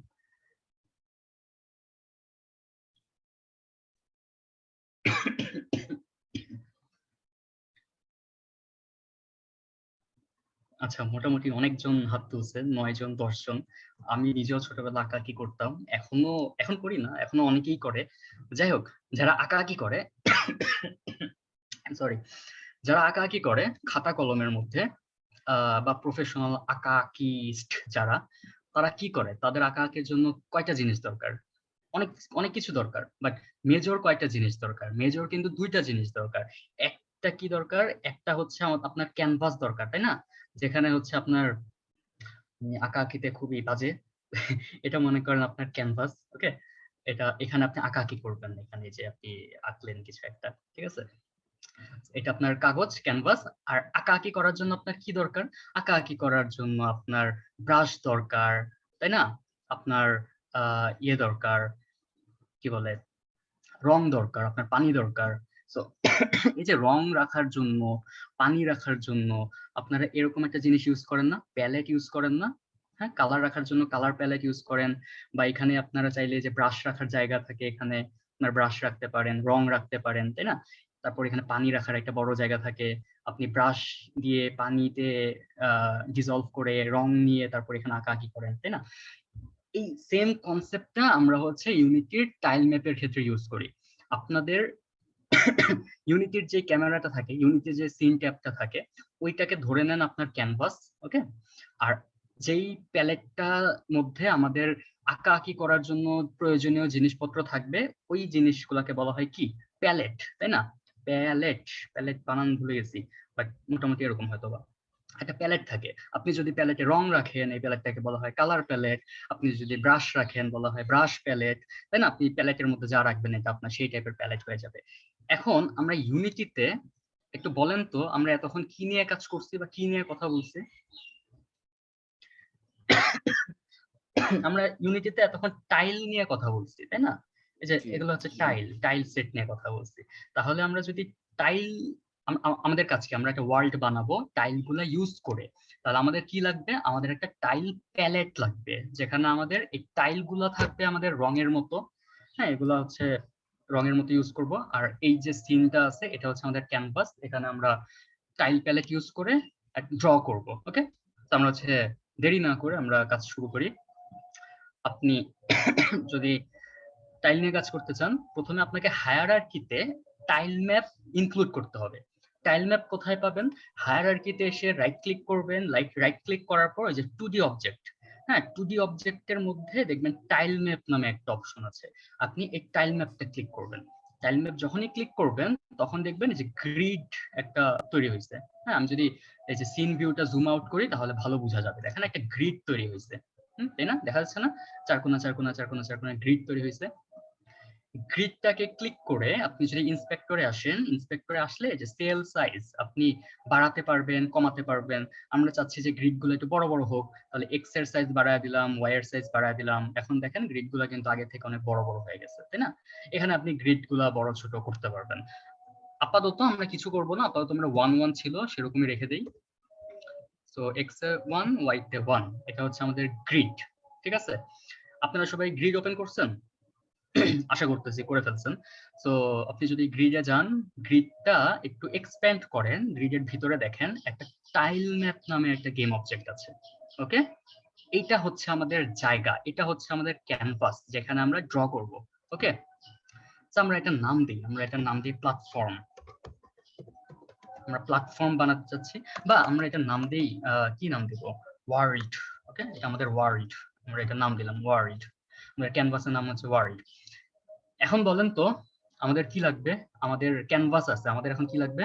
আচ্ছা, মোটামুটি অনেকজন হাত তুলছেন, 9 জন 10 জন। আমি নিজেও ছোটবেলা আঁকাকি করতাম, এখন করি না, এখনো অনেকেই করে। যাই হোক, যারা আঁকাকি করে সরি, যারা আঁকাআঁকি করে খাতা কলমের মধ্যে বা প্রফেশনাল আঁকাআঁকিস্ট যারা, তারা কি করে? তাদের আঁকাআঁকির জন্য কয়টা জিনিস দরকার? অনেক অনেক কিছু দরকার, বাট মেজর কয়টা জিনিস দরকার? মেজর কিন্তু 2টা জিনিস দরকার। একটা কি দরকার? একটা হচ্ছে আপনার ক্যানভাস দরকার, তাই না? যেখানে হচ্ছে আপনার আঁকাআঁকিতে খুবই বাজে এটা মনে করেন আপনার ক্যানভাস। ওকে, এখানে আপনি আঁকাআঁকি করবেন, এখানে যে আপনি আঁকলেন কিছু একটা, ঠিক আছে? এটা আপনার কাগজ, ক্যানভাস। আর আঁকাআঁকি করার জন্য আপনার কি দরকার? আঁকাআঁকি করার জন্য আপনার ব্রাশ দরকার, তাই না? আপনার ইয়ে দরকার, কি বলে, রং দরকার, আপনার পানি দরকার। সো এই যে রং রাখার জন্য, পানি রাখার জন্য আপনারা এরকম একটা জিনিস ইউজ করেন না? প্যালেট ইউজ করেন না? হ্যাঁ, কালার রাখার জন্য কালার প্যালেট ইউজ করেন, বা এখানে আপনারা চাইলে যে ব্রাশ রাখার জায়গা থাকে, এখানে আপনার ব্রাশ রাখতে পারেন, রং রাখতে পারেন, তাই না? তারপর এখানে পানি রাখার একটা বড় জায়গা থাকে, আপনি ব্রাশ দিয়ে পানিতে ডিজলভ করে রং নিয়ে তারপর এখানে আঁকাআঁকি করেন, তাই না? এই সেম কনসেপ্টটা আমরা হচ্ছে ইউনিটির টাইল ম্যাপের ক্ষেত্রে ইউজ করি। আপনাদের ইউনিটির যে ক্যামেরাটা থাকে, ইউনিটির যে সিন ট্যাবটা থাকে, ওইটাকে ধরে নেন আপনার ক্যানভাস, ওকে? আর যেই প্যালেটটার মধ্যে আমাদের আঁকাআঁকি করার জন্য প্রয়োজনীয় জিনিসপত্র থাকবে, ওই জিনিসগুলোকে বলা হয় কি? প্যালেট, তাই না? প্যালেট, প্যালেট বানান ভুলে গেছি, বাট মোটামুটি এরকম হয়তো বা একটা প্যালেট থাকে। আপনি যদি প্যালেটে রং রাখেন, এই প্যালেটটাকে বলা হয় কালার প্যালেট। আপনি যদি ব্রাশ রাখেন, বলা হয় ব্রাশ প্যালেট, তাই না? আপনি প্যালেটের মধ্যে যা রাখবেন এটা আপনার সেই টাইপের প্যালেট হয়ে যাবে। এখন আমরা ইউনিটিতে একটু বলেন তো, আমরা এতক্ষণ কি নিয়ে কাজ করছি বা কি নিয়ে কথা বলছি? আমরা ইউনিটিতে এতক্ষণ টাইল নিয়ে কথা বলছি, তাই না? এই যে এগুলো হচ্ছে টাইল সেট নিয়ে কথা বলছি। তাহলে আমরা যদি টাইল, আমাদের কাছে আমরা একটা ওয়ার্ল্ড বানাবো টাইল গুলা ইউজ করে, তাহলে আমাদের কি লাগবে? আমাদের একটা টাইল প্যালেট লাগবে, যেখানে আমাদের এই টাইল গুলা থাকবে আমাদের রঙের মতো। হ্যাঁ, এগুলা হচ্ছে রঙের মতো ইউজ করব। আর এই যে সিনটা আছে, এটা হচ্ছে আমাদের ক্যানভাস, এখানে আমরা টাইল প্যালেট ইউজ করে ড্র করব। ওকে, তো আমরা হচ্ছে দেরি না করে আমরা কাজ শুরু করি। আপনি যদি টাইল নিয়ে কাজ করতে চান, প্রথমে আপনাকে হায়ারার্কিতে টাইল ম্যাপ ইনক্লুড করতে হবে। টাইল ম্যাপ কোথায় পাবেন? হায়ারার্কিতে এসে রাইট ক্লিক করবেন, রাইট ক্লিক করার পর যে 2D অবজেক্ট, হ্যাঁ 2D অবজেক্টের মধ্যে দেখবেন টাইল ম্যাপ নামে একটা অপশন আছে। আপনি এই টাইল ম্যাপটা ক্লিক করবেন। টাইল ম্যাপ যখনই ক্লিক করবেন তখন দেখবেন যে গ্রিড একটা তৈরি হয়েছে। হ্যাঁ, আমি যদি এই যে সিন ভিউটা জুম আউট করি তাহলে ভালো বোঝা যাবে। দেখেন একটা গ্রিড তৈরি হয়েছে, তাই না? দেখা যাচ্ছে না? চারকোনা চারকোনা চারকোনা চারকোনা গ্রিড তৈরি হয়েছে। গ্রিডটাকে ক্লিক করে আপনি যদি ইন্সপেক্টরে আসেন, ইন্সপেক্টরে আসলে যে সেল সাইজ আপনি বাড়াতে পারবেন, কমাতে পারবেন। আমরা চাচ্ছি যে গ্রিড গুলো একটু বড় বড় হোক, তাহলে এক্স এর সাইজ বাড়ায় দিলাম, ওয়াই এর সাইজ বাড়ায় দিলাম। এখন দেখেন গ্রিড গুলো কিন্তু আগে থেকে অনেক বড় বড় হয়ে গেছে, তাই না? এখানে আপনি গ্রিড গুলা বড় ছোট করতে পারবেন। আপাতত আমরা কিছু করব না, আপাতত আমরা 1 1 ছিল সেরকমই রেখে দেই। সো এক্স এ 1, ওয়াই তে 1, এটা হচ্ছে আমাদের গ্রিড। ঠিক আছে, আপনারা সবাই গ্রিড ওপেন করছেন? আশা করতেছি করে ফেলছেন। সো আপনি যদি গ্রিডে যান, গ্রিডটা একটু এক্সপ্যান্ড করেন, গ্রিডের ভিতরে দেখেন একটা টাইল ম্যাপ নামে একটা গেম অবজেক্ট আছে। ওকে, এইটা হচ্ছে আমাদের জায়গা, এটা হচ্ছে আমাদের ক্যানভাস যেখানে আমরা ড্র করব। ওকে, আমরা একটা নাম দিই, আমরা একটা নাম দিই প্ল্যাটফর্ম। আমরা প্ল্যাটফর্ম বানাতে চাচ্ছি, বা আমরা এটা নাম দিই, কি নাম দিব? ওয়ার্ল্ড। ওকে, এটা আমাদের ওয়ার্ল্ড, আমরা এটা নাম দিলাম ওয়ার্ল্ড। আমাদের ক্যানভাসের নাম হচ্ছে ওয়ার্ল্ড। এখন বলেন তো আমাদের কি লাগবে? আমাদের ক্যানভাস আছে, আমাদের এখন কি লাগবে?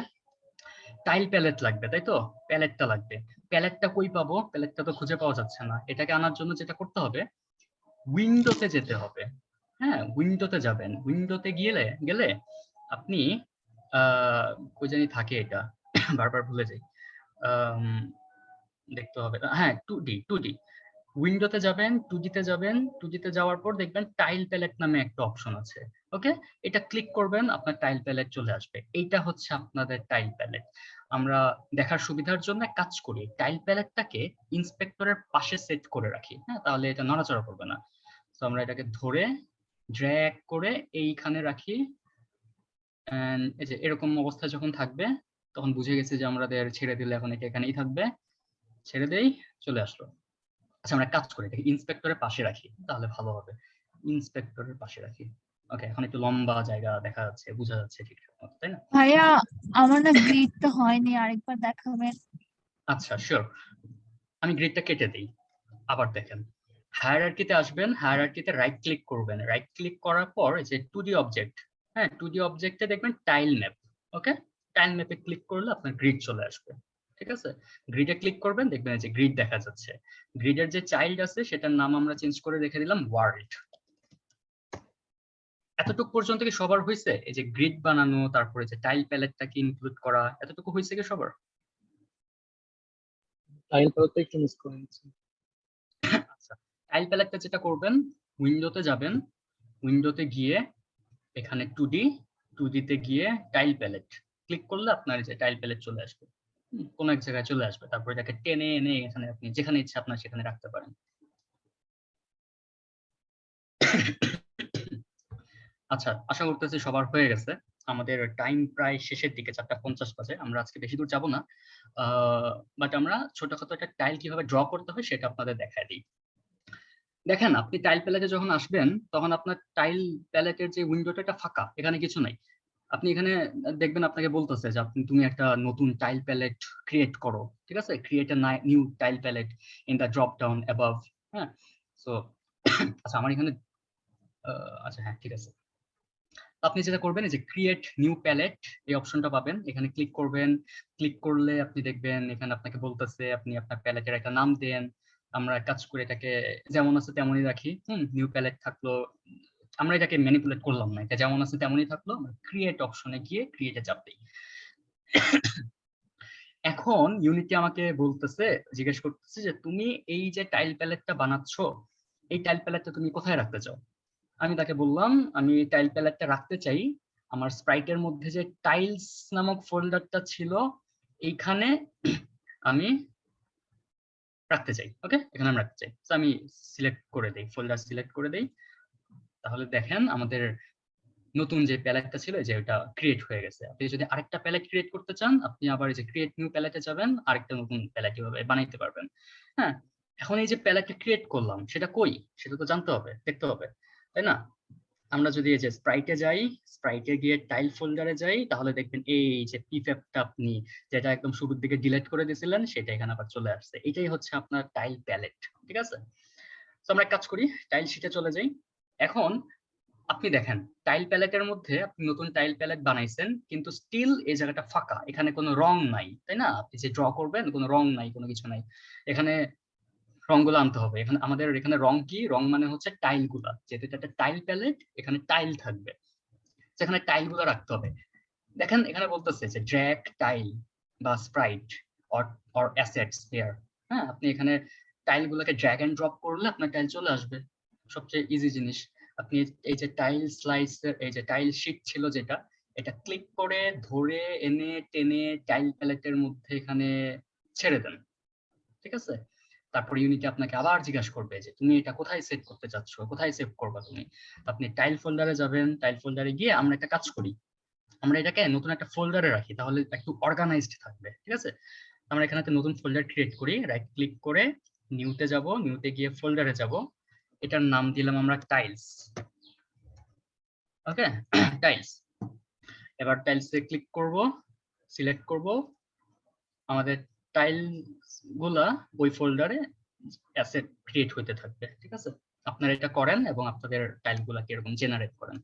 টাইল প্যালেট লাগবে, তাই তো? প্যালেটটা লাগবে। প্যালেটটা কই পাবো? প্যালেটটা তো খুঁজে পাওয়া যাচ্ছে না। এটাকে আনার জন্য যেটা করতে হবে, উইন্ডোতে যেতে হবে। হ্যাঁ, উইন্ডোতে যাবেন। উইন্ডোতে গেলে আপনি কই জানি থাকে এটা, বারবার ভুলে যাই, দেখতে হবে। হ্যাঁ, 2D উইন্ডোতে যাবেন, 2D তে যাবেন। 2D তে যাওয়ার পর দেখবেন টাইল প্যালেট নামে একটা অপশন আছে। ওকে, এটা ক্লিক করবেন, আপনার টাইল প্যালেট চলে আসবে। এইটা হচ্ছে আপনাদের টাইল প্যালেট। আমরা দেখার সুবিধার জন্য কাজ করি, টাইল প্যালেটটাকে ইন্সপেক্টরের পাশে সেট করে রাখি। হ্যাঁ, তাহলে এটা নড়াচড়া করবে না। তো আমরা এটাকে ধরে ড্র্যাগ করে এইখানে রাখি। এই যে এরকম অবস্থা যখন থাকবে তখন বুঝে গেছি যে আমাদের ছেড়ে দিলে এখন এটা এখানেই থাকবে। ছেড়ে দেই, চলে আসলো। আচ্ছা, আমরা কাজ করি, এটাকে ইন্সপেক্টরের পাশে রাখি, তাহলে ভালো হবে। ইন্সপেক্টরের পাশে রাখি। ওকে, এখন একটু লম্বা জায়গা দেখা যাচ্ছে, বোঝা যাচ্ছে ঠিকঠাক মতো, তাই না? ভাইয়া, আমার না গ্রিডটা হয়নি, আরেকবার দেখাবেন? আচ্ছা, শিওর। আমি গ্রিডটা কেটে দিই, আবার দেখেন। হায়ারার্কিতে আসবেন, হায়ারার্কিতে রাইট ক্লিক করবেন। রাইট ক্লিক করার পর যে 2D অবজেক্ট, হ্যাঁ 2D অবজেক্টে দেখবেন টাইল ম্যাপ। ওকে, টাইল ম্যাপে ক্লিক করলে আপনার গ্রিড চলে আসবে। ঠিক আছে, গ্রিডে ক্লিক করবেন, দেখবেন যে গ্রিড দেখা যাচ্ছে। গ্রিডের যে চাইল্ড আছে সেটার নাম আমরা চেঞ্জ করে রেখে দিলাম ওয়ার্ল্ড। এতটুকু পর্যন্ত কি সবার হয়েছে? এই যে গ্রিড বানানো, তারপরে যে টাইল প্যালেটটাকে ইনক্লুড করা, এতটুকু হয়েছে কি সবার? টাইল প্যালেটটা একটু মিস করে নিচ্ছি। আচ্ছা, টাইল প্যালেটটা যেটা করবেন, উইন্ডোতে যাবেন। উইন্ডোতে গিয়ে এখানে 2D তে গিয়ে টাইল প্যালেট ক্লিক করলে আপনার যে টাইল প্যালেট চলে আসবে, কোন এক জায়গায় চলে আসবে। তারপর এটাকে টেনে এনে এখানে আপনি যেখানে ইচ্ছা আপনার সেখানে রাখতে পারেন। আচ্ছা, আশা করতেছি সবার হয়ে গেছে। আমাদের টাইম প্রায় শেষের দিকে, 4:50 বাজে। আমরা আজকে বেশি দূর যাব না, বাট আমরা ছোটখাটো একটা টাইল কিভাবে ড্র করতে হয় সেটা আপনাদের দেখায় দিই। দেখেন আপনি টাইল প্যালেটে যখন আসবেন তখন আপনার টাইল প্যালেটের যে উইন্ডোটা এটা ফাঁকা, এখানে কিছু নাই। আপনি এখানে দেখবেন আপনাকে বলতেছে যে তুমি একটা নতুন টাইল প্যালেট ক্রিয়েট করো, ঠিক আছে, create a new tile palette in the drop down above. হ্যাঁ, সো আচ্ছা আমার এখানে আচ্ছা হ্যাঁ ঠিক আছে। আপনি যেটা করবেন এই যে ক্রিয়েট নিউ প্যালেট এই অপশনটা পাবেন, এখানে ক্লিক করবেন। ক্লিক করলে আপনি দেখবেন এখানে আপনাকে বলতেছে আপনি আপনার প্যালেটের একটা নাম দেন। আমরা কাজ করে এটাকে যেমন আছে তেমনই রাখি। নিউ প্যালেট থাকলো, আমরা এটাকে ম্যানিপুলেট করলাম না, এটা যেমন আছে তেমনই থাকলো। ক্রিয়েট অপশনে গিয়ে ক্রিয়েটে চাপ দিই। এখন ইউনিটি আমাকে বলতেছে, জিজ্ঞেস করতেছে যে তুমি এই যে টাইল প্যালেটটা বানাচ্ছ, এই টাইল প্যালেটটা তুমি কোথায় রাখতে চাও? আমি তাকে বললাম আমি টাইল প্যালেটটা রাখতে চাই আমার স্প্রাইটের মধ্যে যে টাইলস নামক ফোল্ডারটা ছিল এইখানে আমি রাখতে চাই। ওকে, এখানে আমি রাখতে চাই। তো আমি সিলেক্ট করে দেই, ফোল্ডার সিলেক্ট করে দেই। তাহলে দেখেন আমাদের নতুন যে প্যালেটটা ছিল যে ওটা ক্রিয়েট হয়ে গেছে। আপনি যদি আরেকটা প্যালেট ক্রিয়েট করতে চান আপনি আবার এই যে ক্রিয়েট নিউ প্যালেটে যাবেন, আরেকটা নতুন প্যালেট এভাবে বানাইতে পারবেন। হ্যাঁ, এখন এই যে প্যালেটটা ক্রিয়েট করলাম সেটা কই, সেটা তো জানতে হবে, দেখতে হবে, তাই না? আমরা যদি এই যে স্প্রাইটে যাই, স্প্রাইটে গিয়ে টাইল ফোল্ডারে যাই, তাহলে দেখবেন এই যে পিফ্যাপটা আপনি যেটা একদম শুরুর দিকে ডিলিট করে দিয়েছিলেন সেটা এখানে আবার চলে আসছে। এটাই হচ্ছে আপনার টাইল প্যালেট, ঠিক আছে? তো আমরা কাজ করি, টাইল শীটে চলে যাই। এখন আপনি দেখেন টাইল প্যালেটের মধ্যে আপনি নতুন টাইল প্যালেট বানাইছেন কিন্তু স্টিল এই জায়গাটা ফাঁকা, এখানে কোনো রং নাই, তাই না? আপনি যে ড্র করবেন কোনো রং নাই, কোনো কিছু নাই। এখানে রংগুলো আনতে হবে। এখানে আমাদের এখানে রং কি, রং মানে হচ্ছে টাইল গুলা, যেহেতু এটা একটা টাইল প্যালেট এখানে টাইল থাকবে, সেখানে টাইল গুলা রাখতে হবে। দেখেন এখানে বলতেছে যে ড্র্যাগ টাইল বা স্প্রাইট অর অ্যাসেটস হিয়ার। হ্যাঁ, আপনি এখানে টাইল গুলোকে ড্র্যাগ এন্ড ড্রপ করলে আপনার টাইল চলে আসবে, সবচেয়ে ইজি জিনিস। আপনি এই যে টাইল স্লাইস, এই যে টাইল শীট ছিল যেটা, এটা ক্লিক করে ধরে এনে টেনে টাইল প্যালেটের মধ্যে এখানে ছেড়ে দেন, ঠিক আছে? তারপর ইউনিটি আপনাকে আবার জিজ্ঞাসা করবে যে তুমি এটা কোথায় সেভ করতে চাচ্ছ, কোথায় সেভ করবা তুমি। আপনি টাইল ফোল্ডারে যাবেন, টাইল ফোল্ডারে গিয়ে আমরা একটা কাজ করি, আমরা এটাকে নতুন একটা ফোল্ডারে রাখি, তাহলে একটু অর্গানাইজড থাকবে, ঠিক আছে? আমরা এখানে একটা নতুন ফোল্ডার ক্রিয়েট করি, রাইট ক্লিক করে নিউতে যাব, নিউতে গিয়ে ফোল্ডারে যাব, এটার নাম দিলাম আমরা টাইলস। ওকে, টাইলস। এবার টাইলসে ক্লিক করব, সিলেক্ট করব, আমাদের টাইল গুলা ওই ফোল্ডারে অ্যাসেট ক্রিয়েট হইতে থাকবে, ঠিক আছে? আপনারা এটা করেন এবং আপনাদের টাইল গুলা কিরকম জেনারেট করেন।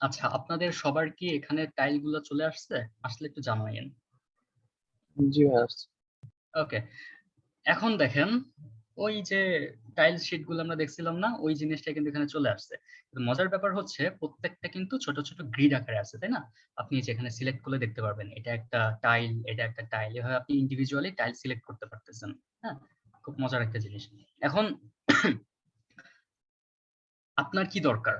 আচ্ছা, আপনাদের সবার কি এখানে টাইল গুলো চলে আসছে? আসলে একটু জানাইন। জি ভাই। ওকে, এখন দেখেন ওই যে টাইল শীট গুলো আমরা দেখছিলাম না, ওই জিনিসটা কিন্তু এখানে চলে আসছে। মজার ব্যাপার হচ্ছে প্রত্যেকটা কিন্তু ছোট ছোট গ্রিড আকারে আছে, তাই না? আপনি যেখানে সিলেক্ট করলে দেখতে পারবেন এটা একটা টাইল, এটা একটা টাইল, এভাবে আপনি ইন্ডিভিজুয়ালি টাইল সিলেক্ট করতে পারতেছেন। হ্যাঁ, খুব মজার একটা জিনিস। এখন আপনার কি দরকার,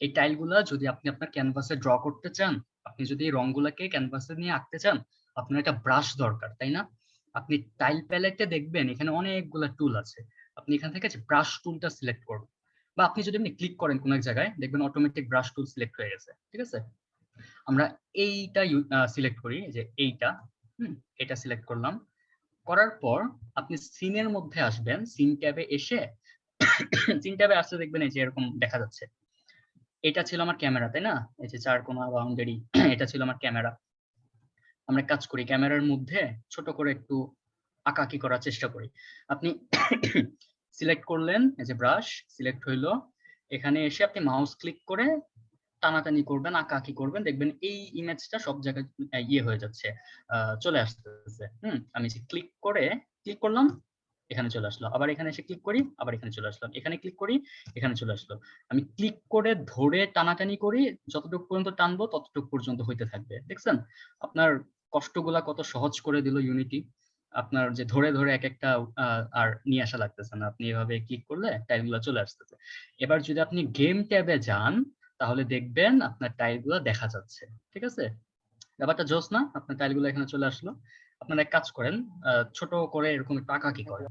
এই টাইলগুলা যদি আপনি আপনার ক্যানভাসে ড্র করতে চান, আপনি যদি এই রংগুলাকে ক্যানভাসে নিয়ে আঁকতে চান, আপনার একটা ব্রাশ দরকার, তাই না? আপনি টাইল প্যালেটে দেখবেন এখানে অনেকগুলা টুল আছে, আপনি এখান থেকে ব্রাশ টুলটা সিলেক্ট করবেন, বা আপনি যদি এমনি ক্লিক করেন কোন এক জায়গায় দেখবেন অটোমেটিক ব্রাশ টুল সিলেক্ট হয়ে গেছে, ঠিক আছে? আমরা এইটা সিলেক্ট করি, যে এইটা, এটা সিলেক্ট করলাম। করার পর আপনি সিনের মধ্যে আসবেন, সিন ট্যাবে এসে সিন ট্যাবে আসলে দেখবেন এই যে এরকম দেখা যাচ্ছে, এটা ছিল আমার ক্যামেরা, তাই না? এই যে চার কোণা বাউন্ডারি, এটা ছিল আমার ক্যামেরা। আমরা কাজ করি ক্যামেরার মধ্যে ছোট করে একটু আঁকাকি করার চেষ্টা করি। আপনি সিলেক্ট করলেন, এই যে ব্রাশ সিলেক্ট হইলো, এখানে এসে আপনি মাউস ক্লিক করে টানাটানি করবেন, আঁকাকি করবেন, দেখবেন এই ইমেজটা সব জায়গায় ইয়ে হয়ে যাচ্ছে, চলে আসতেছে। আমি যে ক্লিক করলাম, এখানে চলে আসলো, আবার এখানে এসে ক্লিক করি, আবার এখানে চলে আসলাম, এখানে ক্লিক করি, এখানে চলে আসলো। আমি ক্লিক করে ধরে টানাটানি করি, যতটুকু পর্যন্ত টানবো ততটুকু পর্যন্ত হইতে থাকবে। দেখছেন আপনার কষ্টগুলা কত সহজ করে দিল ইউনিটি। আপনার যে ধরে ধরে এক একটা আর নিয়ে আসা লাগতেছে না, আপনি এভাবে ক্লিক করলে টাইলগুলো চলে আসতেছে। এবার যদি আপনি গেম ট্যাবে যান, তাহলে দেখবেন আপনার টাইলগুলো দেখা যাচ্ছে। ঠিক আছে, ব্যাপারটা জোস না? আপনার টাইলগুলো এখানে চলে আসলো। আপনারা এক কাজ করেন, ছোট করে এরকম একটু আঁকাআঁকি করেন।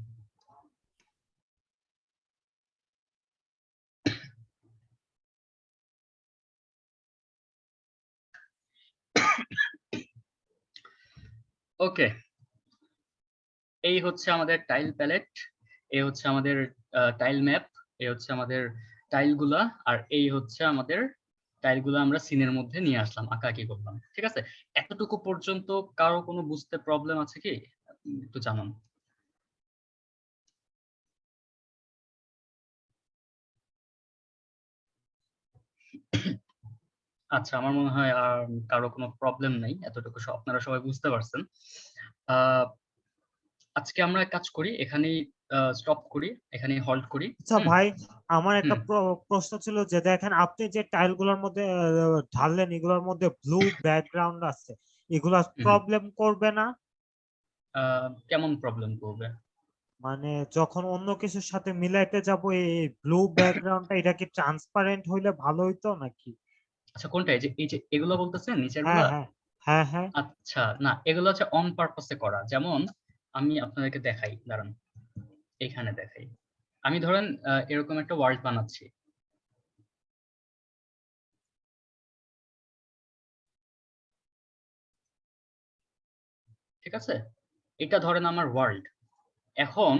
ওকে, এই হচ্ছে আমাদের টাইল প্যালেট, এই হচ্ছে আমাদের টাইল ম্যাপ, এই হচ্ছে আমাদের টাইলগুলা, আর এই হচ্ছে আমাদের টাইলগুলো আমরা সিনের মধ্যে নিয়ে আসলাম, আঁকাআঁকি করলাম। ঠিক আছে, এতটুকু পর্যন্ত কারো কোনো বুঝতে প্রবলেম আছে কি? একটু জানান। আচ্ছা, আমার মনে হয় আর কারো কোনো প্রবলেম নাই, এতটুকু আপনারা সবাই বুঝতে পারছেন। আজকে আমরা এক কাজ করি, এখানেই স্টপ করি, এখানেই হল্ট করি। আচ্ছা ভাই, আমার একটা হুম। প্রশ্ন ছিল যে দেখেন আপনি যে টাইলগুলোর মধ্যে ঢাললেন, এগুলোর মধ্যে ব্লু ব্যাকগ্রাউন্ড আছে, এগুলা প্রবলেম করবে না? কেমন প্রবলেম করবে? মানে যখন অন্য কিছুর সাথে মিলাইতে যাব, এই ব্লু ব্যাকগ্রাউন্ডটা এটা কি ট্রান্সপারেন্ট হইলে ভালো হইতো নাকি? আচ্ছা, কোনটা? এই যে এগুলো বলতেছেন নিচের হ্যাঁ গুলা? হ্যাঁ হ্যাঁ হ্যাঁ। আচ্ছা, না, এগুলো হচ্ছে অন পারপাসে করা। যেমন আমি আপনাদেরকে দেখাই, দাঁড়ান, এখানে দেখাই। আমি ধরেন এরকম একটা ওয়ার্ল্ড বানাচ্ছি। ঠিক আছে, এটা ধরেন আমার ওয়ার্ল্ড। এখন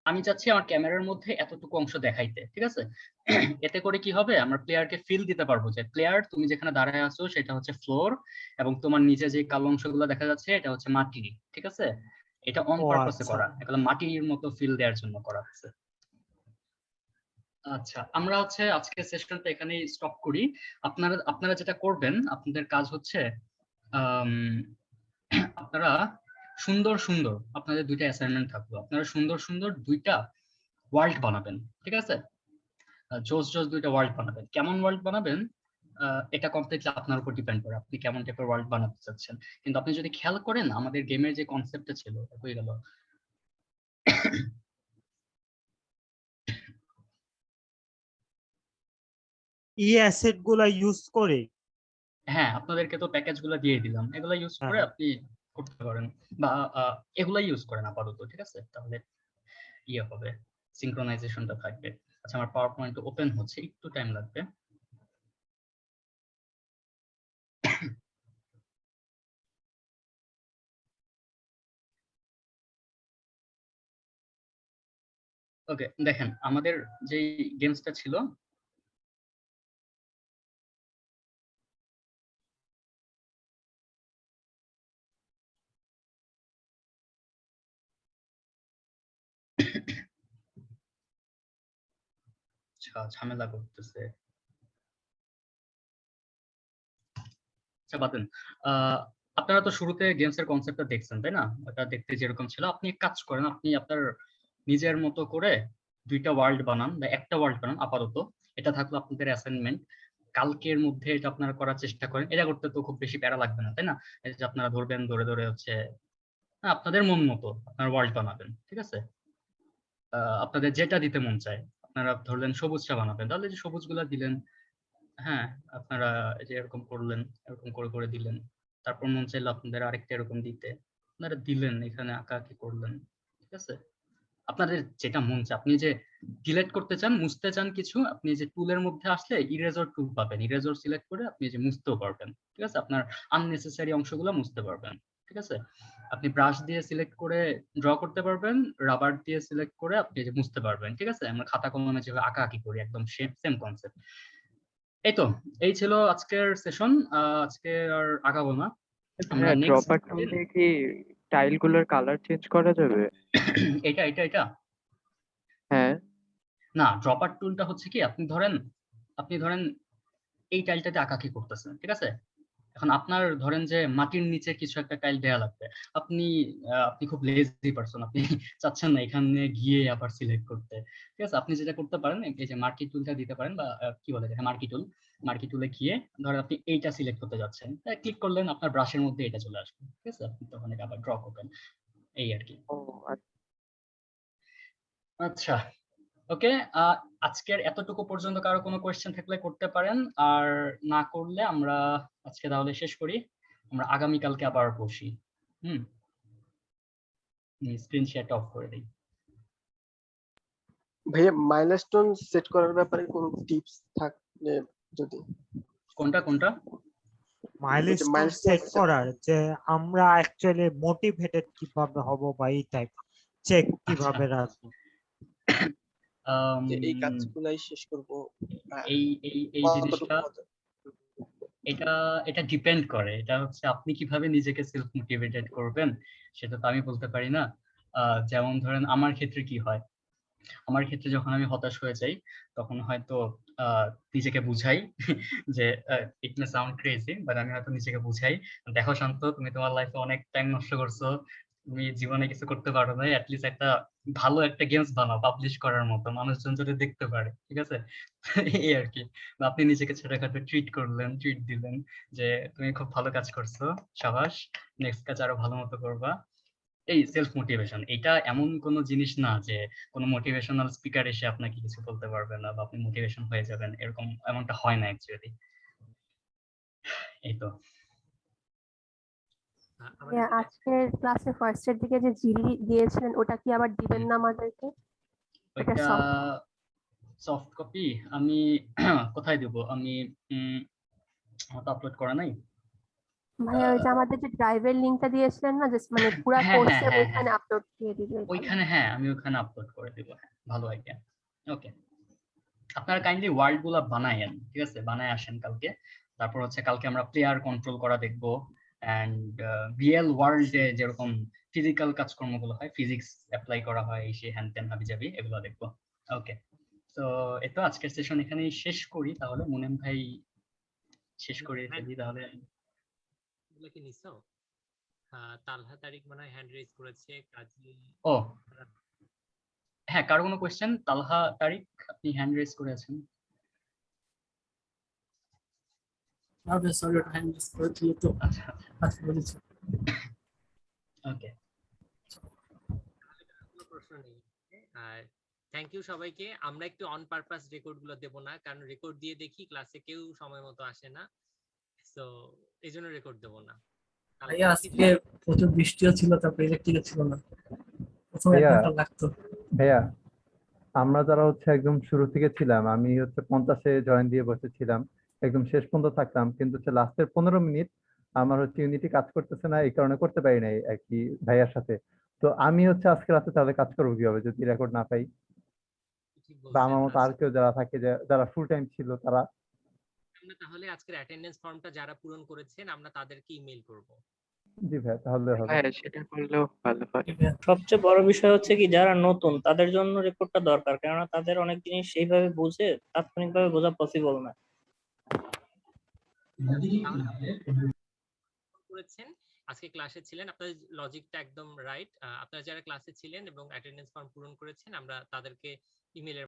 আমি চাচ্ছি আমার ক্যামেরার মধ্যে এতটুকু অংশ দেখাইতে। ঠিক আছে, এতে করে কি হবে, আমরা প্লেয়ারকে ফিল দিতে পারবো যে প্লেয়ার তুমি যেখানে দাঁড়ায় আছো সেটা হচ্ছে ফ্লোর, এবং তোমার নিচে যে কালো অংশগুলো দেখা যাচ্ছে এটা হচ্ছে মাটি। ঠিক আছে, এটা অন ও পারপাসে আচ্ছা। করা, এগুলো মাটির মতো ফিল দেওয়ার জন্য করা হচ্ছে। আচ্ছা, আমরা হচ্ছে আজকে সেশনটা এখানেই স্টপ করি। আপনারা আপনারা যেটা করবেন, আপনাদের কাজ হচ্ছে আপনারা সুন্দর সুন্দর, আপনাদের দুইটা অ্যাসাইনমেন্ট থাকলো, আপনারা সুন্দর সুন্দর দুইটা ওয়ার্ল্ড বানাবেন। ঠিক আছে, জোস জোস দুইটা ওয়ার্ল্ড বানাবেন। কেমন ওয়ার্ল্ড বানাবেন এটা কমপ্লিটলি আপনার উপর ডিপেন্ড করে, আপনি কেমন টাইপের ওয়ার্ল্ড বানাতে চাচ্ছেন। কিন্তু আপনি যদি খেয়াল করেন আমাদের গেমের যে কনসেপ্টটা ছিল হয়ে গেল। ই অ্যাসেট গুলা ইউজ করে? হ্যাঁ, আপনাদেরকে তো প্যাকেজ গুলো দিয়ে দিলাম, এগুলা ইউজ করে হ্যাঁ। আপনি করতে পারেন, বা এগুলাই ইউজ করেন আপাতত। ঠিক আছে, তাহলে ইয়ে হবে, সিঙ্ক্রোনাইজেশনটা থাকবে। আচ্ছা, আমার পাওয়ার পয়েন্ট ওপেন হচ্ছে, একটু টাইম লাগবে। ওকে, দেখেন আমাদের যে গেমসটা ছিল, ঝামেলা করতেছে। আচ্ছা, বাদেন। আপনারা তো শুরুতে গেমস এর কনসেপ্টটা দেখছেন, তাই না? ওটা দেখতে যেরকম ছিল, আপনি এক কাজ করেন, আপনি আপনার নিজের মতো করে দুইটা ওয়ার্ল্ড বানান বা একটা ওয়ার্ল্ড বানান আপাতত। এটা থাকলো আপনাদের অ্যাসাইনমেন্ট। কালকের মধ্যে এটা আপনারা করার চেষ্টা করেন। এটা করতে তো খুব বেশি প্যারা লাগবে না, তাই না? এই যে আপনারা ধরবেন, ধরে ধরে হচ্ছে আপনাদের মন মতো আপনার ওয়ার্ল্ড বানাবেন। ঠিক আছে, আপনাদের যেটা দিতে মন চায়, আপনারা ধরলেন সবুজটা বানাবেন, তাহলে যে সবুজগুলা দিলেন। হ্যাঁ, আপনারা এই যে এরকম করলেন, এরকম করে করে দিলেন। তারপর মন চাইলো আপনাদের আরেকটা এরকম দিতে, আপনারা দিলেন, এখানে আঁকাআঁকি করলেন। ঠিক আছে, আপনাদের যেটা মন চায়, আপনি যে ডিলিট করতে চান, মুছতে চান কিছু, আপনি যে টুলের মধ্যে আসলে ইরেজর টুল পাবেন, ইরেজর সিলেক্ট করে আপনি যে মুছতেও পারবেন। ঠিক আছে, আপনার আননেসেসারি অংশগুলো মুছতে পারবেন। ঠিক আছে, আপনি ব্রাশ দিয়ে সিলেক্ট করে ড্র করতে পারবেন, রাবার দিয়ে সিলেক্ট করে আপনি যে মুছতে পারবেন। ঠিক আছে, আমরা খাতা কলমে যেভাবে আঁকাআঁকি করি, একদম সেম কনসেপ্ট। এই তো, এই ছিল আজকের সেশন। আজকে আর আগাবো না, আমরা হ্যাঁ, নেক্সট ড্রপার টুল দিয়ে কি টাইল গুলোর কালার চেঞ্জ করা যাবে? এটা হ্যাঁ। না, ড্রপার টুলটা হচ্ছে কি, আপনি ধরেন এই টাইলটাতে আঁকাআঁকি করতেছেন। ঠিক আছে, এখন আপনার ধরেন যে মাটির নিচে কিছু একটা টাইল দেয়া লাগবে, আপনি আপনি খুব লেজি পারসন, আপনি চাচ্ছেন না এখানে গিয়ে আবার সিলেক্ট করতে। ঠিক আছে, আপনি যেটা করতে পারেন, এই যে মার্কি টুলটা দিতে পারেন, বা কি বলে এটা, মার্কি টুলে গিয়ে ধরেন আপনি এইটা সিলেক্ট করতে যাচ্ছেন, ক্লিক করলেন, আপনার ব্রাশের মধ্যে এটা চলে আসবে। ঠিক আছে, আপনি তখন এটা আবার ড্র করবেন, এই আর কি। ও আচ্ছা। আচ্ছা, ওকে, আজকের এতটুকু পর্যন্ত কারো কোনো কোয়েশ্চেন থাকলে করতে পারেন, আর না করলে আমরা আজকে তাহলে শেষ করি। আমরা আগামীকালকে আবার বসি। স্ক্রিন শেয়ারটা অফ করে দিই। ভাইয়া মাইলস্টোন সেট করার ব্যাপারে কোনো টিপস থাকলে যদি। কোনটা কোনটা? মাইলস্টোন milestone সেট set করার, যে আমরা অ্যাকচুয়ালি মোটিভেটেড কিভাবে হব বা এই টাইপ চেক কিভাবে রাখবো। যে এই কাজগুলাই শেষ করব, এই এই এই জিনিসটা এটা ডিপেন্ড করে। এটা হচ্ছে আপনি কিভাবে নিজেকে সেলফ মোটিভেটেড করবেন সেটা তো আমি বলতে পারি না। যেমন ধরেন আমার ক্ষেত্রে কি হয়, আমার ক্ষেত্রে যখন আমি হতাশ হয়ে যাই তখন হয়তো নিজেকে বুঝাই যে ইট মে সাউন্ড ক্রেজি, বাট আমি হয়তো নিজেকে বুঝাই, দেখো শান্ত, তুমি তোমার লাইফে অনেক টাইম নষ্ট করছো, তুমি জীবনে কিছু করতে পারো না, অ্যাটলিস্ট একটা ভালো একটা গেমস বানাও পাবলিশ করার মতো, মানুষজন যদি দেখতে পারে, ঠিক আছে? এই আর কি। বা আপনি নিজেকে ছোটখাটো ট্রিট করলেন, ট্রিট দিলেন যে তুমি খুব ভালো কাজ করছো, সাবাস, নেক্সট কাজ আরো ভালো মতো করবা। এই সেলফ মোটিভেশন, এটা এমন কোনো জিনিস না যে কোনো মোটিভেশনাল স্পিকার এসে আপনাকে কিছু বলতে পারবে না বা আপনি মোটিভেশন হয়ে যাবেন, এরকম এমনটা হয় না অ্যাকচুয়ালি। এই তো। আজকের ক্লাসে ফার্স্টের দিকে যে জিডি দিয়েছিলেন ওটা কি আবার দিবেন না আমাদেরকে? ওইটা সফট কপি আমি কোথায় দেব? আমি আমার তো আপলোড করা নাই। ভাইয়া ওই যে আমাদের যে ড্রাইভের লিংকটা দিয়েছিলেন না, জাস্ট মানে পুরো হ্যাঁ, হ্যাঁ, কোর্সের হ্যাঁ, ওইখানে হ্যাঁ। আপলোড দিয়ে দিবেন। ওইখানে, হ্যাঁ, আমি ওখানে আপলোড করে দিব। হ্যাঁ, ভালো আইডিয়া। ওকে, আপনারা কাইন্ডলি ওয়ার্ল্ড গুলা বানায়েন, ঠিক আছে? বানায় আসেন কালকে। তারপর হচ্ছে কালকে আমরা প্লেয়ার কন্ট্রোল করা দেখবো, এন্ড রিয়েল ওয়ার্ল্ডে যেরকম ফিজিক্যাল কাজকর্মগুলো হয়, ফিজিক্স অ্যাপ্লাই করা হয়, এই সে হ্যান ত্যান হাবিজাবি, এগুলো দেখবো। ওকে, তো এতো আজকের সেশন এখানেই শেষ করি তাহলে। মুনেম ভাই শেষ করে ফেলি তাহলে। এগুলো কি নিছো? তালহা তারিক মনে হয় হ্যান্ড রেজ করেছে, কাজী। ও হ্যাঁ, কারো কোনো কোয়েশ্চেন? তালহা তারিক, আপনি হ্যান্ড রেজ করেছেন। ওকে, কোনো প্রশ্ন নেই। আর থ্যাংক ইউ সবাইকে। আমরা একটু অন পারপাস রেকর্ড গুলো দেব না, কারণ রেকর্ড দিয়ে দেখি ক্লাসে কেউ সময় মতো আসে না, তো এই জন্য রেকর্ড দেব না। ভাইয়া আজকে প্রচুর বৃষ্টিও ছিল, তারপর ইলেকট্রিক ছিল না, প্রথমে ভাইয়া, ঘন্টা লাগতো। ভাইয়া আমরা যারা হচ্ছে একদম শুরু থেকে ছিলাম, আমি হচ্ছে 50-এ জয়েন দিয়ে বসেছিলাম, একদম শেষ পর্যন্ত থাকতাম, কিন্তু হচ্ছে লাস্টের 15 মিনিট আমার হচ্ছে ইউনিটি কাজ করতেছে না, এই কারণে করতে পারি নাই আর কি ভাইয়ার সাথে। তো আমি হচ্ছে আজকে রাতে তাদের কাজ করবো কিভাবে যদি রেকর্ড না পাই? ঠিক বা বলছেন। আমার মতো আর কেউ যারা থাকে, যারা ফুল টাইম ছিল তারা। আমরা তাহলে আজকের অ্যাটেন্ডেন্স ফর্মটা যারা পূরণ করেছেন আমরা তাদেরকে ইমেল করব। জি ভাই, তাহলে হবে। হ্যাঁ, সেটা করলেও ভালো হয়। সবচেয়ে বড় বিষয় হচ্ছে কি, যারা নতুন তাদের জন্য রেকর্ডটা দরকার, কেননা তাদের অনেক জিনিস সেইভাবে বুঝে তাৎক্ষণিকভাবে বোঝা পসিবল না। করেছেন, আজকে ক্লাসে ছিলেন, আপনাদের লজিকটা একদম রাইট। আপনারা যারা ক্লাসে ছিলেন এবং অ্যাটেন্ডেন্স ফর্ম পূরণ করেছেন আমরা তাদেরকে ইমেলের